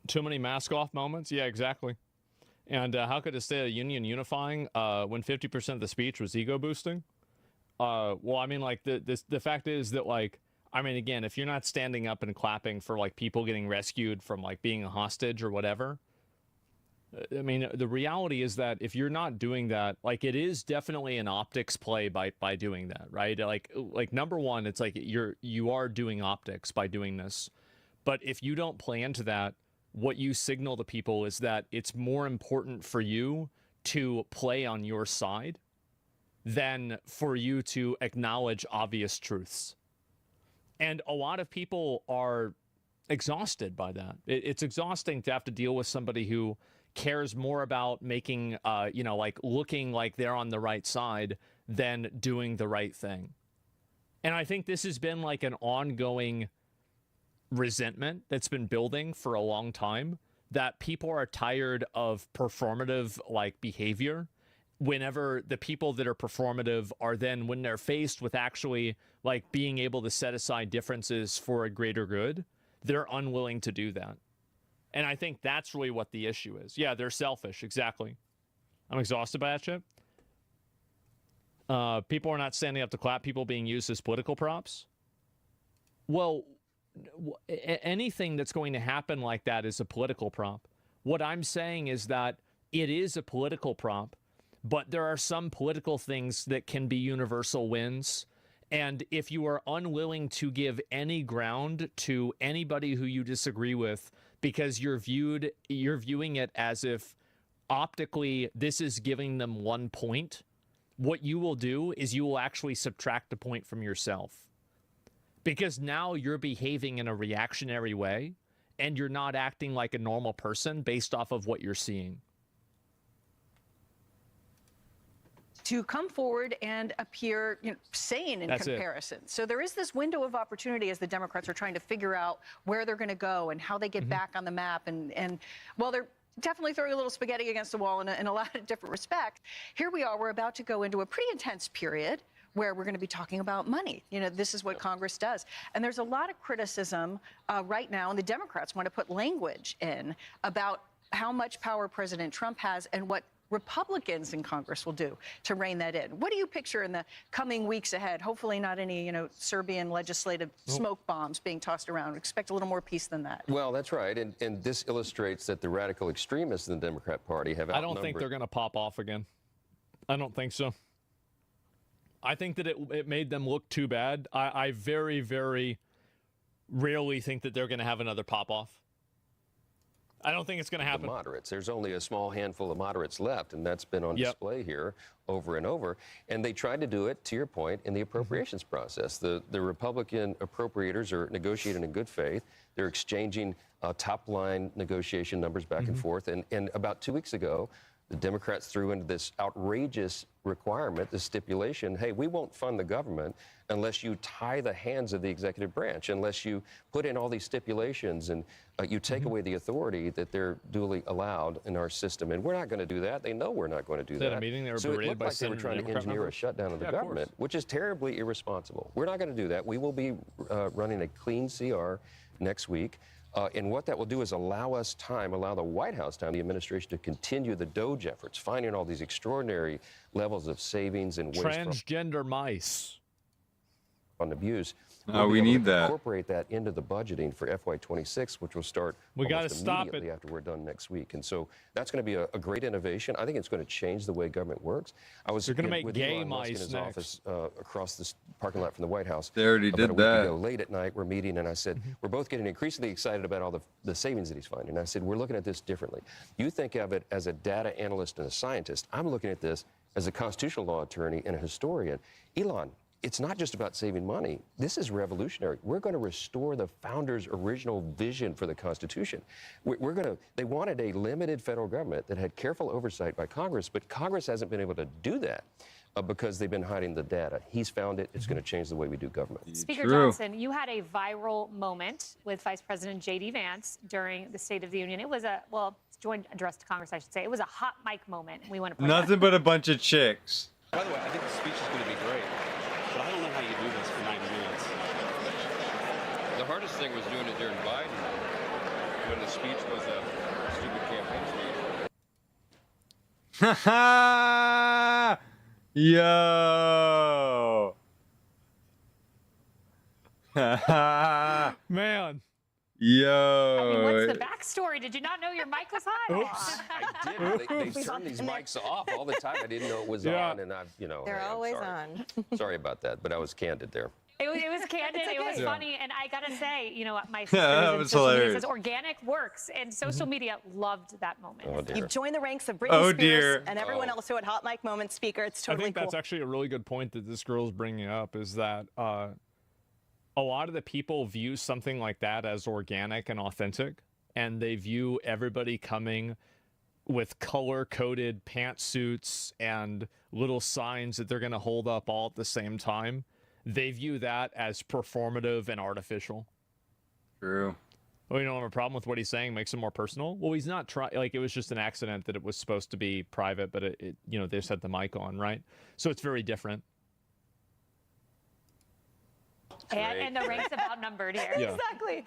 Too many mask off moments? Yeah, exactly. And how could a State of the Union unifying when 50% of the speech was ego boosting? Well, I mean, like the fact is that, like, I mean, again, if you're not standing up and clapping for like people getting rescued from like being a hostage or whatever, I mean, the reality is that if you're not doing that, like, it is definitely an optics play by doing that, right? Like number one, it's like you are doing optics by doing this, but if you don't play into that, what you signal to people is that it's more important for you to play on your side than for you to acknowledge obvious truths. And a lot of people are exhausted by that. It's exhausting to have to deal with somebody who cares more about making, like looking like they're on the right side than doing the right thing. And I think this has been like an ongoing resentment that's been building for a long time, that people are tired of performative like behavior whenever the people that are performative are then, when they're faced with actually like being able to set aside differences for a greater good, they're unwilling to do that. And I think that's really what the issue is. Yeah, they're selfish. Exactly. I'm exhausted by that shit. People are not standing up to clap, people being used as political props. Well, anything that's going to happen like that is a political prop. What I'm saying is that it is a political prop, but there are some political things that can be universal wins. And if you are unwilling to give any ground to anybody who you disagree with because you're viewing it as if optically this is giving them 1 point, what you will do is you will actually subtract a point from yourself. Because now you're behaving in a reactionary way and you're not acting like a normal person based off of what you're seeing. to come forward and appear sane in comparison. So there is this window of opportunity as the Democrats are trying to figure out where they're going to go and how they get back on the map. And well, they're definitely throwing a little spaghetti against the wall in a lot of different respects. Here we are, we're about to go into a pretty intense period where we're going to be talking about money. This is what Congress does. And there's a lot of criticism right now, and the Democrats want to put language in about how much power President Trump has and what Republicans in Congress will do to rein that in. What do you picture in the coming weeks ahead? Hopefully not any, Serbian legislative smoke bombs being tossed around. Expect a little more peace than that. Well, that's right. And this illustrates that the radical extremists in the Democrat Party have outnumbered. I don't think they're going to pop off again. I don't think so. I think that it made them look too bad. I very, very rarely think that they're going to have another pop off. I don't think it's going to happen. The moderates. There's only a small handful of moderates left, and that's been on display here over and over. And they tried to do it, to your point, in the appropriations process. The Republican appropriators are negotiating in good faith. They're exchanging top-line negotiation numbers back and forth. And about 2 weeks ago, the Democrats threw into this outrageous requirement, this stipulation, hey, we won't fund the government unless you tie the hands of the executive branch, unless you put in all these stipulations and you take away the authority that they're duly allowed in our system. And we're not going to do that. They know we're not going to do that. At a meeting they were so it berated looked by like they were trying to engineer a shutdown of the government, which is terribly irresponsible. We're not going to do that. We will be running a clean CR next week. And what that will do is allow us time, allow the White House time, the administration to continue the DOGE efforts, finding all these extraordinary levels of savings and waste. Transgender mice. On abuse. Oh, we need that. Incorporate that into the budgeting for FY26, which will start immediately after we're done next week. And so that's going to be a great innovation. I think it's going to change the way government works. I was going to make with gay Elon Musk in mice his next. office across this parking lot from the White House. They already about did a week that. ago. Late at night, we're meeting, and I said, we're both getting increasingly excited about all the savings that he's finding. And I said, we're looking at this differently. You think of it as a data analyst and a scientist. I'm looking at this as a constitutional law attorney and a historian. Elon, it's not just about saving money. This is revolutionary. We're going to restore the founders' original vision for the Constitution. They wanted a limited federal government that had careful oversight by Congress, but Congress hasn't been able to do that because they've been hiding the data. He's found it. It's going to change the way we do government. Speaker Johnson, you had a viral moment with Vice President J.D. Vance during the State of the Union. It was joint address to Congress, I should say. It was a hot mic moment. We want to play Nothing but a bunch of chicks. By the way, I think the speech is going to be great. But I don't know how you do this for 90 minutes. The hardest thing was doing it during Biden, when the speech was a stupid campaign speech. Ha ha! Yo! Ha ha! Man. Yo! I mean, what's the backstory? Did you not know your mic was hot? Oops. I did. They turn these mics off all the time. I didn't know it was on, and They're always sorry. on. Sorry about that, but I was candid there. It was candid. It's okay. It was Yeah. funny, and I gotta say, my sister that in was social media hilarious. says organic works, and social media loved that moment. Oh, dear. You've joined the ranks of Britney Oh, Spears dear. and everyone else who had hot mic moments. Speaker, it's totally I think that's cool. actually a really good point that this girl's bringing up, is that a lot of the people view something like that as organic and authentic, and they view everybody coming with color-coded pantsuits and little signs that they're going to hold up all at the same time. They view that as performative and artificial. True. Well, you don't have a problem with what he's saying, makes it more personal. Well, he's not trying, like, it was just an accident that it was supposed to be private, but it they set the mic on, right? So it's very different. And the rank's about numbered here. Yeah. Exactly.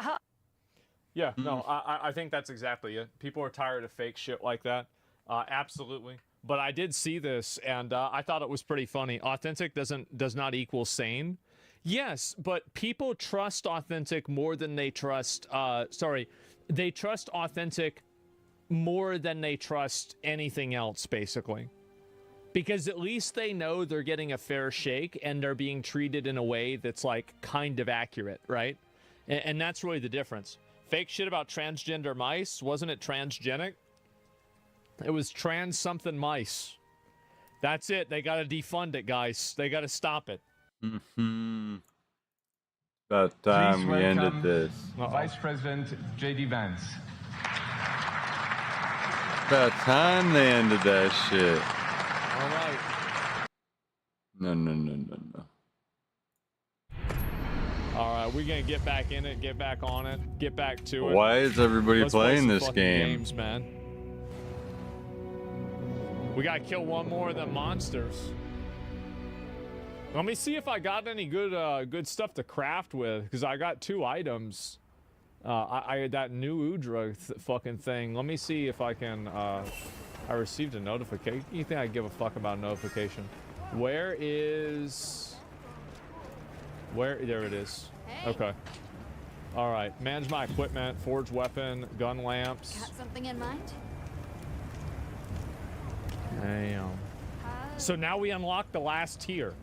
Yeah, no, I think that's exactly it. People are tired of fake shit like that. Absolutely. But I did see this, and I thought it was pretty funny. Authentic does not equal sane. Yes, but people trust authentic more than they trust, they trust authentic more than they trust anything else, basically. Because at least they know they're getting a fair shake and they're being treated in a way that's, like, kind of accurate, right? And that's really the difference. Fake shit about transgender mice, wasn't it transgenic? It was trans something mice. That's it. They got to defund it, guys. They got to stop it. Mm-hmm. About time we ended this. Vice President J.D. Vance. About time they ended that shit. All right. No, no, no, no, no. All right, we're gonna get back in it, get back on it, get back to it. Why is everybody Let's play playing some this fucking game? games, man. We gotta kill one more of the monsters. Let me see if I got any good stuff to craft with, because I got 2 items. I had that new Udra fucking thing. Let me see if I can. I received a notification. You think I give a fuck about a notification? Where is? There it is. Hey. Okay. All right. Manage my equipment. Forge weapon. Gun lamps. Got something in mind? Damn. So now we unlock the last tier.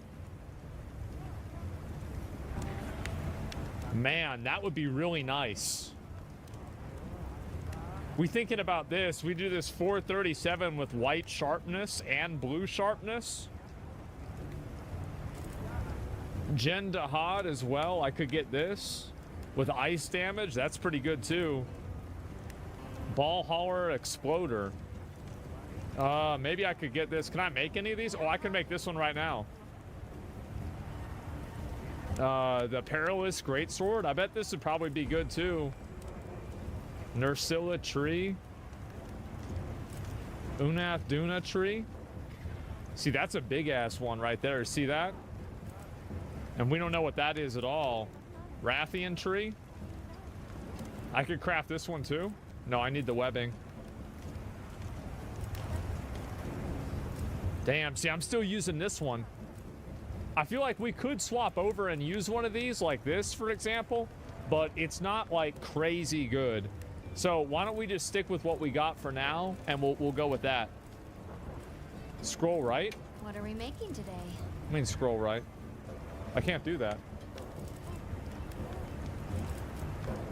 Man, that would be really nice. We thinking about this. We do this 437 with white sharpness and blue sharpness. Jen Dahad as well. I could get this with ice damage. That's pretty good too. Ball hauler exploder. Maybe I could get this. Can I make any of these? Oh, I can make this one right now. The Perilous Greatsword. I bet this would probably be good too. Nursilla tree. Unath Duna tree. See, that's a big ass one right there. See that? And we don't know what that is at all. Rathian tree. I could craft this one too. No, I need the webbing. Damn, see, I'm still using this one. I feel like we could swap over and use one of these, like this, for example, but it's not, like, crazy good. So why don't we just stick with what we got for now, and we'll go with that. Scroll right? What are we making today? I mean, scroll right. I can't do that.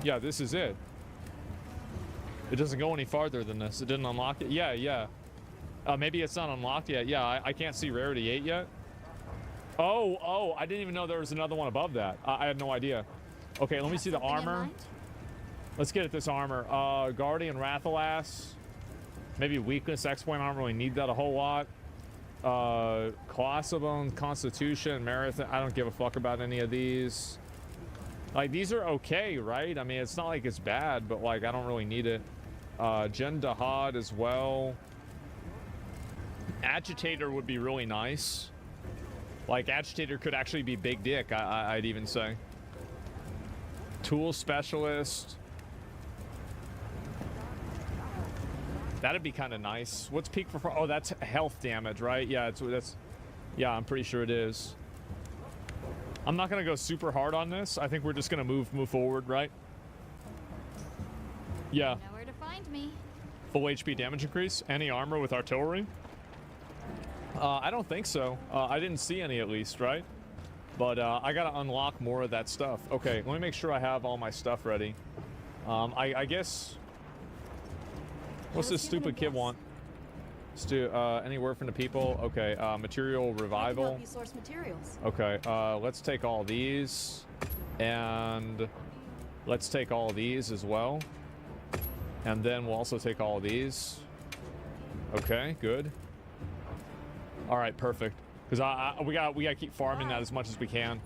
Yeah, this is it. It doesn't go any farther than this. It didn't unlock it. Yeah. Maybe it's not unlocked yet. Yeah, I can't see Rarity 8 yet. Oh, I didn't even know there was another one above that. I had no idea. Okay, let me see the armor. Let's get at this armor. Guardian Rathalas. Maybe weakness, X-Point. I don't really need that a whole lot. Colossal Bones, Constitution, Marathon. I don't give a fuck about any of these. Like, these are okay, right? I mean, it's not like it's bad, but, like, I don't really need it. Jen Dahad as well. Agitator would be really nice. Like, Agitator could actually be big dick, I'd even say. Tool Specialist. That'd be kind of nice. What's peak for? Oh, that's health damage, right? Yeah, yeah, I'm pretty sure it is. I'm not gonna go super hard on this. I think we're just gonna move forward, right? Yeah. You know where to find me. Full HP damage increase. Any armor with artillery? I don't think so. I didn't see any, at least, right? But I gotta unlock more of that stuff. Okay, let me make sure I have all my stuff ready. I guess. What's this stupid kid want? Let's do any word from the people. Okay, material revival. Help you source materials. Okay, let's take all these, and let's take all these as well, and then we'll also take all of these. Okay, good. All right, perfect. Because we gotta keep farming that as much as we can.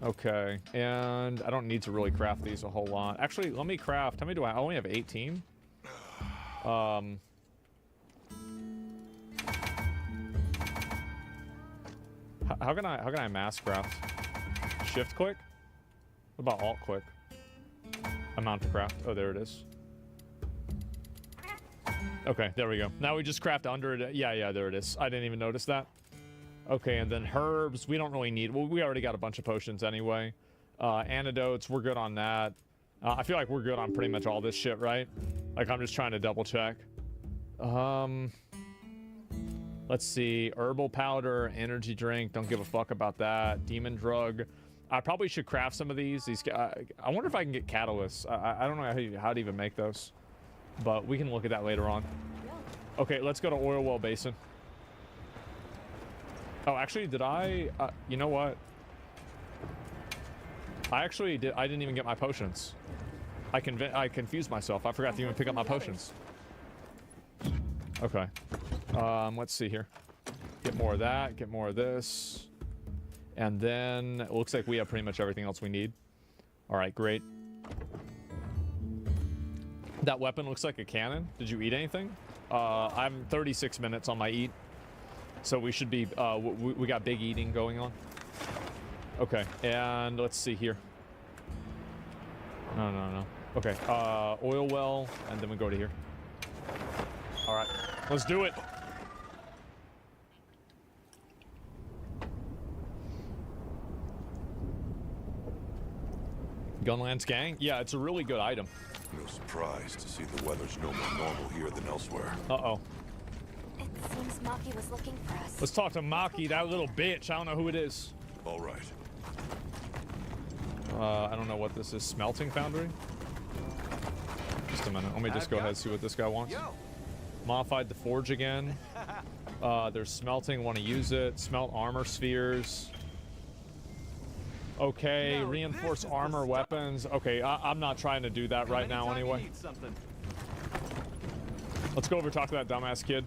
Okay, and I don't need to really craft these a whole lot. Actually, let me craft. How many do I only have? 18. How can I mass craft? Shift click? What about alt click? Amount to craft. Oh, there it is. Okay, there we go. Now we just craft under it. Yeah, there it is. I didn't even notice that. Okay, and then herbs, we don't really need. Well, we already got a bunch of potions anyway. Antidotes, we're good on that. I feel like we're good on pretty much all this shit, right? Like, I'm just trying to double check. Let's see. Herbal powder, energy drink. Don't give a fuck about that. Demon drug. I probably should craft some of these. I wonder if I can get catalysts. I don't know how to even make those. But we can look at that later on. Okay, let's go to Oil Well Basin. Oh, actually, did I? You know what? I didn't even get my potions. I confused myself. I forgot to even pick up my potions. Okay. Let's see here. Get more of that. Get more of this. And then it looks like we have pretty much everything else we need. All right, great. That weapon looks like a cannon. Did you eat anything? I'm 36 minutes on my eat. So we should be, we got big eating going on. Okay, and let's see here. No. Okay, oil well, and then we go to here. All right, let's do it. Gunland's gang? Yeah, it's a really good item. No surprise to see the weather's no more normal here than elsewhere. Uh-oh. It seems Maki was looking for us. Let's talk to Maki, that little bitch. I don't know who it is. All right. I don't know what this is. Smelting foundry? Just a minute. Let me just go ahead and see what this guy wants. Modified the forge again. There's smelting. Want to use it. Smelt armor spheres. Okay, reinforce armor weapons. Okay, I'm not trying to do that right now anyway. Let's go over and talk to that dumbass kid.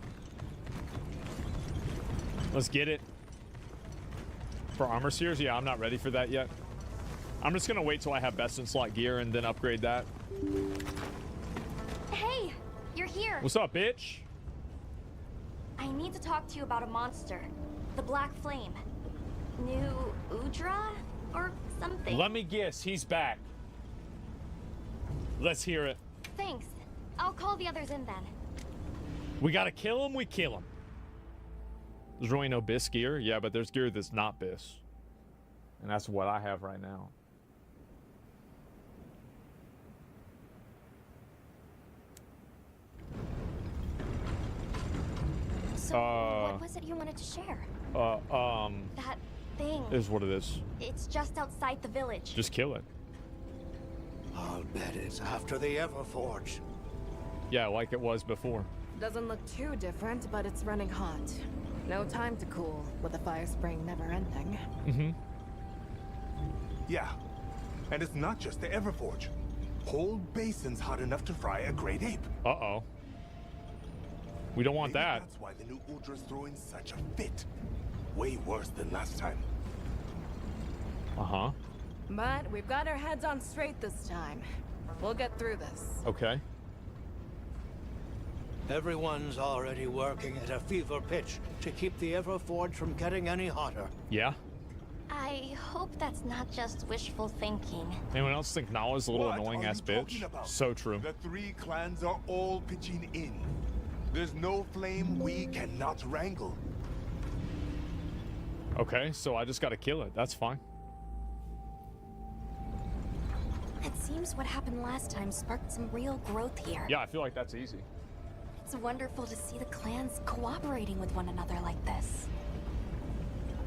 Let's get it. For armor spheres? Yeah, I'm not ready for that yet. I'm just gonna wait till I have best in slot gear and then upgrade that. Hey, you're here. What's up, bitch? I need to talk to you about a monster. The Black Flame. New Udra? Or something. Let me guess, he's back. Let's hear it. Thanks. I'll call the others in then. We gotta kill him, we kill him. There's really no Bis gear. Yeah, but there's gear that's not Bis. And that's what I have right now. So, what was it you wanted to share? That thing. Is what it is. It's just outside the village. Just kill it. I'll bet it's after the Everforge. Yeah, like it was before. Doesn't look too different, but it's running hot. No time to cool, with the fire spring never ending. Mm-hmm. Yeah, and it's not just the Everforge. Whole basin's hot enough to fry a great ape. Uh-oh. We don't want that. That's why the new Udra's throwing such a fit. Way worse than last time. Uh-huh. But we've got our heads on straight this time. We'll get through this. Okay. Everyone's already working at a fever pitch to keep the Everforge from getting any hotter. Yeah. I hope that's not just wishful thinking. Anyone else think Nala's a little annoying ass bitch? So true. The three clans are all pitching in. There's no flame we cannot wrangle. Okay, so I just gotta kill it. That's fine. It seems what happened last time sparked some real growth here. Yeah, I feel like that's easy. It's wonderful to see the clans cooperating with one another like this.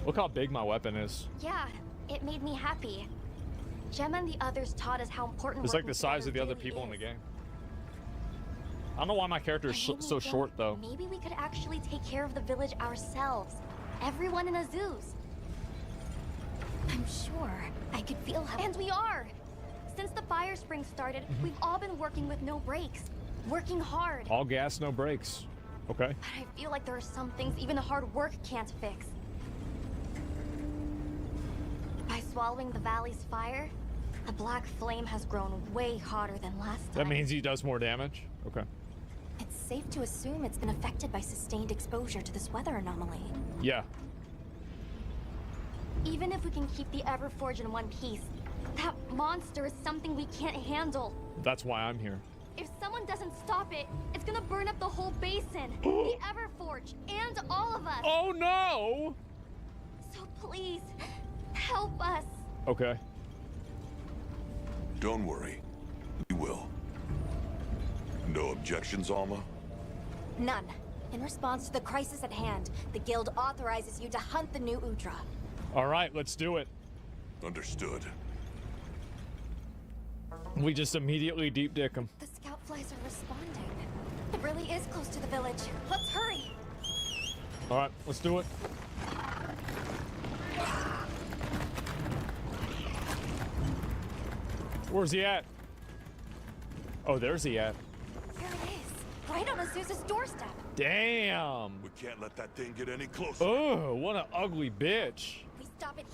Look how big my weapon is. Yeah, it made me happy. Gemma and the others taught us how important It's like the size of the other people in the game. I don't know why my character is so short, though. Maybe we could actually take care of the village ourselves. Everyone in Azuz. I'm sure I could feel how... And we are! Since the fire spring started, we've all been working with no breaks. Working hard. All gas, no brakes. Okay. But I feel like there are some things even the hard work can't fix. By swallowing the valley's fire, the Black Flame has grown way hotter than last time. That means he does more damage? Okay. It's safe to assume it's been affected by sustained exposure to this weather anomaly. Yeah. Even if we can keep the Everforge in one piece, that monster is something we can't handle. That's why I'm here. If someone doesn't stop it, it's gonna burn up the whole basin, the Everforge, and all of us. Oh no! So please, help us. Okay. Don't worry. We will. No objections, Alma? None. In response to the crisis at hand, the guild authorizes you to hunt the new Udra. All right, let's do it. Understood. We just immediately deep dick him. The scout flies are responding. It really is close to the village. Let's hurry. All right, let's do it. Where's he at? Oh, there's he at. There it is. Right on Azuz's doorstep. Damn. We can't let that thing get any closer. Oh, what an ugly bitch. Please stop it.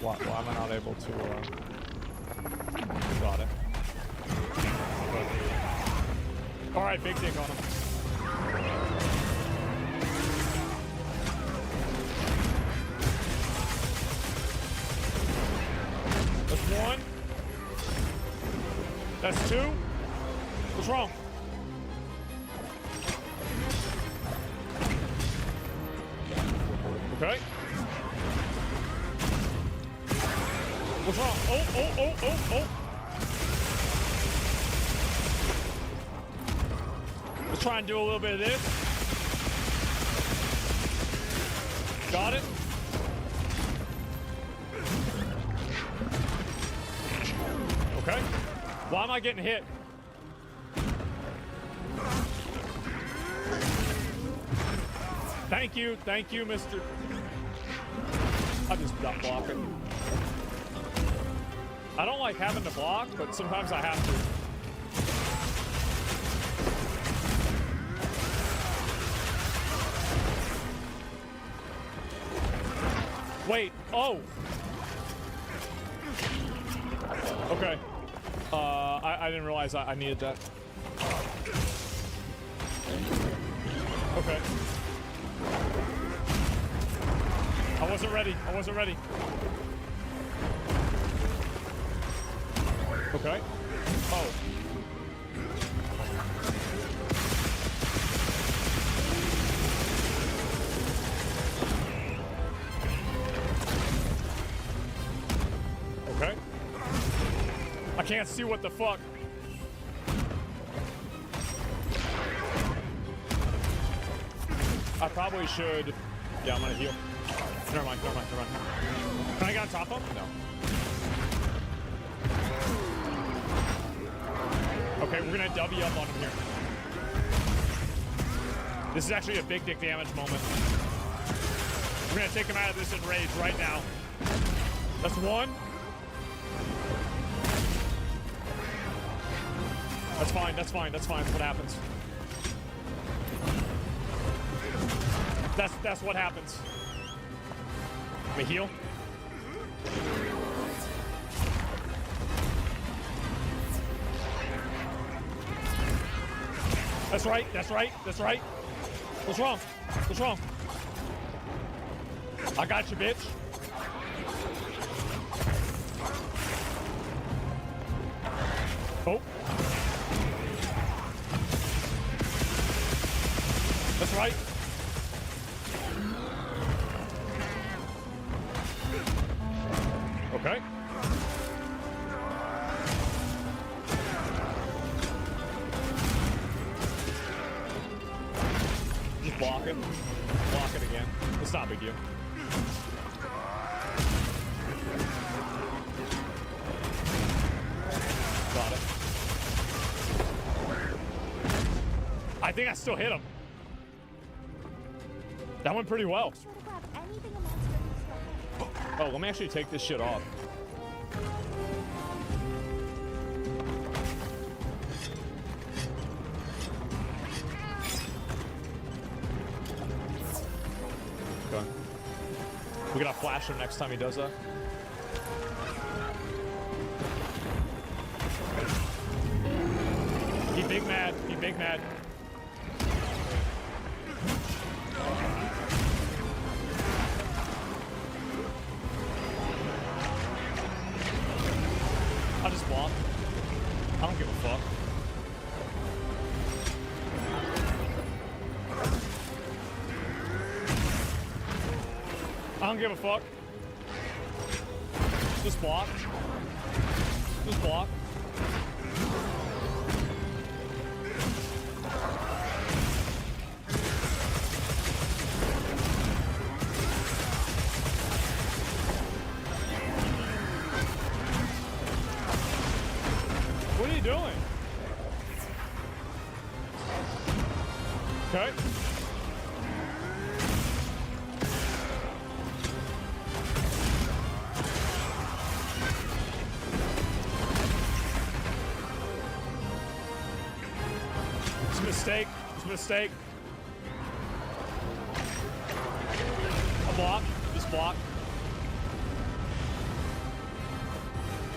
Why am I not able to, got it. All right, big dick on him. That's one. That's two. What's wrong? Okay. What's wrong? Oh. Let's try and do a little bit of this. Got it. Okay. Why am I getting hit? Thank you, Mr. I just stop blocking. I don't like having to block, but sometimes I have to. Wait, oh! Okay. I didn't realize I needed that. Okay. I wasn't ready. Okay. Oh. Okay. I can't see what the fuck. I probably should. Yeah, I'm gonna heal. Never mind. Can I get on top of him? No. Okay, we're gonna W up on him here. This is actually a big dick damage moment. We're gonna take him out of this in rage right now. That's one. That's fine. That's what happens. That's what happens. Let me heal. That's right. What's wrong? I got you, bitch. Oh. That's right. Okay. Just block it. Block it again. It's not a big deal. Got it. I think I still hit him. That went pretty well. Oh, let me actually take this shit off. Okay. We gotta flash him next time he does that. He big mad. I'll just block. I don't give a fuck. I don't give a fuck. Just block. What are you doing? Okay. mistake. It's a mistake. A block. Just block.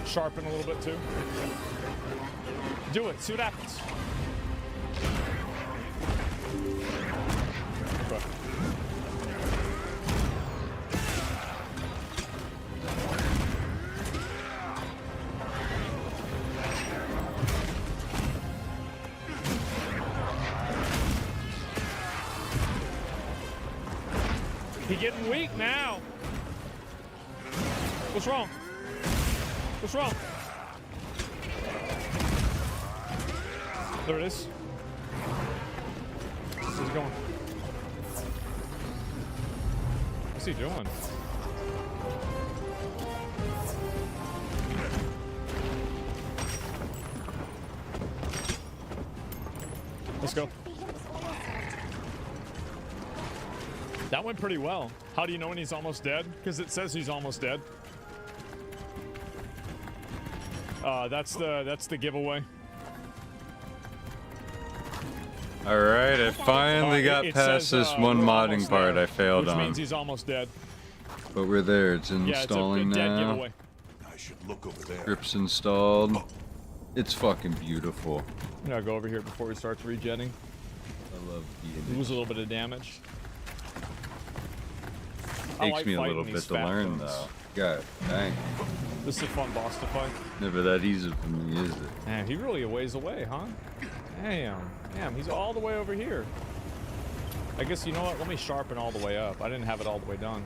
Sharpen a little bit too. Do it. See what happens. Okay. He getting weak now. What's wrong? What's wrong? There it is. Where's he going? What's he doing? Let's go. That went pretty well. How do you know when he's almost dead? Because it says he's almost dead. That's the giveaway. All right, I finally got past this one modding part I failed on. Which means he's almost dead. But we're there. It's installing now. I should look over there. Script's installed. It's fucking beautiful. I'm gonna go over here before he starts rejetting. I love the Lose a little bit of damage. Takes me a little bit to learn though. God dang. This is a fun boss to fight. Never that easy for me, is it? Man, he really a ways away, huh? Damn. Damn, he's all the way over here. I guess, you know what? Let me sharpen all the way up. I didn't have it all the way done.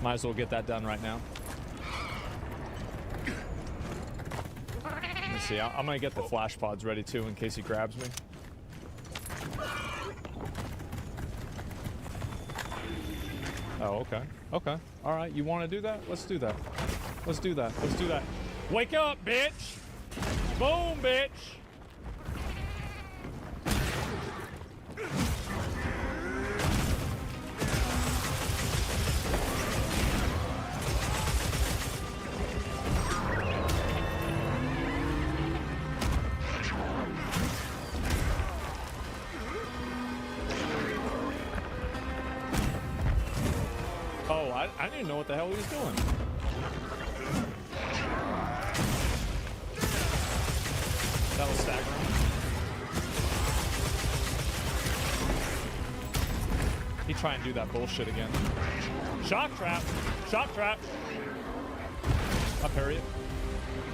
Might as well get that done right now. Let me see. I'm gonna get the flash pods ready too in case he grabs me. Oh, okay. Okay. All right. You want to do that? Let's do that. Let's do that. Let's do that. Wake up, bitch! Boom, bitch! Oh, I didn't even know what the hell he was doing. That was staggering. He try and do that bullshit again. Shock trap! Shock trap! Up, Harriet.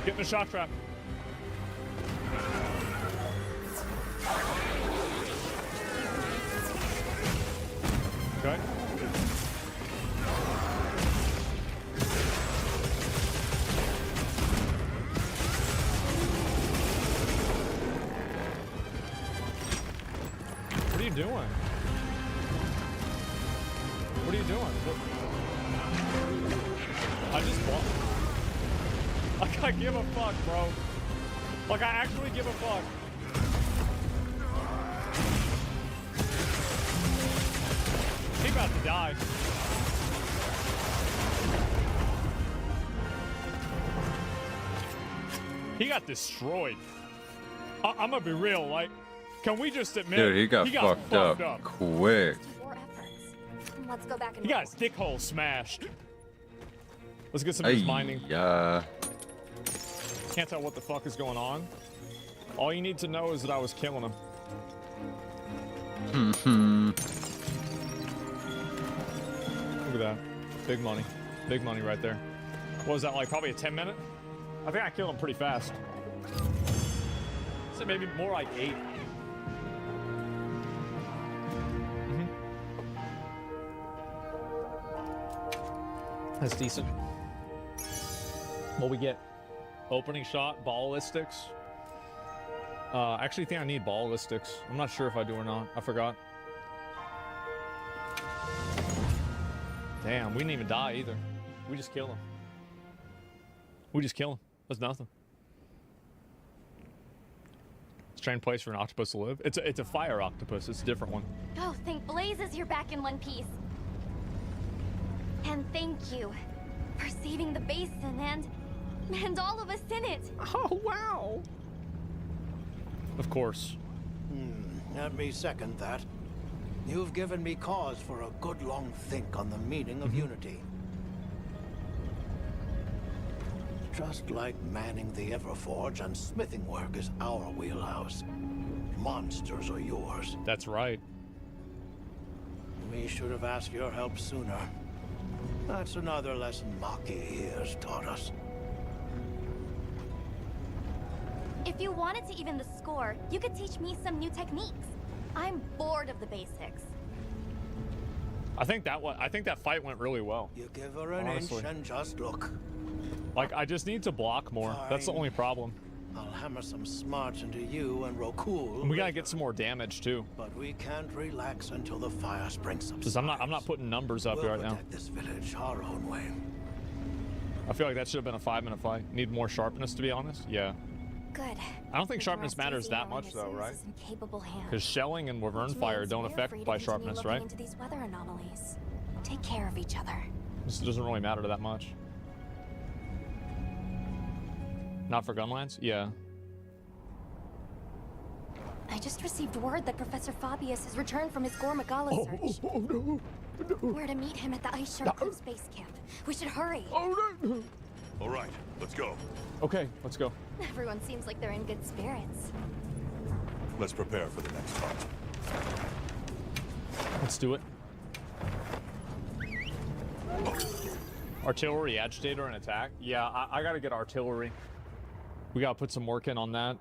Get in the shock trap. Okay. What are you doing? What are you doing? I just blocked. Like, I give a fuck, bro. Like, I actually give a fuck. He about to die. He got destroyed. I'm gonna be real, like, can we just admit Dude, he got fucked up quick. Let's go back and he got his dick hole smashed. Let's get some of his mining. Yeah. Can't tell what the fuck is going on. All you need to know is that I was killing him. Look at that. Big money. Big money right there. What was that, like probably a 10-minute? I think I killed him pretty fast. So maybe more like 8. That's decent. What we get? Opening shot, ballistics. I actually think I need ballistics. I'm not sure if I do or not. I forgot. Damn, we didn't even die either. We just killed him. We just kill him. That's nothing. Strange place for an octopus to live. It's a fire octopus. It's a different one. Oh, thank blazes you're back in one piece. And thank you for saving the basin and all of us in it. Oh, wow. Of course. Let me second that. You've given me cause for a good long think on the meaning of unity. Just like manning the Everforge and smithing work is our wheelhouse. Monsters are yours. That's right. We should have asked your help sooner. That's another lesson Maki has taught us. If you wanted to even the score, you could teach me some new techniques. I'm bored of the basics. I think that fight went really well. You give her an honestly. inch and just look. Like, I just need to block more. That's the only problem. I'll hammer some smarts into you and Rokul. And we gotta get some more damage too. But we can't relax until the fire spring subsides. Because I'm not putting numbers up We'll right now. protect this village our own way. I feel like that should have been a 5-minute fight. Need more sharpness, to be honest. Yeah. Good. I don't think sharpness matters that much though, right? Because Because shelling and wyvern fire don't affect by sharpness, right? Into these weather anomalies. Take care of each other. This doesn't really matter that much. Not for gunlands? Yeah. I just received word that Professor Fabius has returned from his Gore Magala search. No. We're to meet him at the Ice Shark Club space camp. We should hurry. No. All right, let's go. Okay, let's go. Everyone seems like they're in good spirits. Let's prepare for the next fight. Let's do it. Artillery, agitator, and attack. Yeah, I gotta get artillery. We gotta put some work in on that.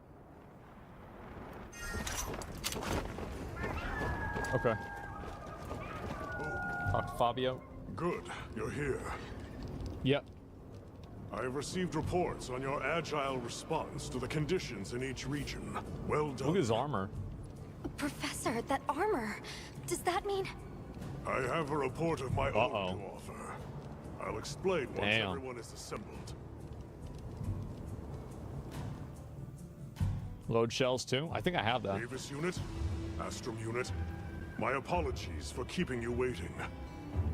Okay. Talk to Fabio. Good, you're here. Yep. I've received reports on your agile response to the conditions in each region. Well done. Look at his armor. Professor, that armor. Does that mean... I have a report of my own to offer. I'll explain once Damn. everyone is assembled. Load shells too? I think I have that. Davis unit, Astrum unit, my apologies for keeping you waiting.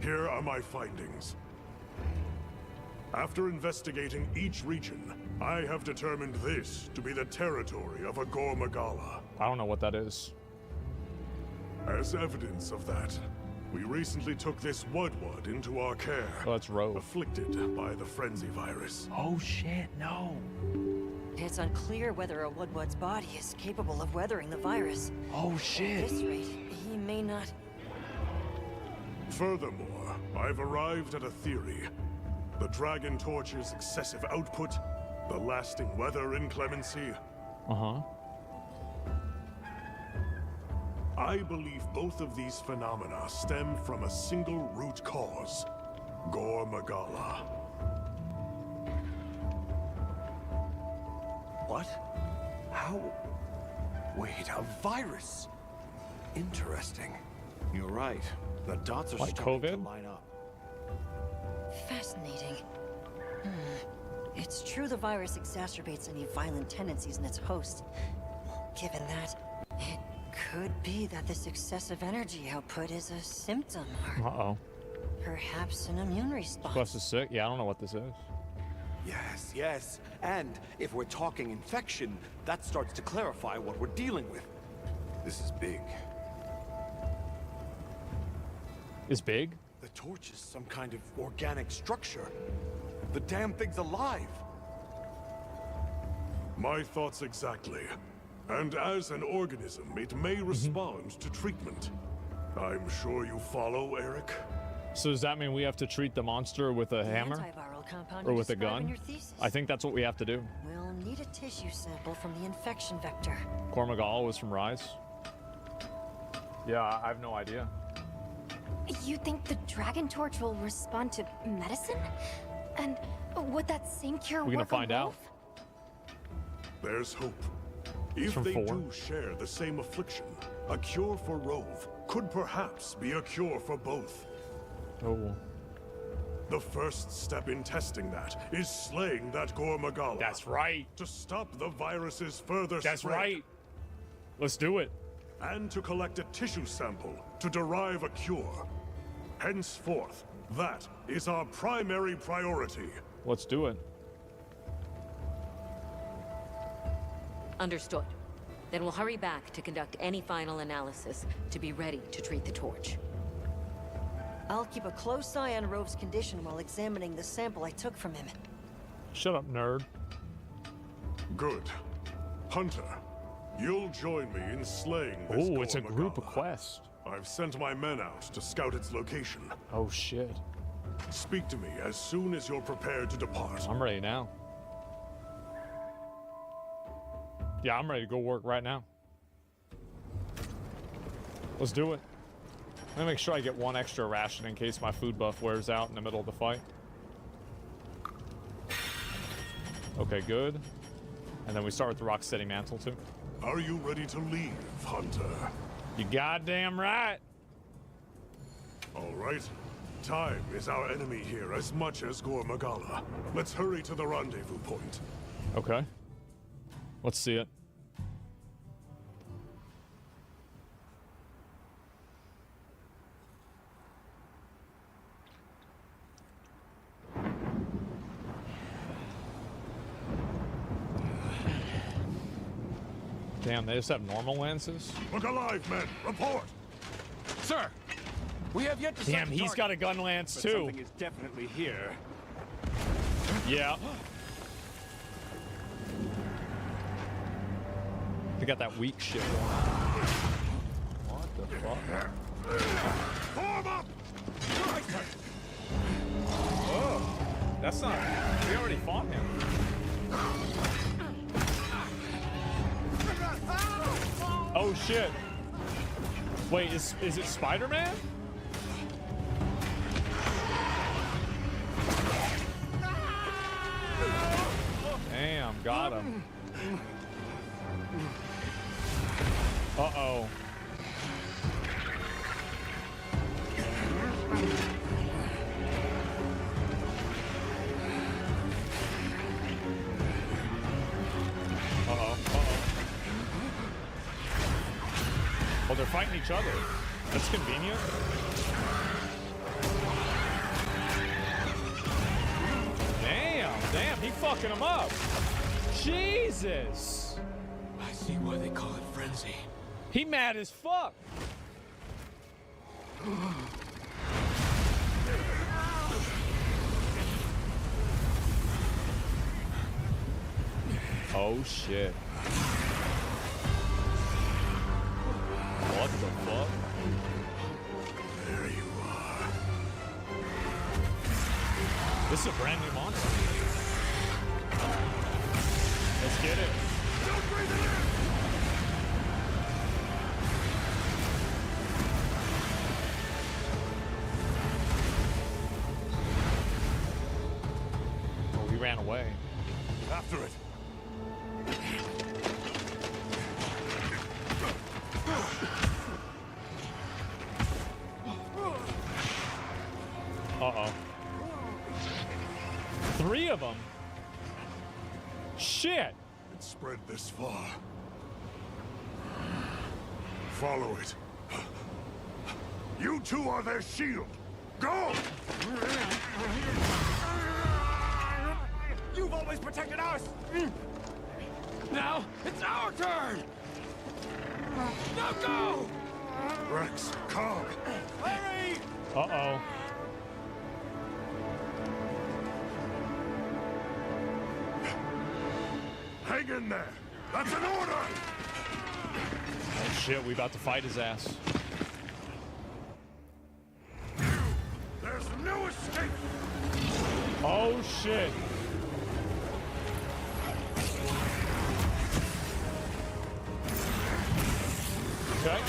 Here are my findings. After investigating each region, I have determined this to be the territory of a Gore Magala. I don't know what that is. As evidence of that, we recently took this Wudwud into our care. Oh, that's Rogue. Afflicted by the frenzy virus. Oh shit, no. It's unclear whether a Woodward's body is capable of weathering the virus. Oh shit. At this rate, he may not... Furthermore, I've arrived at a theory. The Dragon Torch's excessive output, the lasting weather inclemency. Uh-huh. I believe both of these phenomena stem from a single root cause, Gore Magala. What? How? Wait, a virus? Interesting. You're right. The dots are Like starting to COVID? line up. Fascinating. It's true the virus exacerbates any violent tendencies in its host. Given that, it could be that this excessive energy output is a symptom, or Uh-oh. perhaps an immune response. Plus is sick? Yeah, I don't know what this is. Yes, yes. And if we're talking infection, that starts to clarify what we're dealing with. This is big. Is big? The torch is some kind of organic structure. The damn thing's alive. My thoughts exactly. And as an organism, it may respond to treatment. I'm sure you follow, Eric. So does that mean we have to treat the monster with a hammer? Antiviral compound Or you with a describe in gun? your thesis. I think that's what we have to do. We'll need a tissue sample from the infection vector. Cormagal was from Rise. Yeah, I have no idea. You think the Dragon Torch will respond to medicine? And would that same cure We're gonna work on find out. Wolf? There's hope. If from they 4. do share the same affliction, a cure for Rove could perhaps be a cure for both. Oh. The first step in testing that is slaying that Gore Magala. That's right. To stop the virus's further That's spread. right. Let's do it. And to collect a tissue sample to derive a cure. Henceforth, that is our primary priority. Let's do it. Understood. Then we'll hurry back to conduct any final analysis to be ready to treat the torch. I'll keep a close eye on Rove's condition while examining the sample I took from him. Shut up, nerd. Good. Hunter, you'll join me in slaying this Oh, it's a Gore group Magala. quest. I've sent my men out to scout its location. Oh, shit. Speak to me as soon as you're prepared to depart. I'm ready now. Yeah, I'm ready to go work right now. Let's do it. Let me make sure I get one extra ration in case my food buff wears out in the middle of the fight. Okay, good. And then we start with the Rocksteady Mantle, too. Are you ready to leave, Hunter? You goddamn right. All right. Time is our enemy here as much as Gore Magala. Let's hurry to the rendezvous point. Okay. Let's see it. Damn, they just have normal lances? Look alive, men! Report! Sir! We have yet to Damn, sight the he's target, got a gun lance but too. Something is definitely here. Yeah. They got that weak shit going on. What the fuck? Form up! Oh, that's not. We already fought him. Oh shit. Wait, is it Spider-Man? Damn, got him. Uh-oh. Oh, they're fighting each other. That's convenient. Damn, he fucking him up. Jesus. I see why they call it frenzy. He mad as fuck. Oh shit. What the fuck? There you are. This is a brand new monster. Let's get it. Don't breathe it in! Oh, he ran away. After it. Uh-oh. 3 of them? Shit! It's spread this far. Follow it. You two are their shield. Go! You've always protected us! Now, it's our turn! Now go! Rex, calm. Hurry! Uh-oh. Hang in there. That's an order! Oh shit, we about to fight his ass. There's no escape! Oh shit. Okay.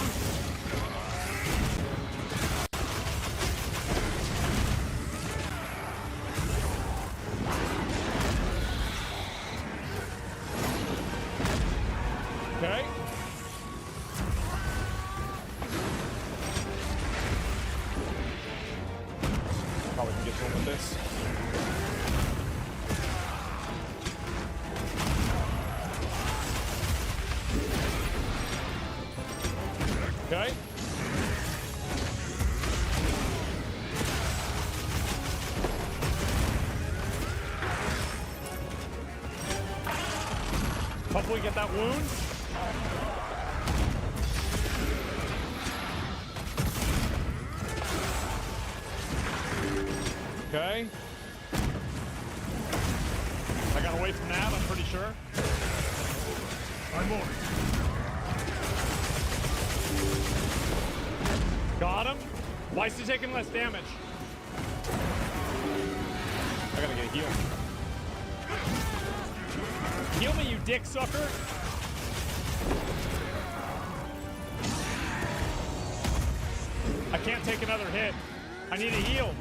Okay. Probably can get to him with this. Okay. Hopefully get that wound. Okay. I got away from that, I'm pretty sure. I'm on it. Got him. Why is he taking less damage? I gotta get a heal. Heal me, you dick sucker. I can't take another hit. I need a heal.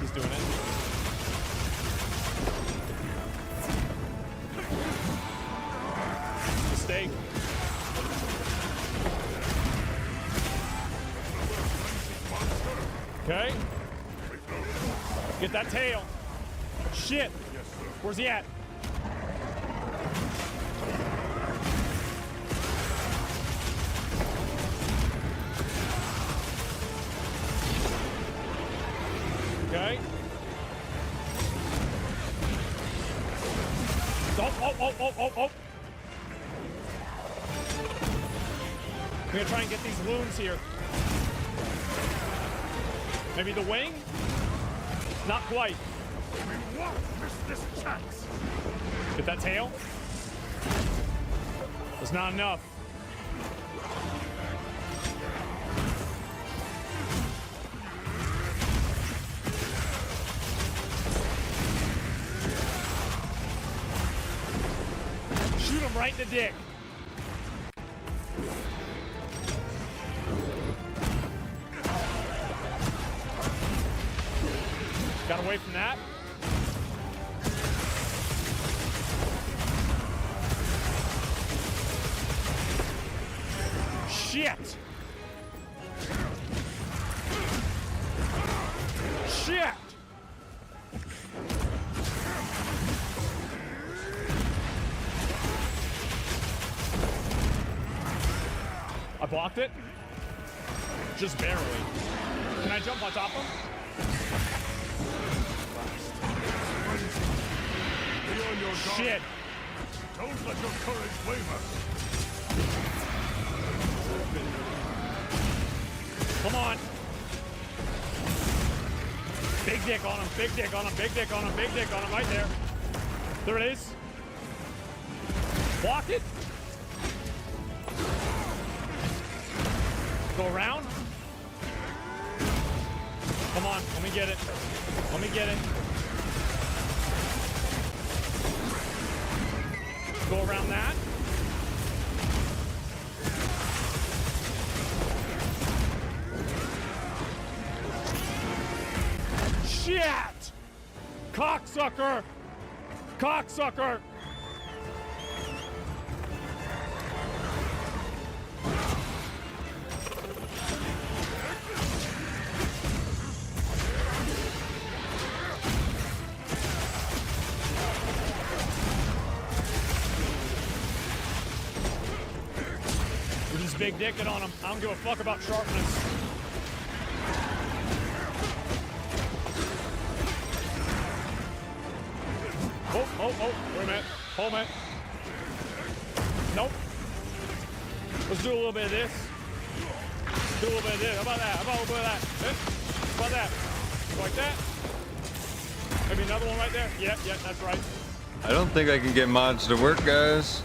He's doing it. Mistake. Okay. Get that tail. Shit. Where's he at? Okay. Oh. I'm gonna try and get these wounds here. Maybe the wing? Not quite. We won't miss this chance. Get that tail. That's not enough. Shoot him right in the dick. Got away from that. Shit! Shit! I blocked it. Just barely. Can I jump on top of him? Be on your guard. Shit! Don't let your courage waver. Come on. Big dick on him, big dick on him, big dick on him, big dick on him, right there. There it is. Block it. Go around. Come on, let me get it. Let me get it. Go around that. Shit! Cocksucker! Cocksucker! We're just big dicking on him. I don't give a fuck about sharpness. Oh, wait a minute. Hold a minute. Nope. Let's do a little bit of this. Do a little bit of this. How about that? How about a little bit of that? How about that? Like that? Maybe another one right there? Yeah, that's right. I don't think I can get mods to work, guys.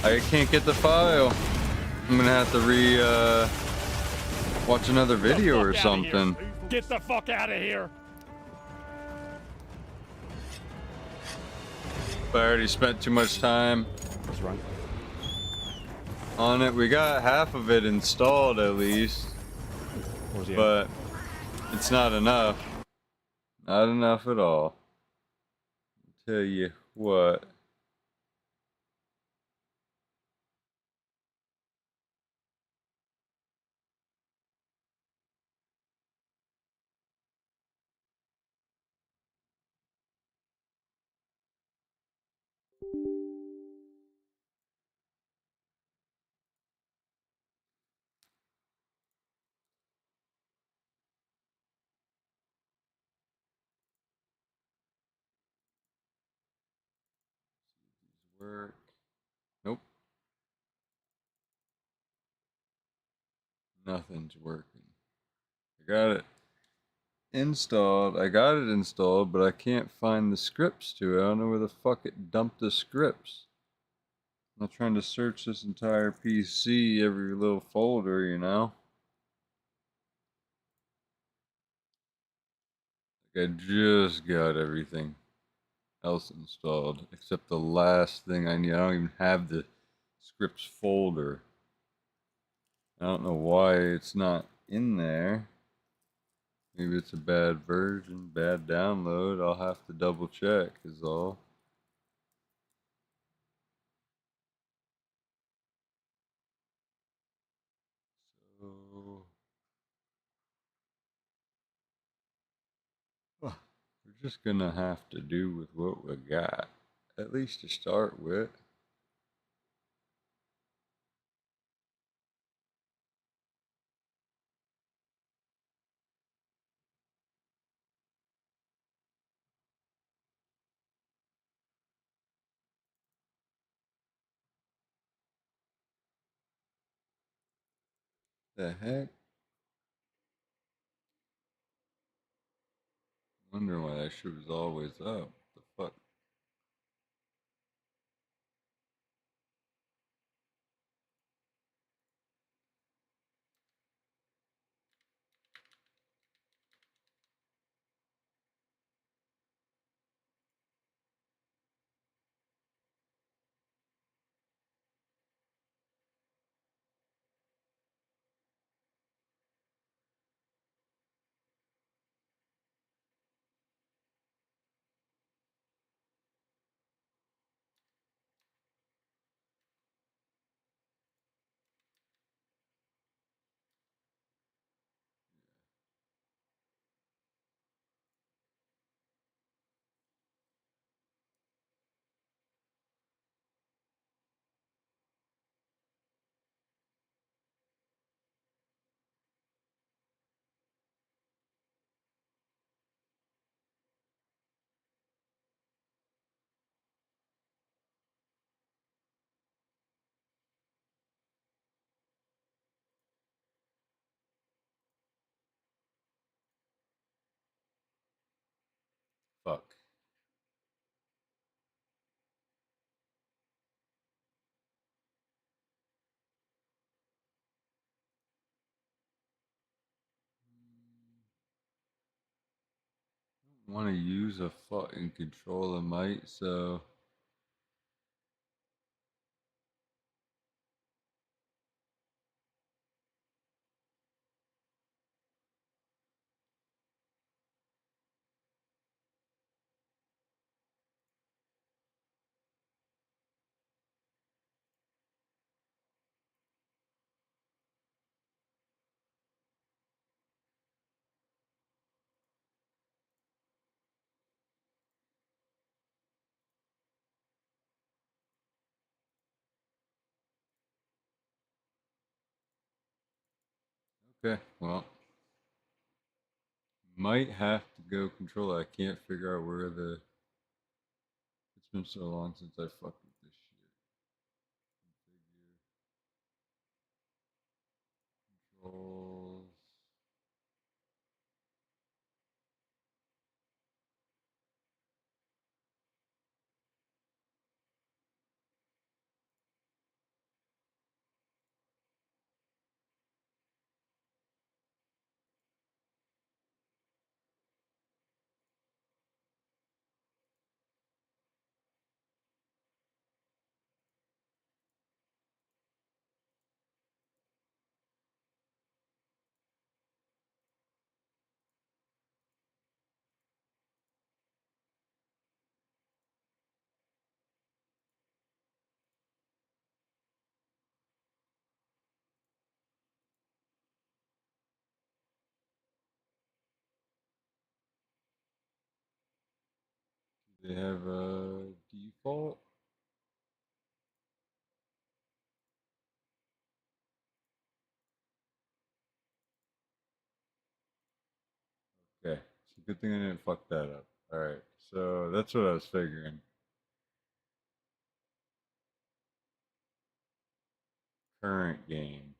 I can't get the file. I'm gonna have to watch another video or something. Get the fuck out of here. But I already spent too much time on it. We got half of it installed at least, but it's not enough. Not enough at all. I'll tell you what. Work. Nope. Nothing's working. I got it installed. I got it installed, but I can't find the scripts to it. I don't know where the fuck it dumped the scripts. I'm trying to search this entire PC, every little folder, you know? Like I just got everything else installed, except the last thing I need. I don't even have the scripts folder. I don't know why it's not in there. Maybe it's a bad version, bad download. I'll have to double check is all. So we're just gonna have to do with what we got, at least to start with. The heck? Wonder why that shit was always up. The fuck? Fuck. Want to use a fucking controller might, so okay, well, might have to go controller. I can't figure out where the. It's been so long since I fucked with this shit. Controls. They have a default. Okay, it's a good thing I didn't fuck that up. All right, so that's what I was figuring. Current game.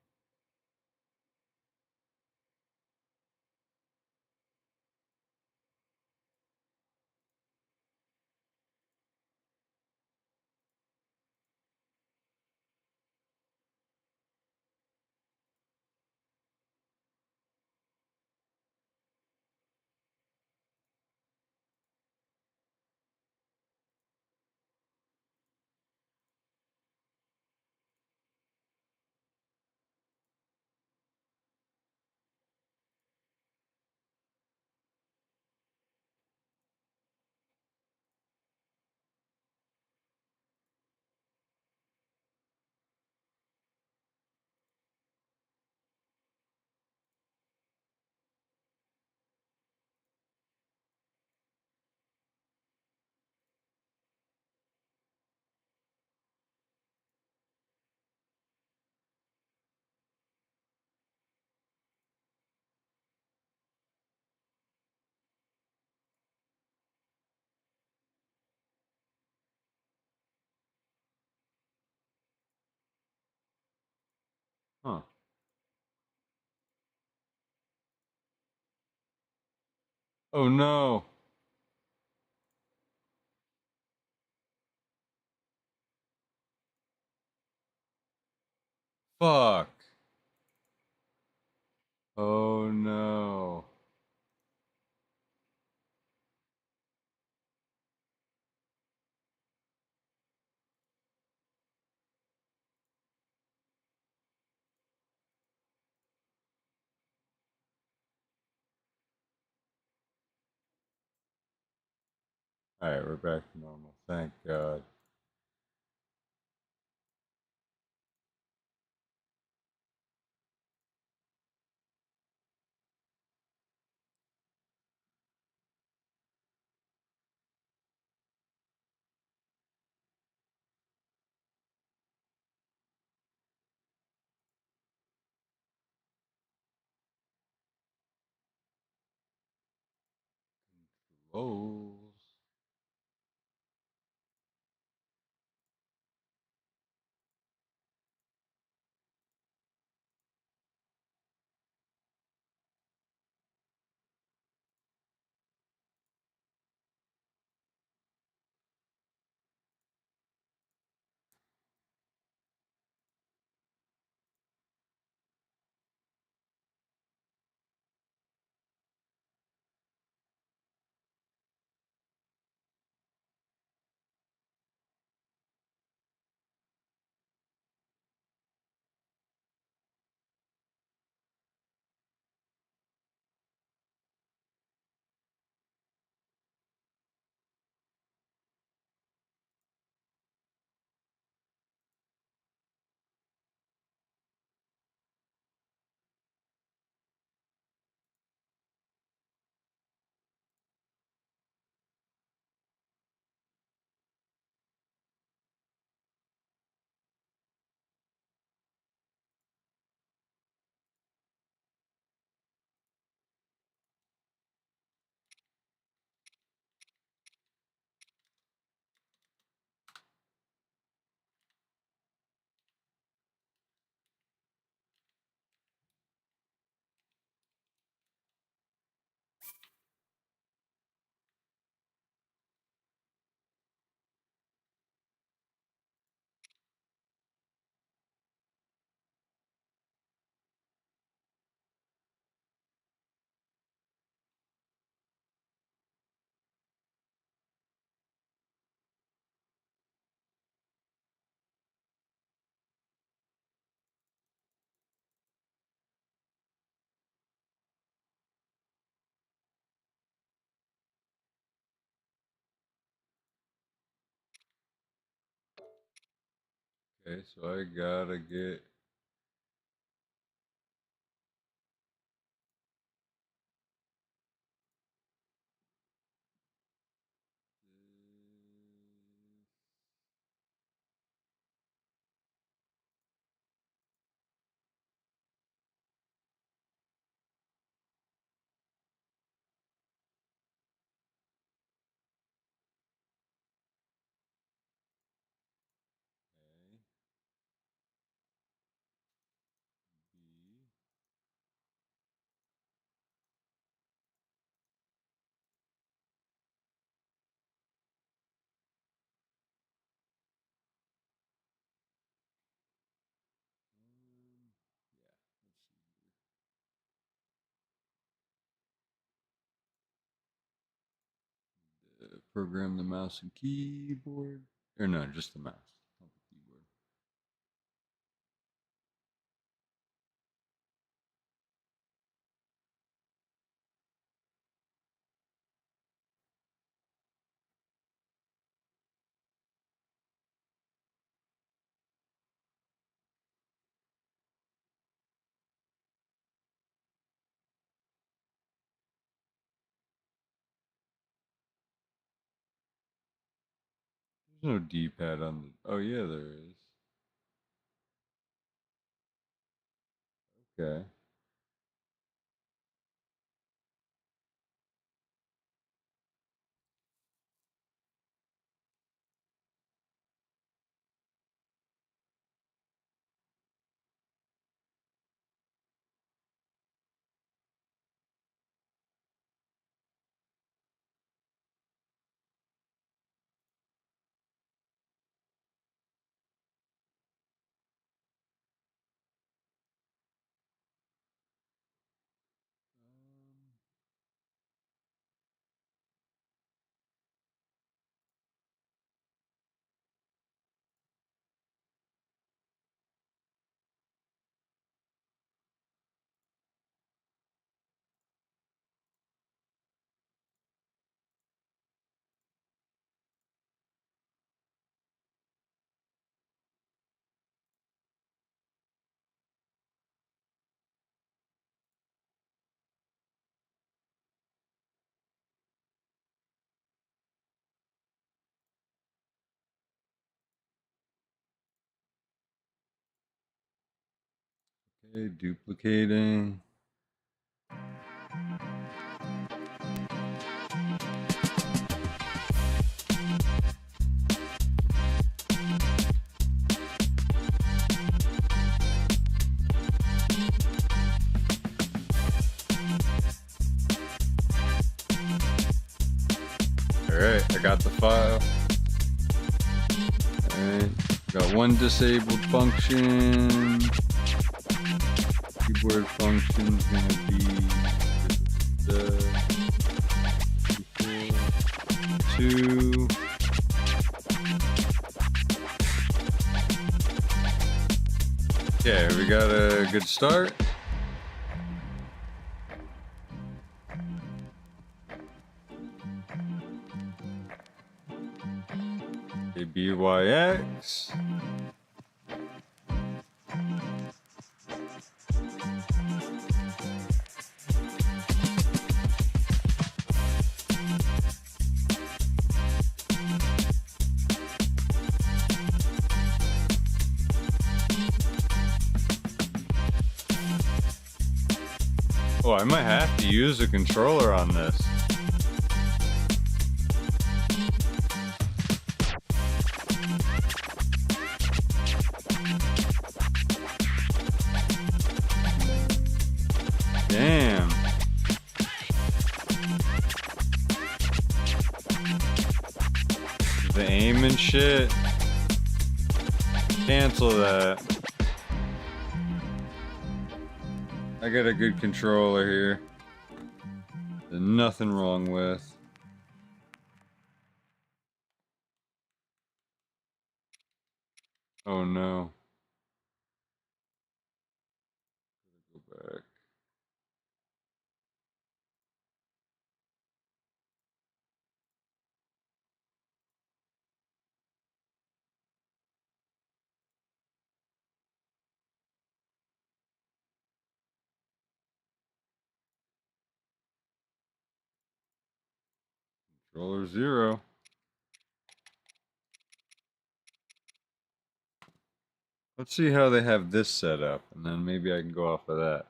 Huh. Oh no. Fuck. Oh no. Alright, we're back to normal. Thank God. Whoa. Okay, so I gotta get program the mouse and keyboard. Or no, just the mouse, not the keyboard. There's no D-pad on the. Oh yeah, there is. Okay. Okay, duplicating. Alright, I got the file. Alright, got one disabled function. Keyboard function's gonna be two. Okay, we got a good start. Okay, BYX. Oh, I might have to use a controller on this. Damn. The aim and shit. Cancel that. I got a good controller here. There's nothing wrong with. Oh no. Go back. Controller 0. Let's see how they have this set up, and then maybe I can go off of that.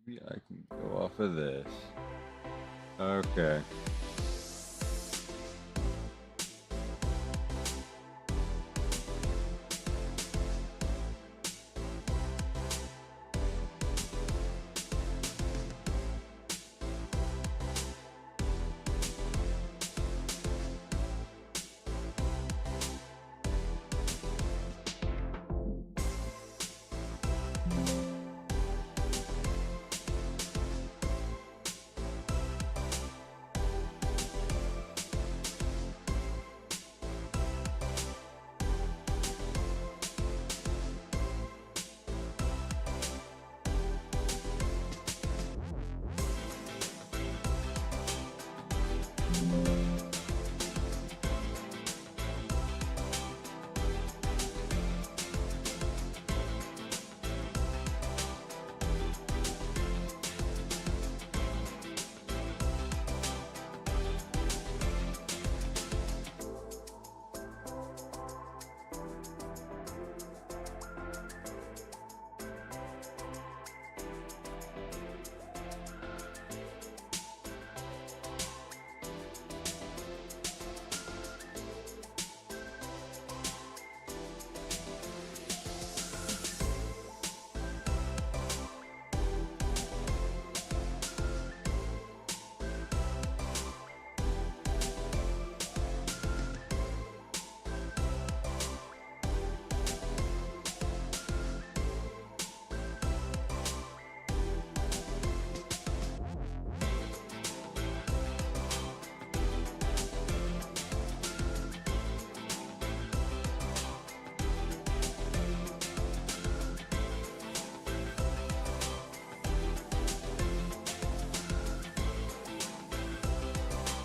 Maybe I can go off of this. Okay.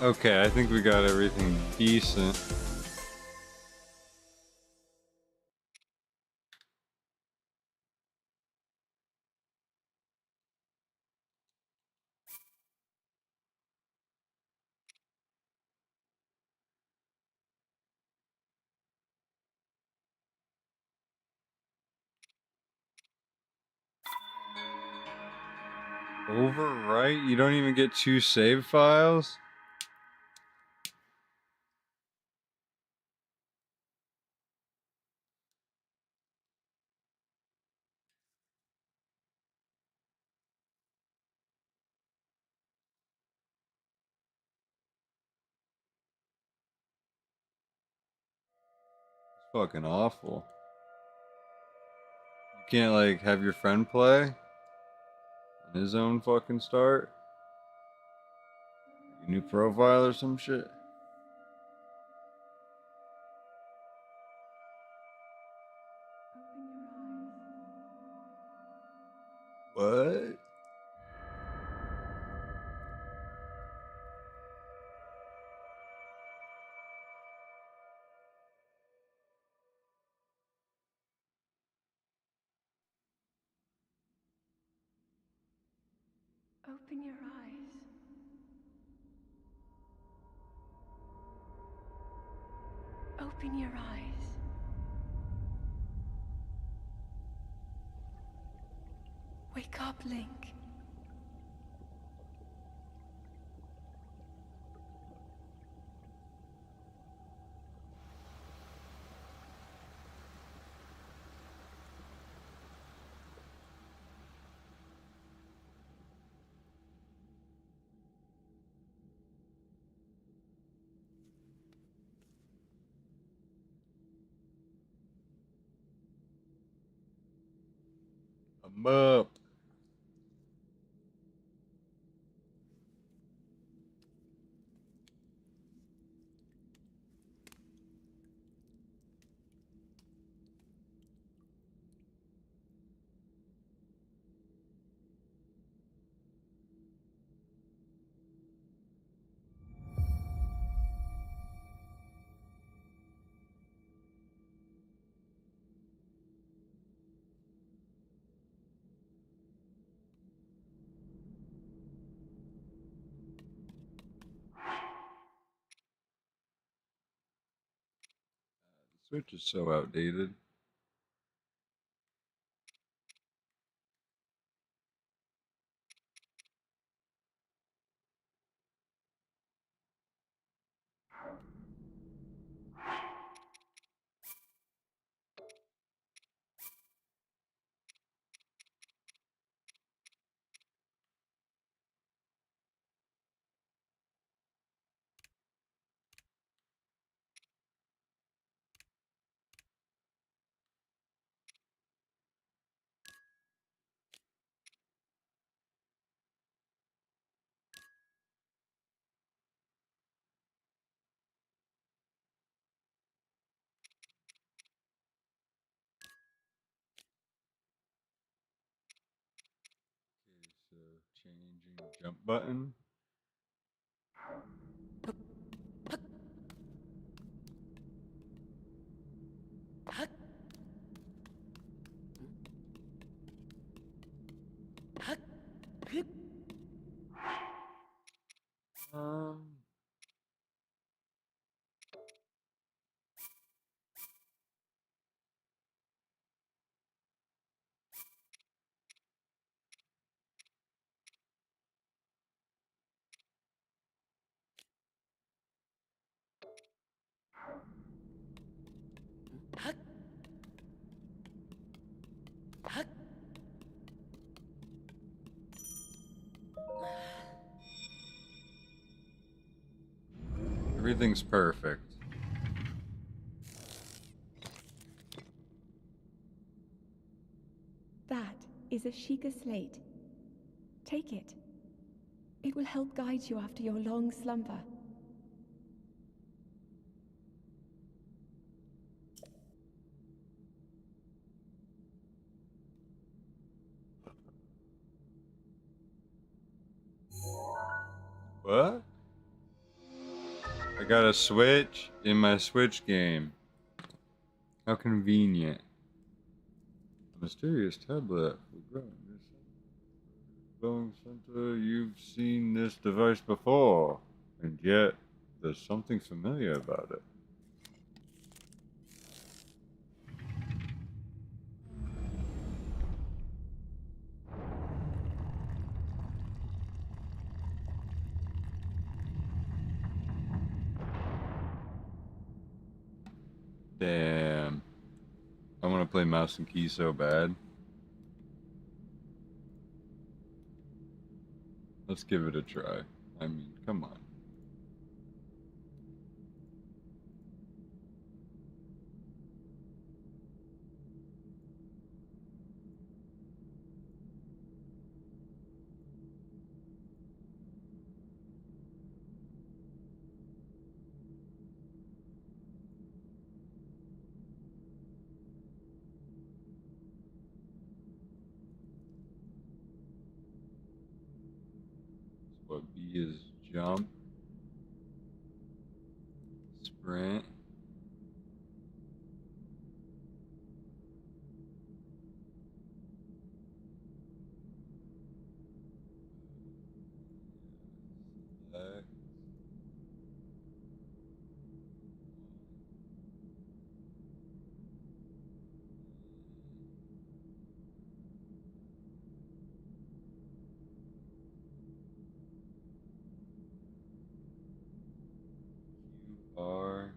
Okay, I think we got everything decent. Overwrite? You don't even get 2 save files? It's fucking awful. You can't, like, have your friend play on his own fucking start? New profile or some shit? What? Open your eyes. Open your eyes. Wake up, Link. I'm up. The Switch is so outdated. So changing jump button. Um, Everything's perfect. That is a Sheikah slate. Take it. It will help guide you after your long slumber. What? I got a Switch in my Switch game. How convenient. A mysterious tablet. Glowing center, you've seen this device before, and yet there's something familiar about it. Damn. I want to play mouse and key so bad. Let's give it a try. I mean, come on. So what B is jump, sprint. Select. R.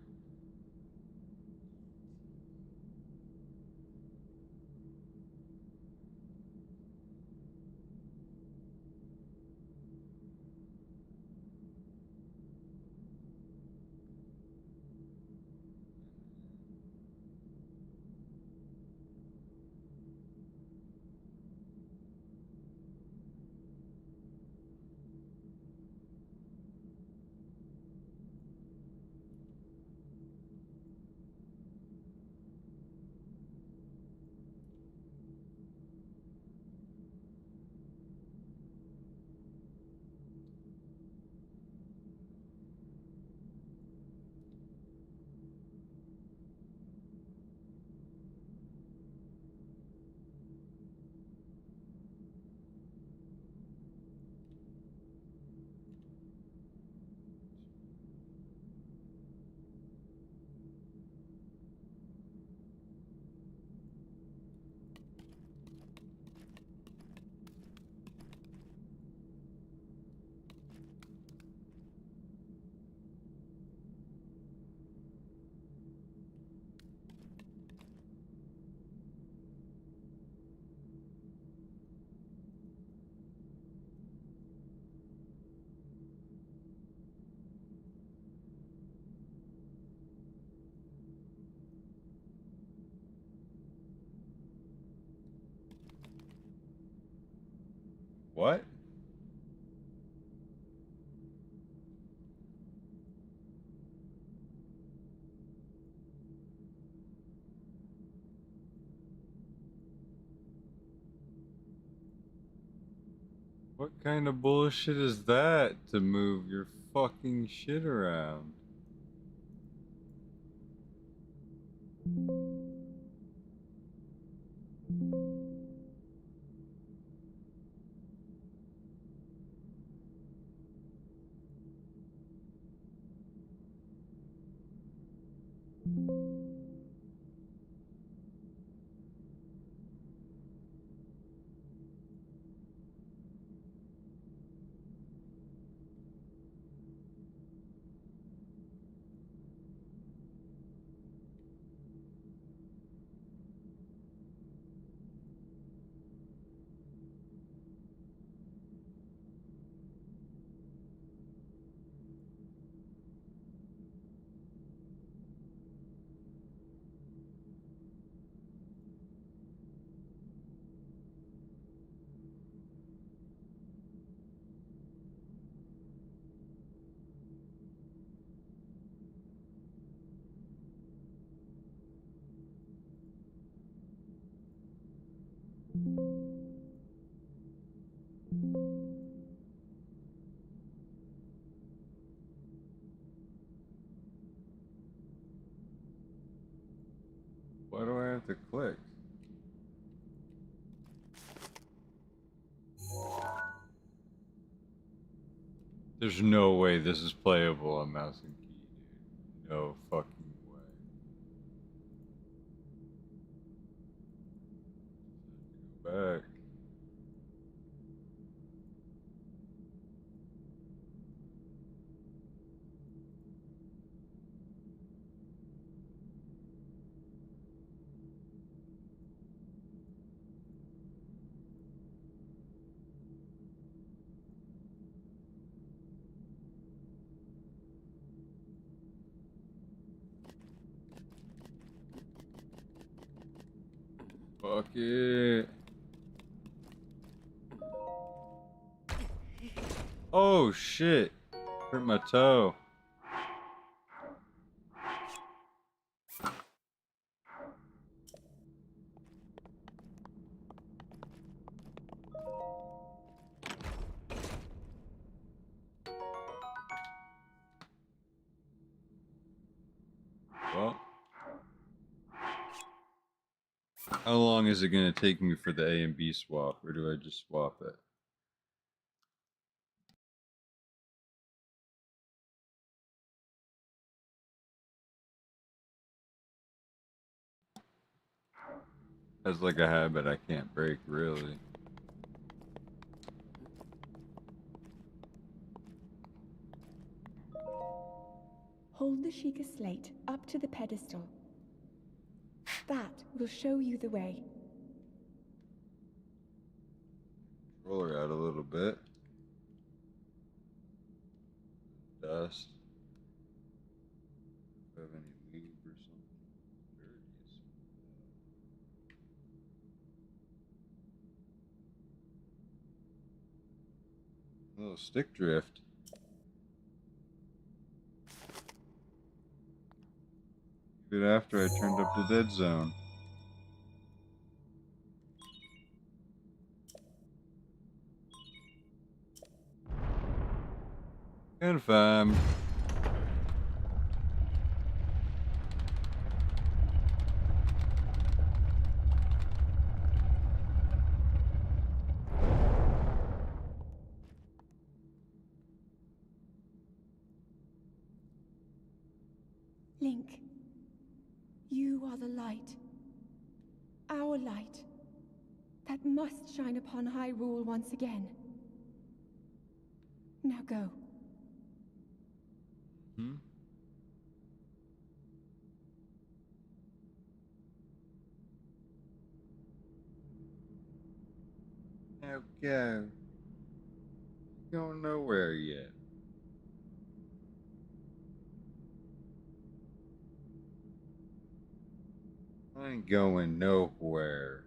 What? What kind of bullshit is that to move your fucking shit around? Why do I have to click? There's no way this is playable on mouse and key, dude. No fucking way. Go back. Fuck it. Oh shit. Hurt my toe. Well, how long is it going to take me for the A and B swap, or do I just swap it? That's like a habit I can't break, really. Hold the Sheikah slate up to the pedestal. That will show you the way. Roll her out a little bit. Dust. Do I have any lube or something? Dirty. A little stick drift. Even after I turned up the dead zone. Confirmed. Link, you are the light. Our light. That must shine upon Hyrule once again. Now go. Hmm? Now go. Going nowhere yet. I ain't going nowhere.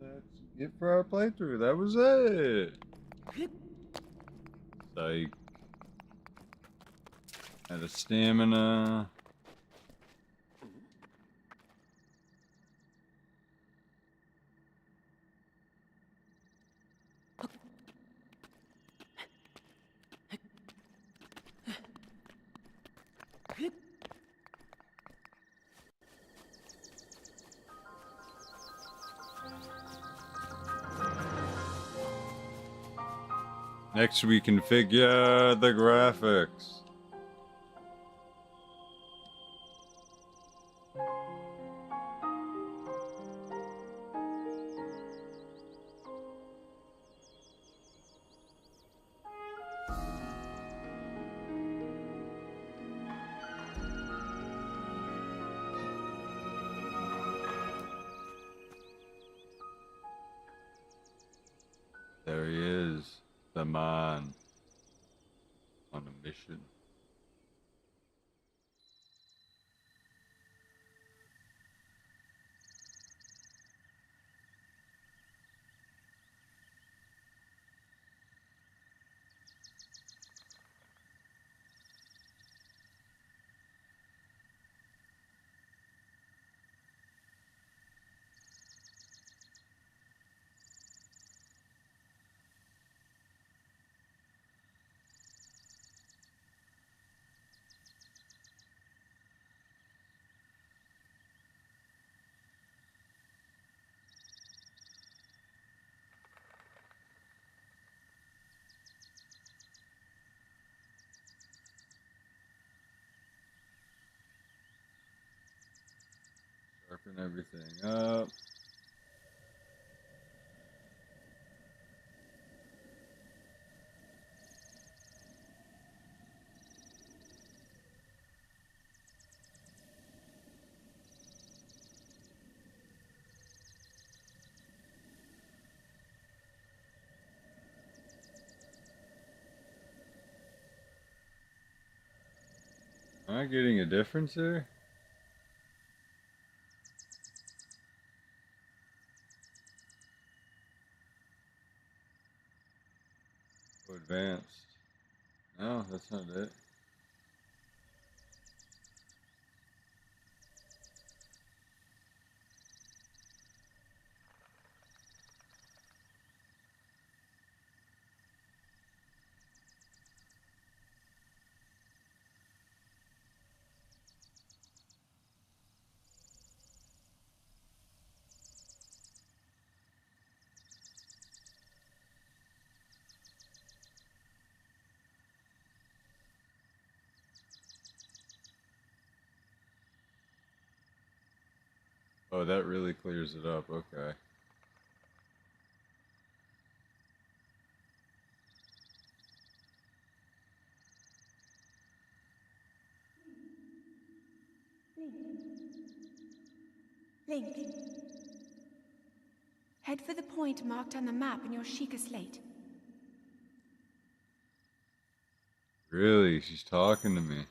That's it for our playthrough. That was it. Psych. Had a stamina. Next we configure the graphics. There he is, the man on a mission. Sharpen everything up. Am I getting a difference here? Oh, advanced. No, that's not it. Oh, that really clears it up. Okay. Link. Head for the point marked on the map in your Sheikah slate. Really? She's talking to me.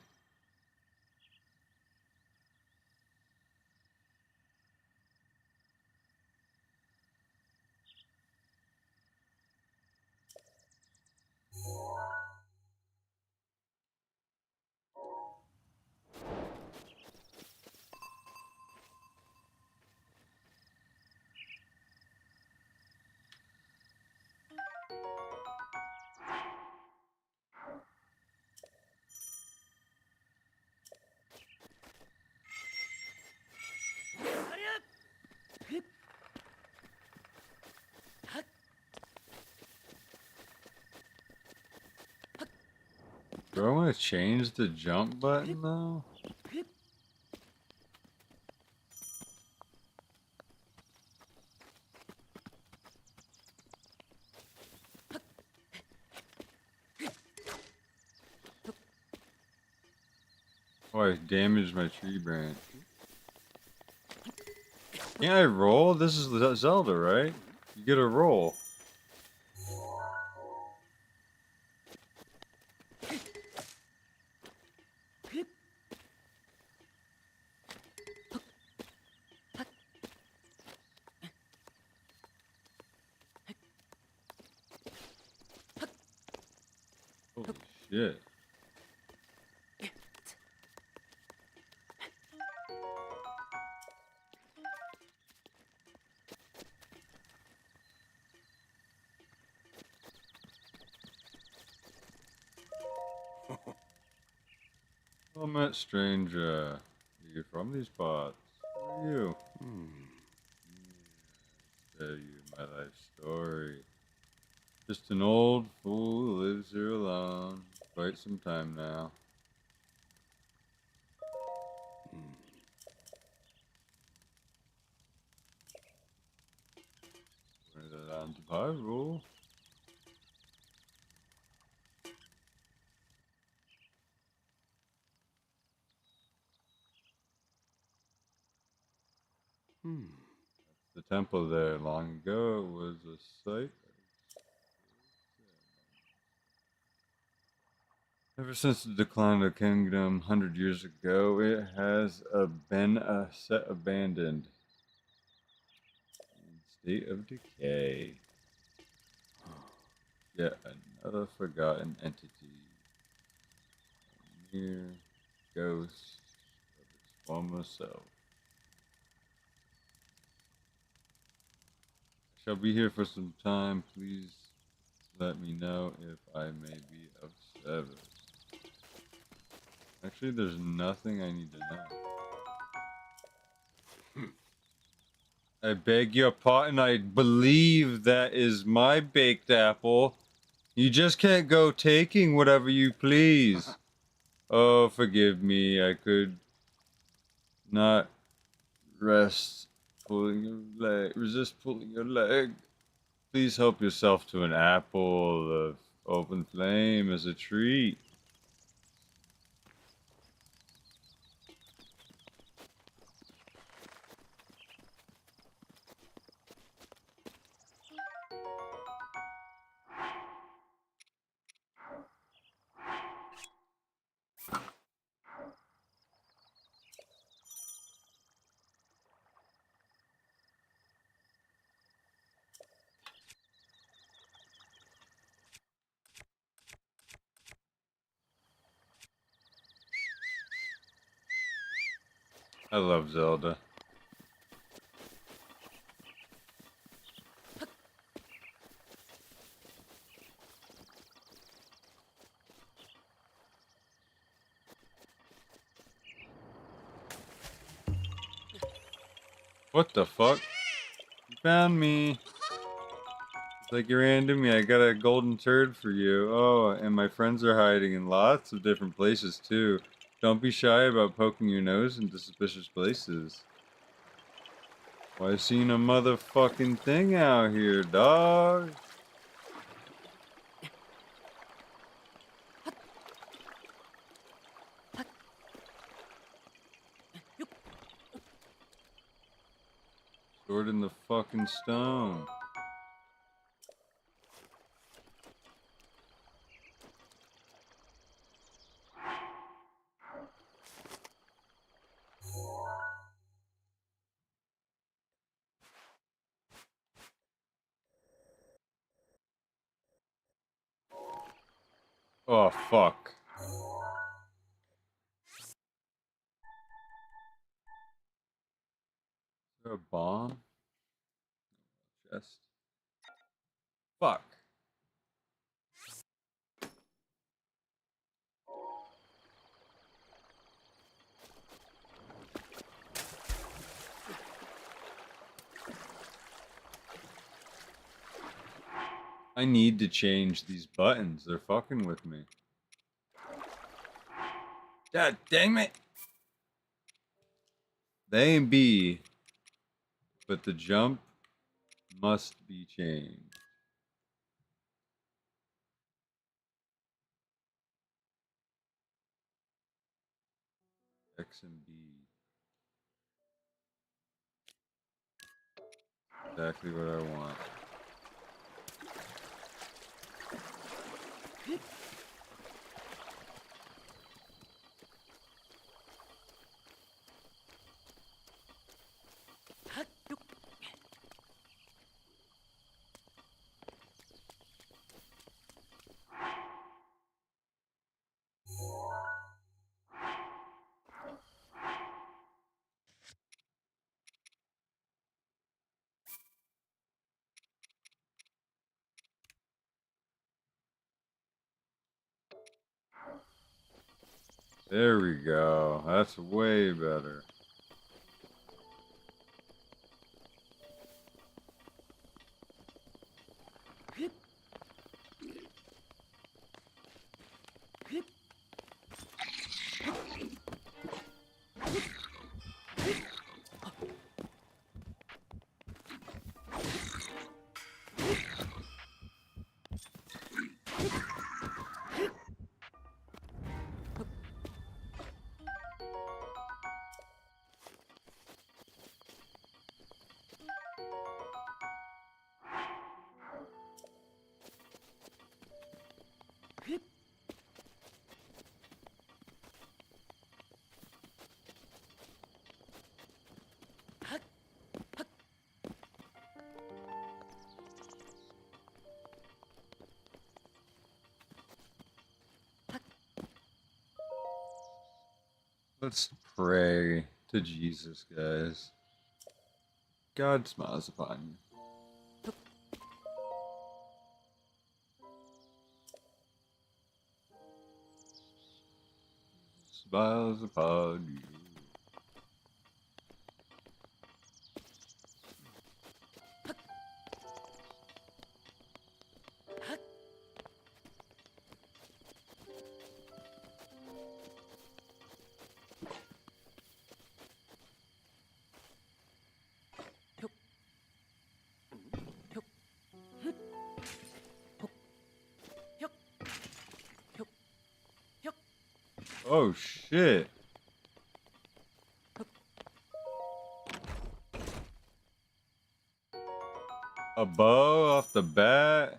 Do I want to change the jump button though? Oh, I damaged my tree branch. Can't I roll? This is Zelda, right? You get a roll. Holy shit. Well, met stranger. You from these parts? Who are you? Tell you my life story. Just an old fool who lives here alone. Quite some time now. Where the land of Hyrule. The temple there long ago was a site. Ever since the decline of the kingdom 100 years ago, it has been set abandoned in state of decay. Yet another forgotten entity, a mere ghost of its former self. I shall be here for some time. Please let me know if I may be of service. Actually, there's nothing I need to know. I beg your pardon, I believe that is my baked apple. You just can't go taking whatever you please. Oh, forgive me, I could not resist pulling your leg. Please help yourself to an apple of open flame as a treat. I love Zelda. What the fuck? You found me. It's like you ran into me. I got a golden turd for you. Oh, and my friends are hiding in lots of different places too. Don't be shy about poking your nose into suspicious places. Well, I seen a motherfucking thing out here, dog. Sword in the fucking stone. Oh, fuck. Is there a bomb? Chest. Fuck. I need to change these buttons. They're fucking with me. God damn it. The A and B, but the jump must be changed. X and B. Exactly what I want. There we go. That's way better. Let's pray to Jesus, guys. God smiles upon you. Smiles upon you. Oh shit. A bow off the bat.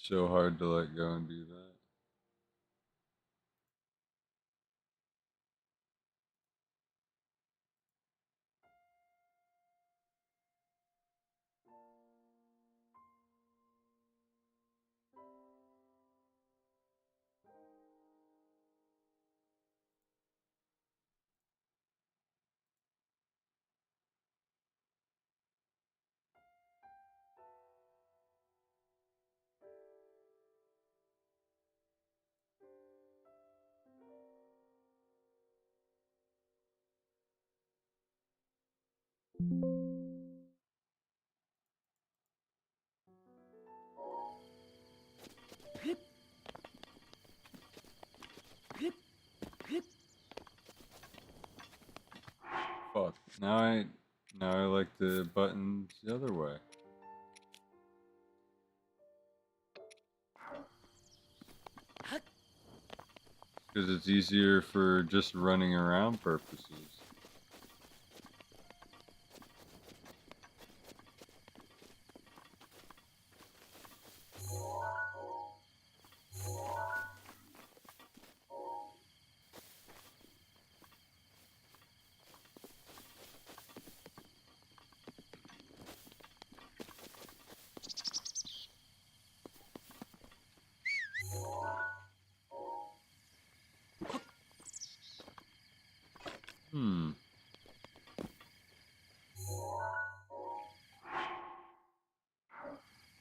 So hard to let go and do that. Fuck. Now I like the buttons the other way. Because it's easier for just running around purposes.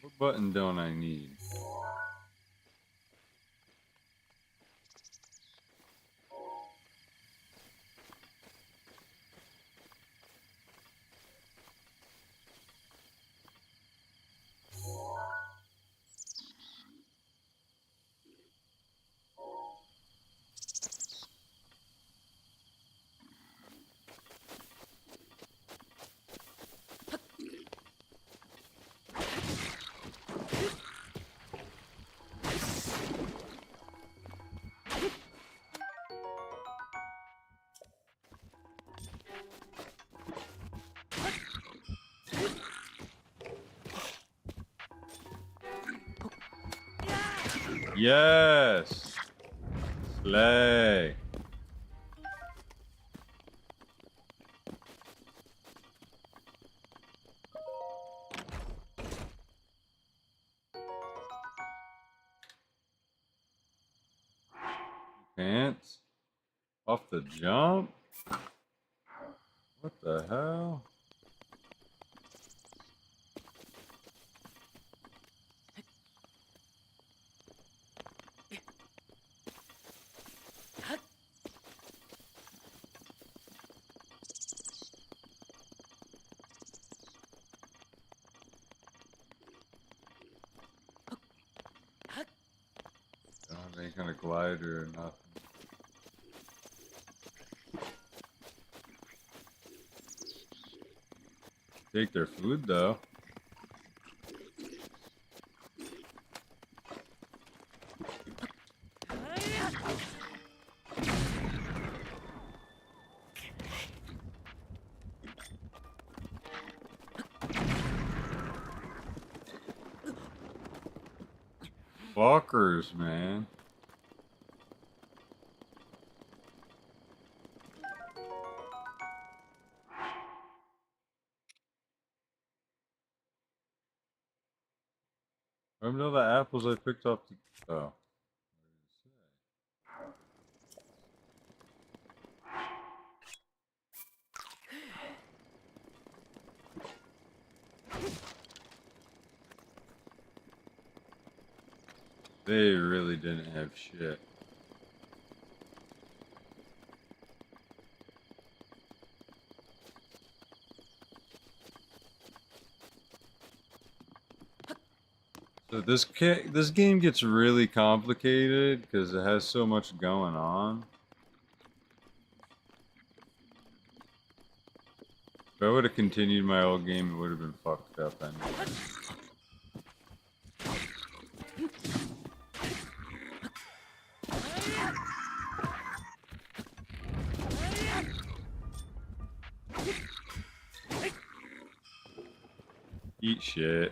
What button don't I need? Yes! Slay! Pants? Off the jump? What the hell? Don't have any kind of glider or nothing. Take their food though. Fuckers, man. Remember the apples I picked off the... Oh. They really didn't have shit. So this game gets really complicated because it has so much going on. If I would have continued my old game, it would have been fucked up anyway. Eat shit.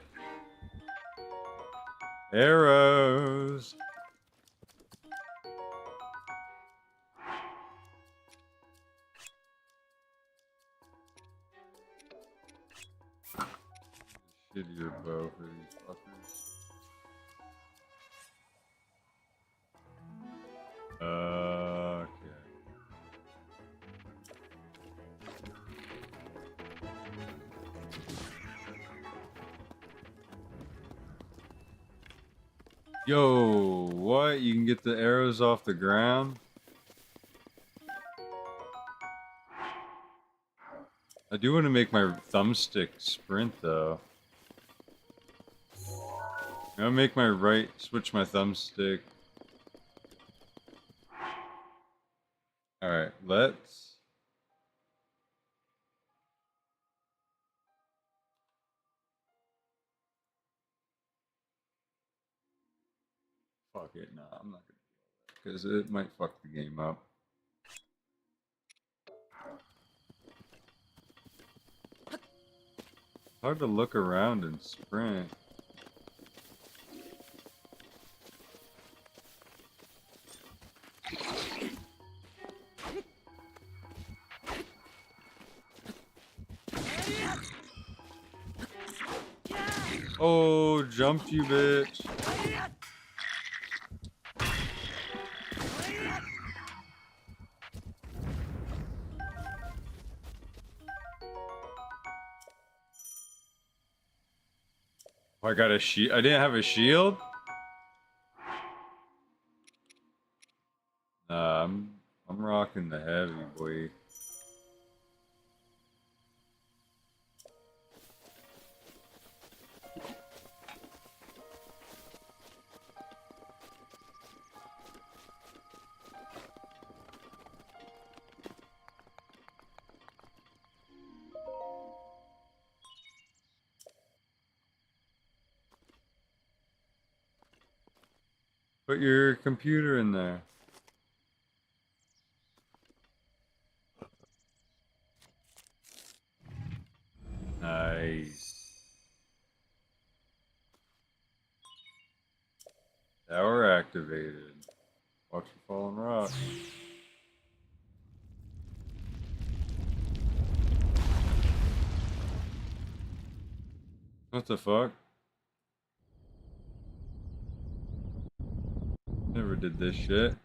Arrows. Shittier bow for these fuckers. Okay. Yo, what? You can get the arrows off the ground? I do want to make my thumbstick sprint though. I'm gonna make my right, switch my thumbstick. Alright, let's. Fuck it, nah, I'm not gonna do that because it might fuck the game up. Hard to look around and sprint. Oh, jumped you, bitch. Oh, I got a shield. I didn't have a shield? Nah, I'm rocking the heavy, boy. Put your computer in there. Nice. Tower activated. Watch the fallen rock. What the fuck? Never did this shit.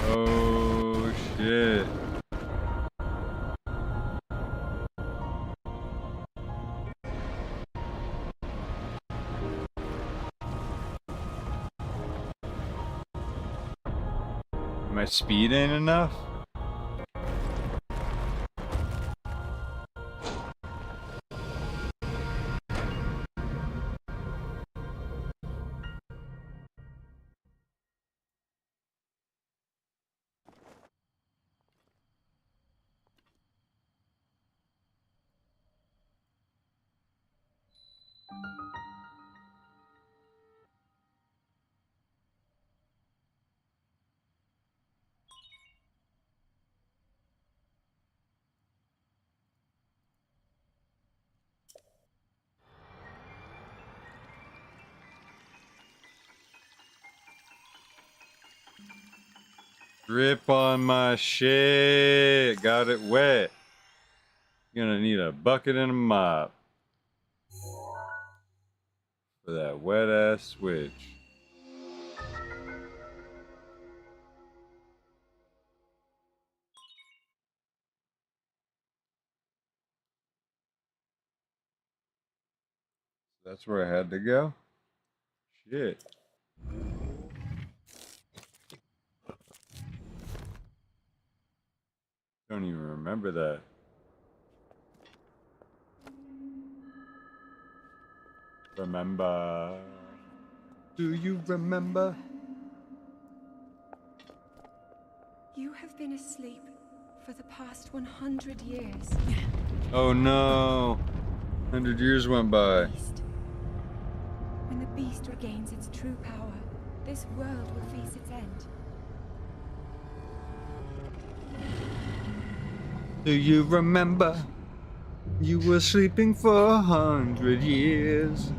Oh shit. My speed ain't enough? Drip on my shit. Got it wet. You're gonna need a bucket and a mop for that wet ass switch. That's where I had to go? Shit. Don't even remember that. Remember? Do you remember? You have been asleep for the past 100 years. Oh no. 100 years went by. When the beast regains its true power, this world would face its end. Do you remember? You were sleeping for 100 years.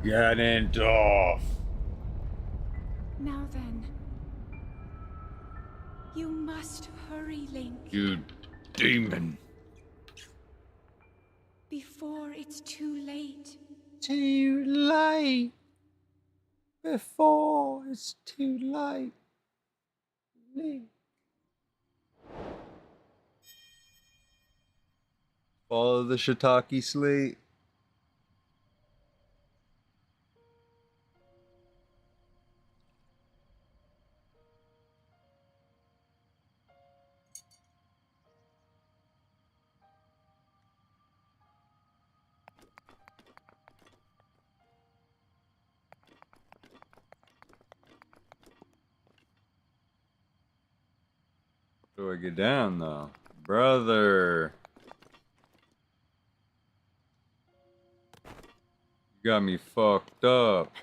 Ganondorf. Now then, you must hurry, Link, You demon. before it's too late. Too late. Before it's too late. Follow the shiitake slate. How do I get down though? Brother. You got me fucked up.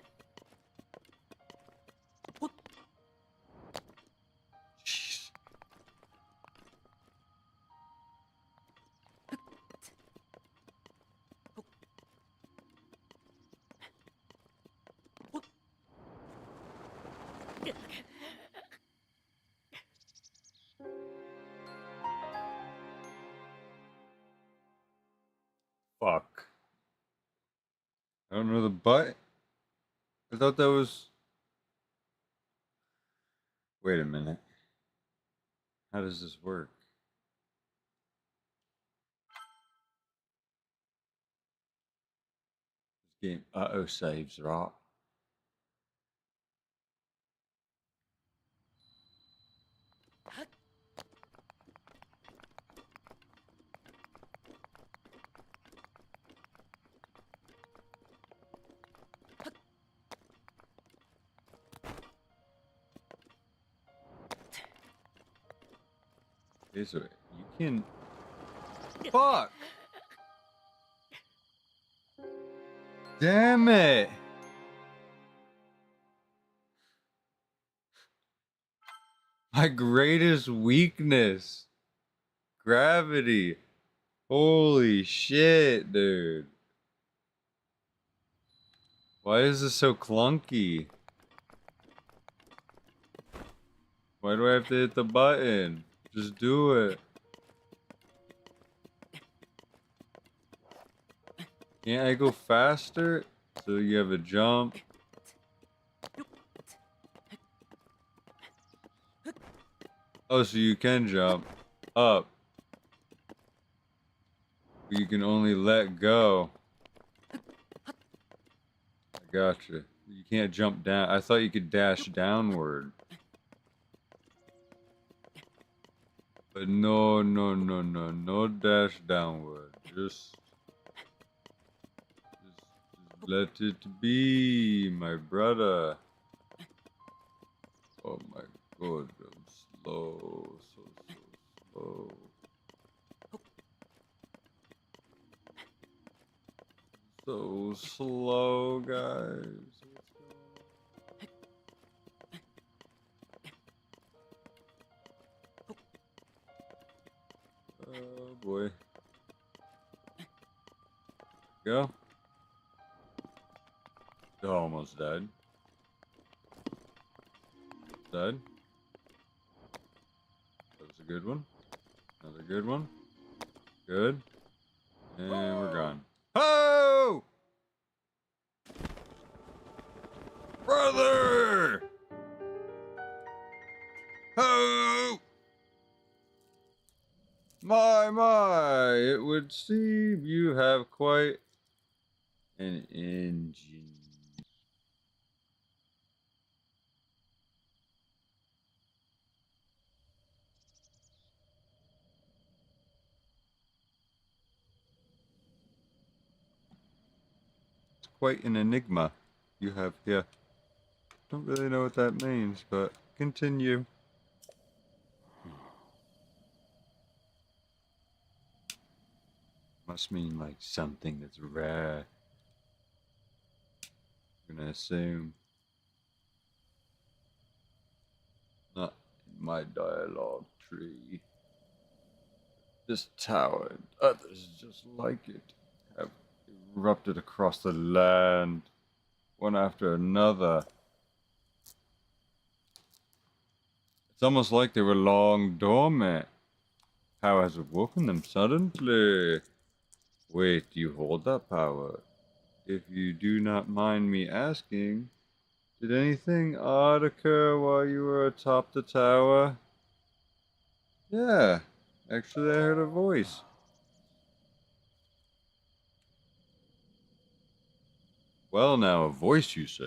Jeez. Fuck. I don't know the butt. I thought that was... Wait a minute. How does this work? This game auto-saves, right? Okay, so you can... Fuck! Damn it! My greatest weakness. Gravity. Holy shit, dude. Why is this so clunky? Why do I have to hit the button? Just do it. Can't I go faster? So you have a jump. Oh, so you can jump up. But you can only let go. I gotcha. You can't jump down. I thought you could dash downward. But no dash downward. Just let it be, my brother. Oh my god, I'm slow, so slow. So slow, guys. Oh boy. Go. Oh, almost died. Died. That was a good one. Another good one. Good. And we're gone. Oh! Brother! Oh! My, it would seem you have quite an engine. It's quite an enigma you have here. Don't really know what that means, but continue. Must mean like something that's rare. I'm gonna assume. Not in my dialogue tree. This tower and others just like it have erupted across the land, one after another. It's almost like they were long dormant. Power has awoken them suddenly. Wait, do you hold that power? If you do not mind me asking, did anything odd occur while you were atop the tower? Yeah, actually I heard a voice. Well now, a voice you say?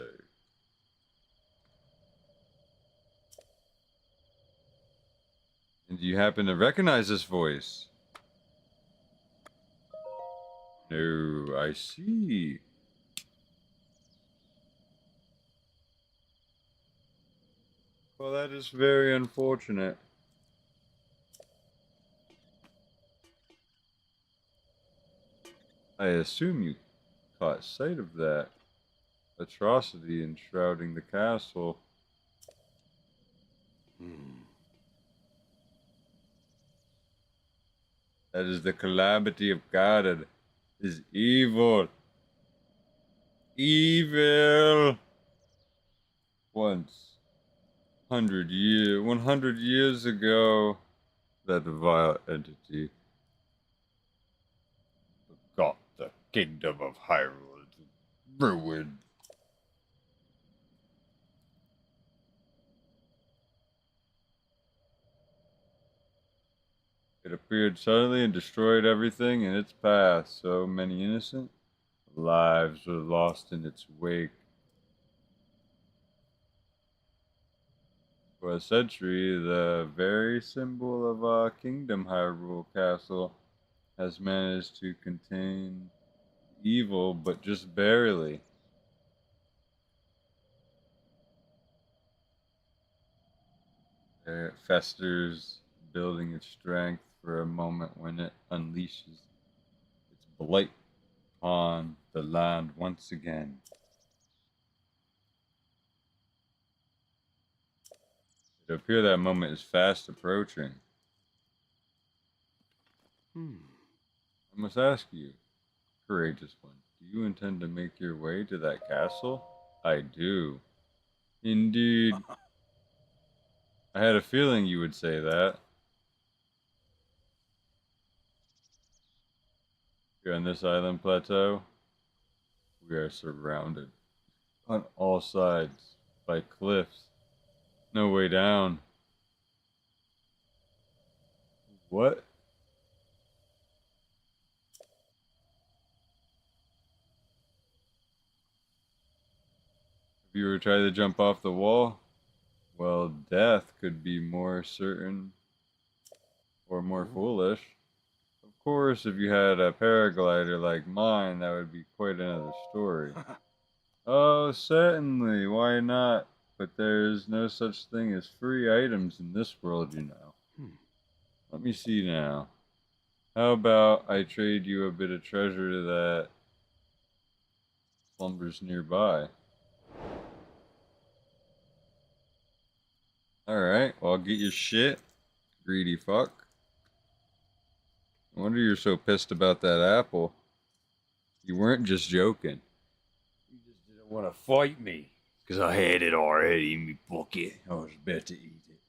And do you happen to recognize this voice? No, I see. Well, that is very unfortunate. I assume you caught sight of that atrocity enshrouding the castle. That is the calamity of God. It is evil. Evil. Once, 100 years ago, that vile entity got the kingdom of Hyrule to ruin. It appeared suddenly and destroyed everything in its path. So many innocent lives were lost in its wake. For a century, the very symbol of our kingdom, Hyrule Castle, has managed to contain evil, but just barely. There it festers, building its strength for a moment when it unleashes its blight on the land once again. It appears that moment is fast approaching. I must ask you, courageous one, do you intend to make your way to that castle? I do. Indeed. I had a feeling you would say that. Here on this island plateau, we are surrounded on all sides by cliffs. No way down. What? If you were to try to jump off the wall, well, death could be more certain or more foolish. Of course, if you had a paraglider like mine, that would be quite another story. Oh, certainly, why not? But there is no such thing as free items in this world, you know. Let me see now. How about I trade you a bit of treasure that slumbers nearby? Alright, well, I'll get your shit, greedy fuck. No wonder you're so pissed about that apple. You weren't just joking. You just didn't want to fight me. Because I had it already in my pocket. I was about to eat it.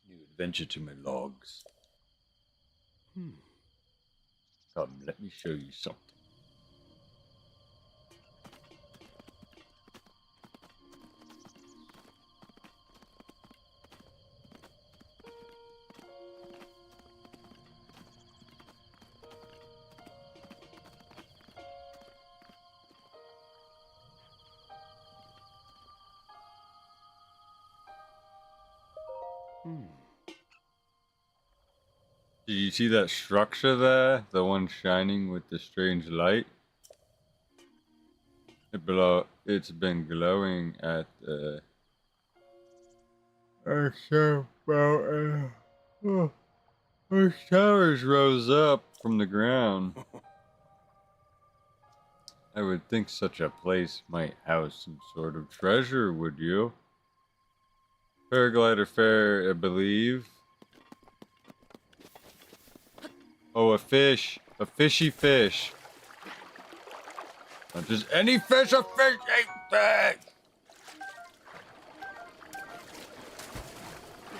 New adventure to my logs. Come, let me show you something. Did you see that structure there? The one shining with the strange light? It's been glowing at Except about those towers rose up from the ground. I would think such a place might house some sort of treasure, would you? Paraglider fair, I believe. Oh, a fish. A fishy fish. Not just any fish, a fish, a fish!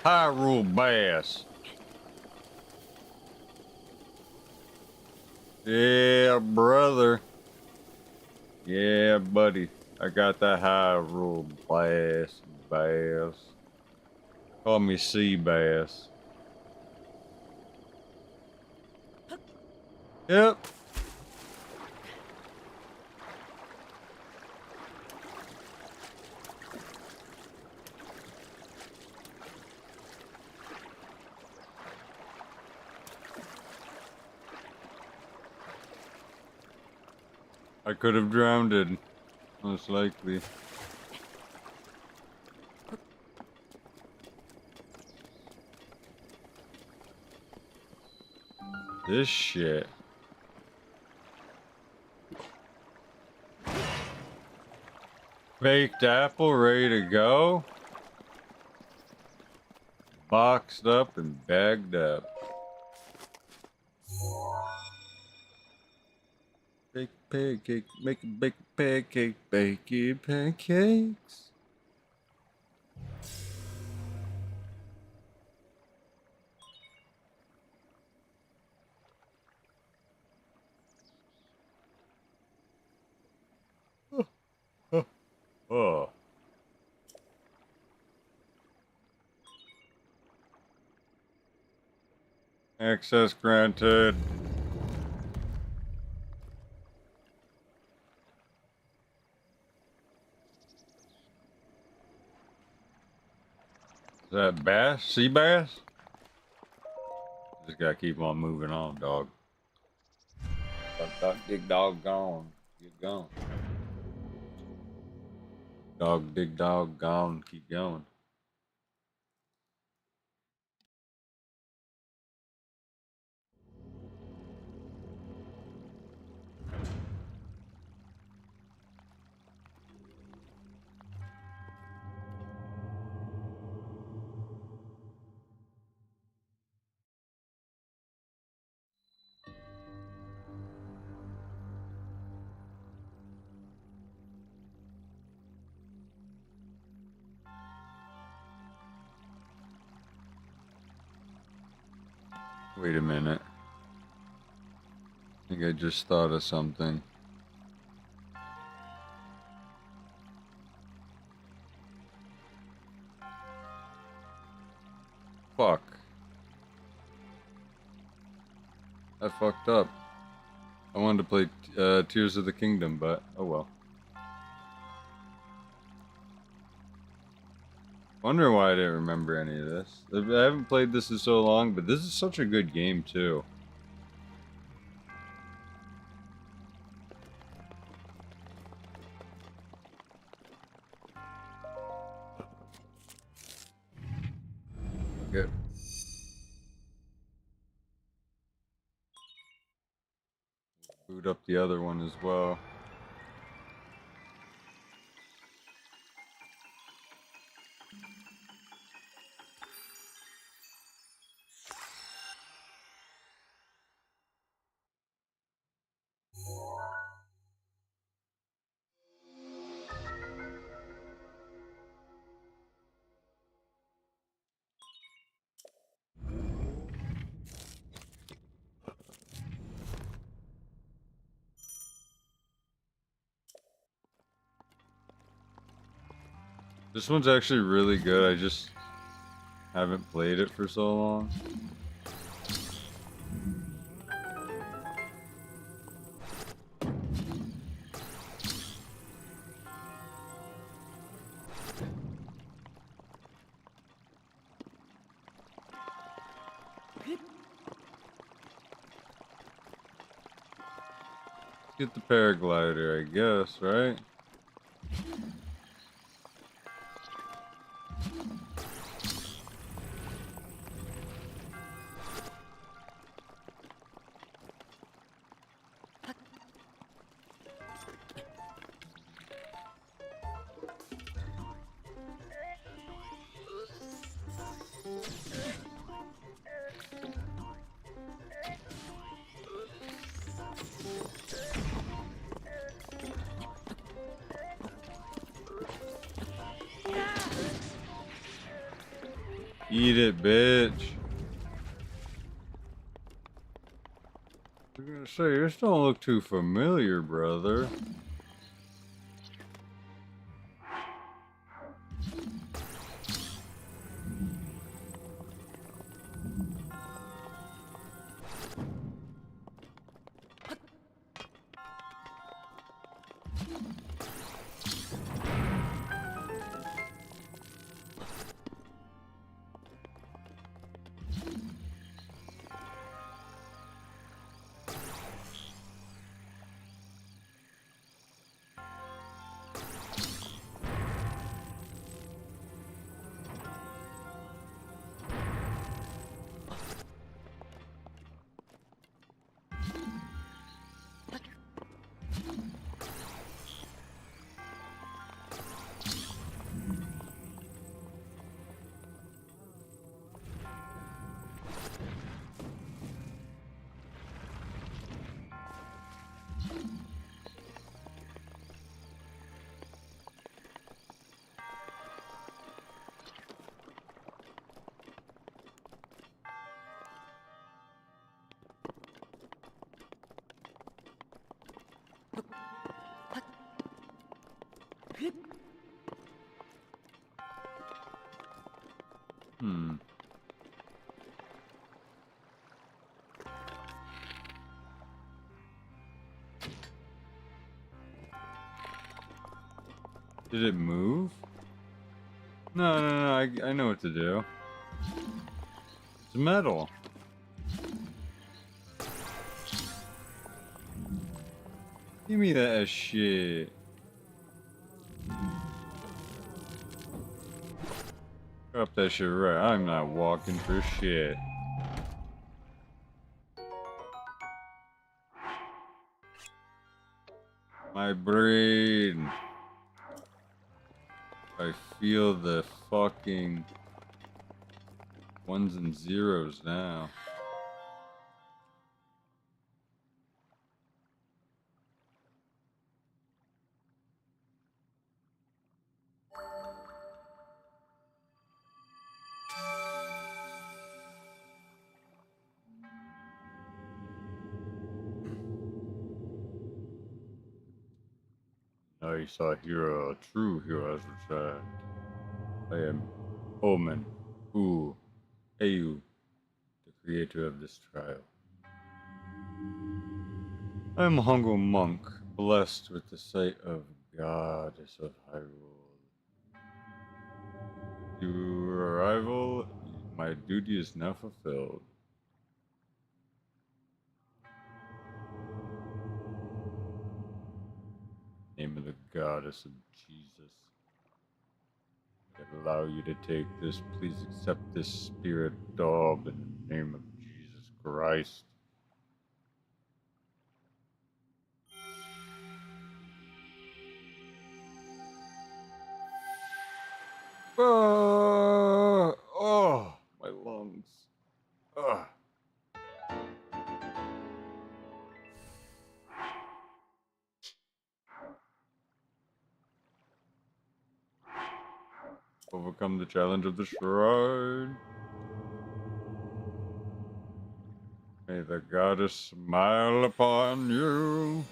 Hyrule bass. Yeah, brother. Yeah, buddy. I got that Hyrule bass. Call me sea bass. Yep. I could have drowned it, most likely. This shit. Baked apple ready to go. Boxed up and bagged up. Bake pancake, make a bake pancake, bake pancakes. Oh. Access granted. Is that bass? Sea bass? Just gotta keep on moving on, dog. Dig dog gone. Get gone. Dog dig dog gone. Keep going. Wait a minute. I think I just thought of something. Fuck. I fucked up. I wanted to play Tears of the Kingdom, but oh well. Wondering why I didn't remember any of this. I haven't played this in so long, but this is such a good game too. Good. Boot up the other one as well. This one's actually really good. I just haven't played it for so long. Get the paraglider, I guess, right? Eat it, bitch. I was gonna say, this don't look too familiar, brother. Hmm. Did it move? No, I know what to do. It's metal. Give me that shit. Drop that shit right. I'm not walking for shit. My brain. I feel the fucking ones and zeros now. I saw a hero, a true hero has returned. I am Omen, Ayu, the creator of this trial. I am a humble monk, blessed with the sight of goddess of Hyrule. Your arrival, my duty is now fulfilled. Name of the goddess of Jesus. I allow you to take this. Please accept this spirit daub in the name of Jesus Christ. Oh, my lungs. Ugh. Overcome the challenge of the shrine. May the goddess smile upon you.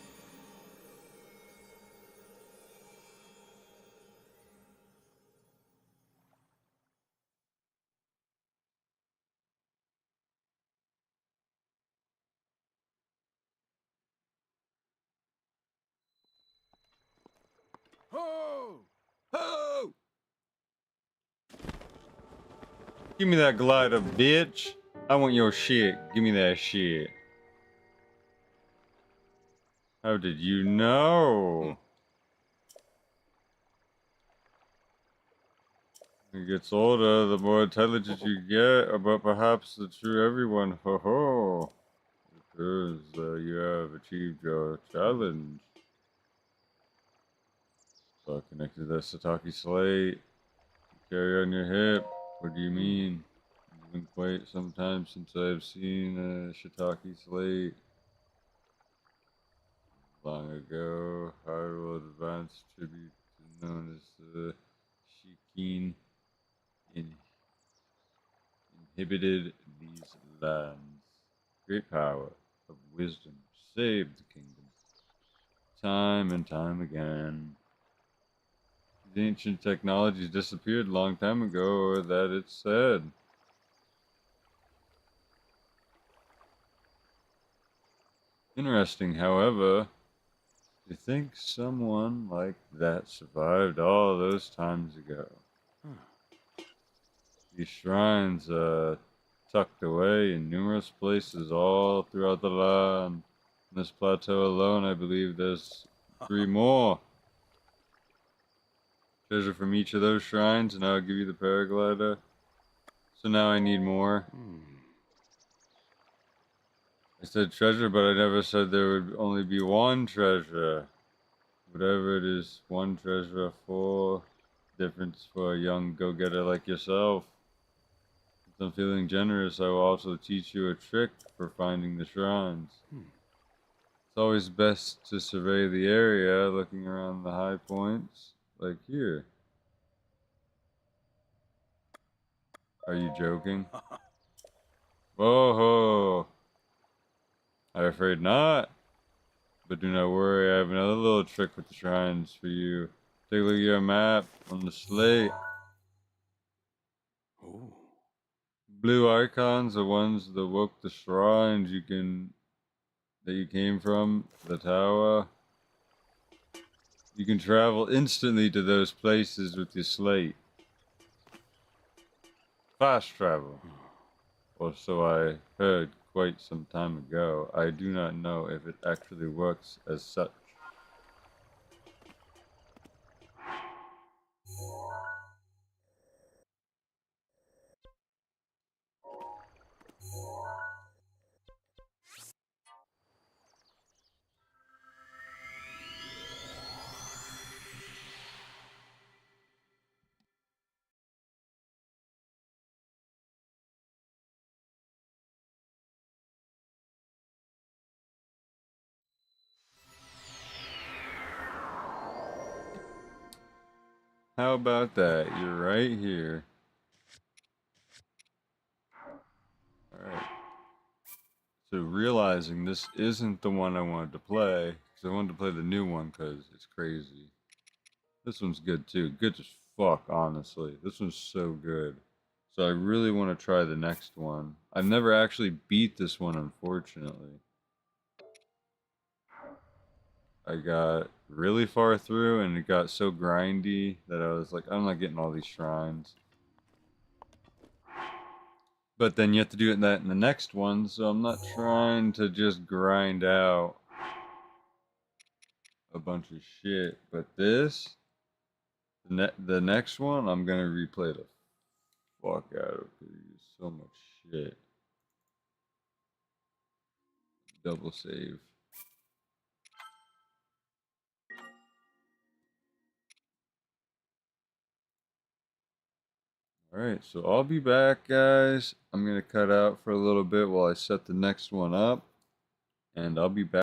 Ho! Ho! Give me that glider, bitch. I want your shit. Give me that shit. How did you know? It gets older, the more intelligent you get, but perhaps the true everyone. Ho ho. Because you have achieved your challenge. So connected to that Sataki slate. You carry on your hip. What do you mean? It's been quite some time since I've seen a Shiitake slate. Long ago, Hyrule advanced tribute known as the Shikin in inhibited these lands. Great power of wisdom saved the kingdom. Time and time again. The ancient technologies disappeared a long time ago, or that it's said. Interesting, however, to think someone like that survived all those times ago. These shrines are tucked away in numerous places all throughout the land. In this plateau alone, I believe there's 3 more. Treasure from each of those shrines, and I'll give you the paraglider. So now I need more. I said treasure, but I never said there would only be one treasure. Whatever it is, one treasure for difference for a young go-getter like yourself. If I'm feeling generous, I will also teach you a trick for finding the shrines. It's always best to survey the area, looking around the high points, like here. Are you joking? Whoa! I'm afraid not. But do not worry, I have another little trick with the shrines for you. Take a look at your map on the slate. Ooh. Blue icons are ones that woke the shrines that you came from, the tower. You can travel instantly to those places with your slate. Fast travel. Or so I heard quite some time ago. I do not know if it actually works as such. How about that? You're right here. Alright. So realizing this isn't the one I wanted to play, because I wanted to play the new one because it's crazy. This one's good too. Good as fuck, honestly. This one's so good. So I really want to try the next one. I've never actually beat this one, unfortunately. I got really far through and it got so grindy that I was like, I'm not getting all these shrines. But then you have to do that in the next one, so I'm not trying to just grind out a bunch of shit. But this, the next one, I'm gonna replay the fuck out of it. There's so much shit. Double save. Alright, so I'll be back, guys. I'm gonna cut out for a little bit while I set the next one up. And I'll be back.